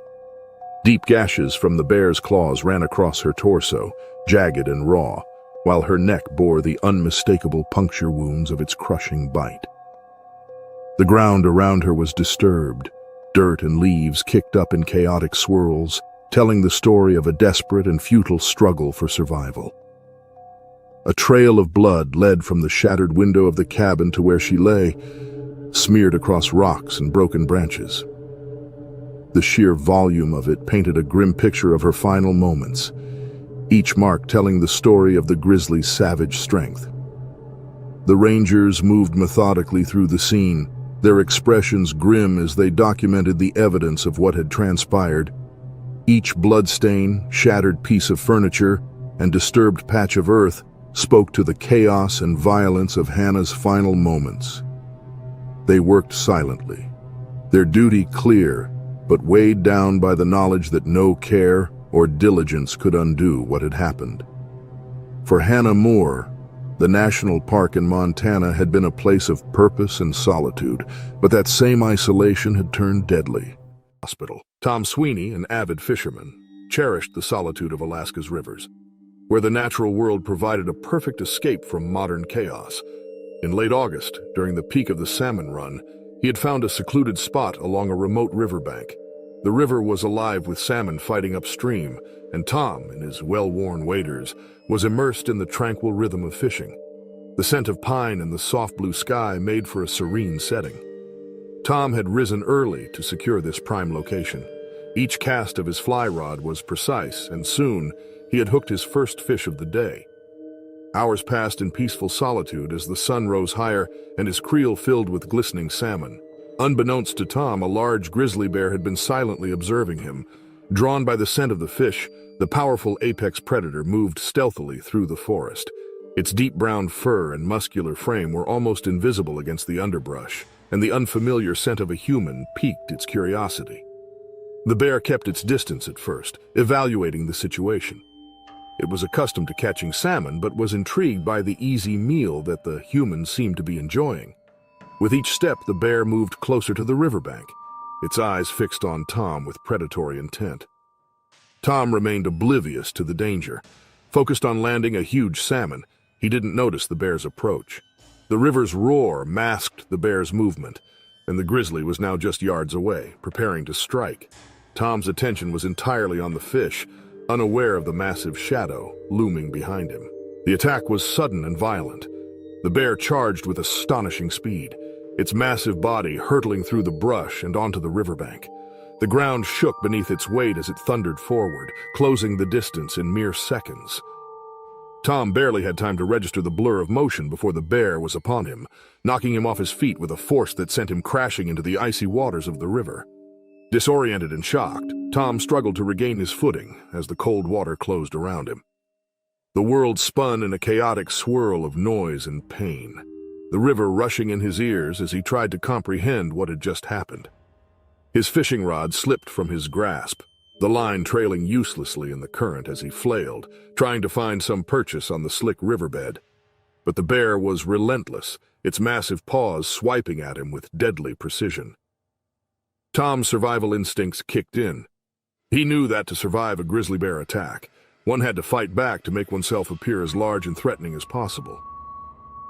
Deep gashes from the bear's claws ran across her torso, jagged and raw, while her neck bore the unmistakable puncture wounds of its crushing bite. The ground around her was disturbed, dirt and leaves kicked up in chaotic swirls, telling the story of a desperate and futile struggle for survival. A trail of blood led from the shattered window of the cabin to where she lay, smeared across rocks and broken branches. The sheer volume of it painted a grim picture of her final moments, each mark telling the story of the grizzly's savage strength. The rangers moved methodically through the scene, their expressions grim as they documented the evidence of what had transpired. Each bloodstain, shattered piece of furniture, and disturbed patch of earth spoke to the chaos and violence of Hannah's final moments. They worked silently, their duty clear, but weighed down by the knowledge that no care or diligence could undo what had happened. For Hannah Moore, the national park in Montana had been a place of purpose and solitude, but that same isolation had turned deadly. Hospital. Tom Sweeney, an avid fisherman, cherished the solitude of Alaska's rivers, where the natural world provided a perfect escape from modern chaos. In late August, during the peak of the salmon run, he had found a secluded spot along a remote riverbank. The river was alive with salmon fighting upstream, and Tom, in his well-worn waders, was immersed in the tranquil rhythm of fishing. The scent of pine and the soft blue sky made for a serene setting. Tom had risen early to secure this prime location. Each cast of his fly rod was precise, and soon he had hooked his first fish of the day. Hours passed in peaceful solitude as the sun rose higher and his creel filled with glistening salmon. Unbeknownst to Tom, a large grizzly bear had been silently observing him. Drawn by the scent of the fish, the powerful apex predator moved stealthily through the forest. Its deep brown fur and muscular frame were almost invisible against the underbrush, and the unfamiliar scent of a human piqued its curiosity. The bear kept its distance at first, evaluating the situation. It was accustomed to catching salmon, but was intrigued by the easy meal that the human seemed to be enjoying. With each step, the bear moved closer to the riverbank, its eyes fixed on Tom with predatory intent. Tom remained oblivious to the danger. Focused on landing a huge salmon, he didn't notice the bear's approach. The river's roar masked the bear's movement, and the grizzly was now just yards away, preparing to strike. Tom's attention was entirely on the fish, unaware of the massive shadow looming behind him. The attack was sudden and violent. The bear charged with astonishing speed, its massive body hurtling through the brush and onto the riverbank. The ground shook beneath its weight as it thundered forward, closing the distance in mere seconds. Tom barely had time to register the blur of motion before the bear was upon him, knocking him off his feet with a force that sent him crashing into the icy waters of the river. Disoriented and shocked, Tom struggled to regain his footing as the cold water closed around him. The world spun in a chaotic swirl of noise and pain, the river rushing in his ears as he tried to comprehend what had just happened. His fishing rod slipped from his grasp, the line trailing uselessly in the current as he flailed, trying to find some purchase on the slick riverbed. But the bear was relentless, its massive paws swiping at him with deadly precision. Tom's survival instincts kicked in. He knew that to survive a grizzly bear attack, one had to fight back to make oneself appear as large and threatening as possible.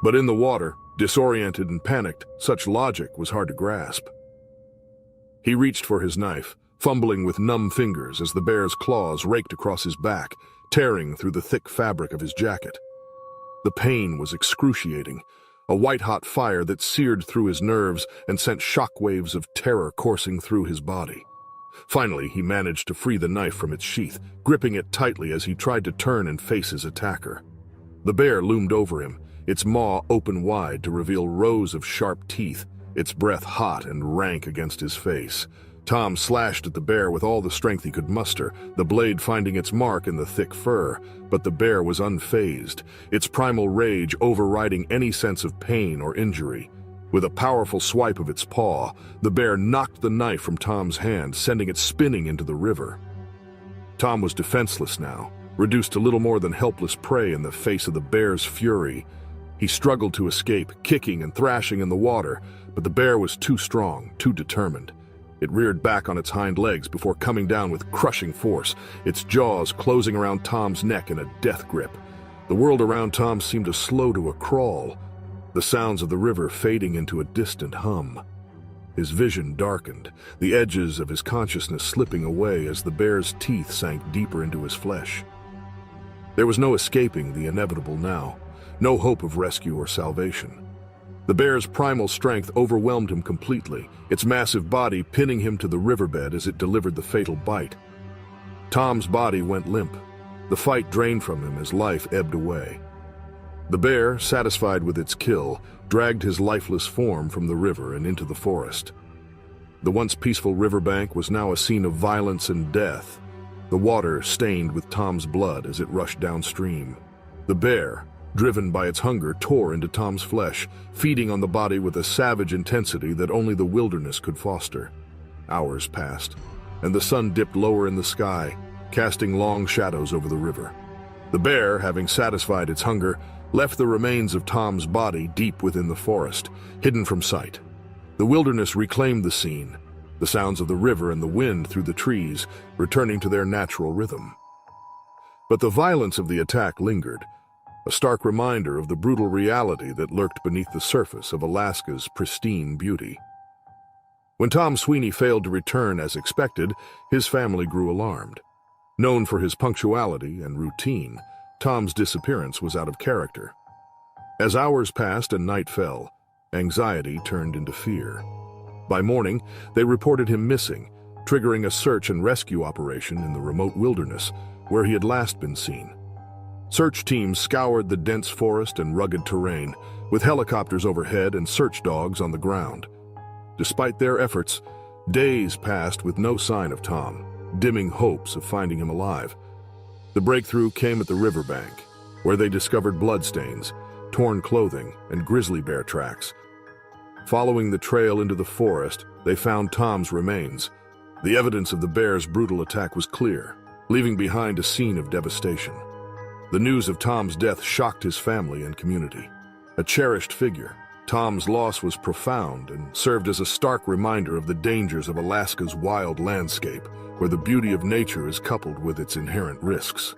But in the water, disoriented and panicked, such logic was hard to grasp. He reached for his knife, fumbling with numb fingers as the bear's claws raked across his back, tearing through the thick fabric of his jacket. The pain was excruciating, a white-hot fire that seared through his nerves and sent shockwaves of terror coursing through his body. Finally, he managed to free the knife from its sheath, gripping it tightly as he tried to turn and face his attacker. The bear loomed over him, its maw open wide to reveal rows of sharp teeth, its breath hot and rank against his face. Tom slashed at the bear with all the strength he could muster, the blade finding its mark in the thick fur, but the bear was unfazed, its primal rage overriding any sense of pain or injury. With a powerful swipe of its paw, the bear knocked the knife from Tom's hand, sending it spinning into the river. Tom was defenseless now, reduced to little more than helpless prey in the face of the bear's fury. He struggled to escape, kicking and thrashing in the water, but the bear was too strong, too determined. It reared back on its hind legs before coming down with crushing force, its jaws closing around Tom's neck in a death grip. The world around Tom seemed to slow to a crawl, the sounds of the river fading into a distant hum. His vision darkened, the edges of his consciousness slipping away as the bear's teeth sank deeper into his flesh. There was no escaping the inevitable now, no hope of rescue or salvation. The bear's primal strength overwhelmed him completely, its massive body pinning him to the riverbed as it delivered the fatal bite. Tom's body went limp, the fight drained from him as life ebbed away. The bear, satisfied with its kill, dragged his lifeless form from the river and into the forest. The once peaceful riverbank was now a scene of violence and death, the water stained with Tom's blood as it rushed downstream. The bear, driven by its hunger, tore into Tom's flesh, feeding on the body with a savage intensity that only the wilderness could foster. Hours passed, and the sun dipped lower in the sky, casting long shadows over the river. The bear, having satisfied its hunger, left the remains of Tom's body deep within the forest, hidden from sight. The wilderness reclaimed the scene, the sounds of the river and the wind through the trees, returning to their natural rhythm. But the violence of the attack lingered, a stark reminder of the brutal reality that lurked beneath the surface of Alaska's pristine beauty. When Tom Sweeney failed to return as expected, his family grew alarmed. Known for his punctuality and routine, Tom's disappearance was out of character. As hours passed and night fell, anxiety turned into fear. By morning, they reported him missing, triggering a search and rescue operation in the remote wilderness where he had last been seen. Search teams scoured the dense forest and rugged terrain, with helicopters overhead and search dogs on the ground. Despite their efforts, days passed with no sign of Tom, dimming hopes of finding him alive. The breakthrough came at the riverbank, where they discovered bloodstains, torn clothing, and grizzly bear tracks. Following the trail into the forest, they found Tom's remains. The evidence of the bear's brutal attack was clear, leaving behind a scene of devastation. The news of Tom's death shocked his family and community. A cherished figure, Tom's loss was profound and served as a stark reminder of the dangers of Alaska's wild landscape, where the beauty of nature is coupled with its inherent risks.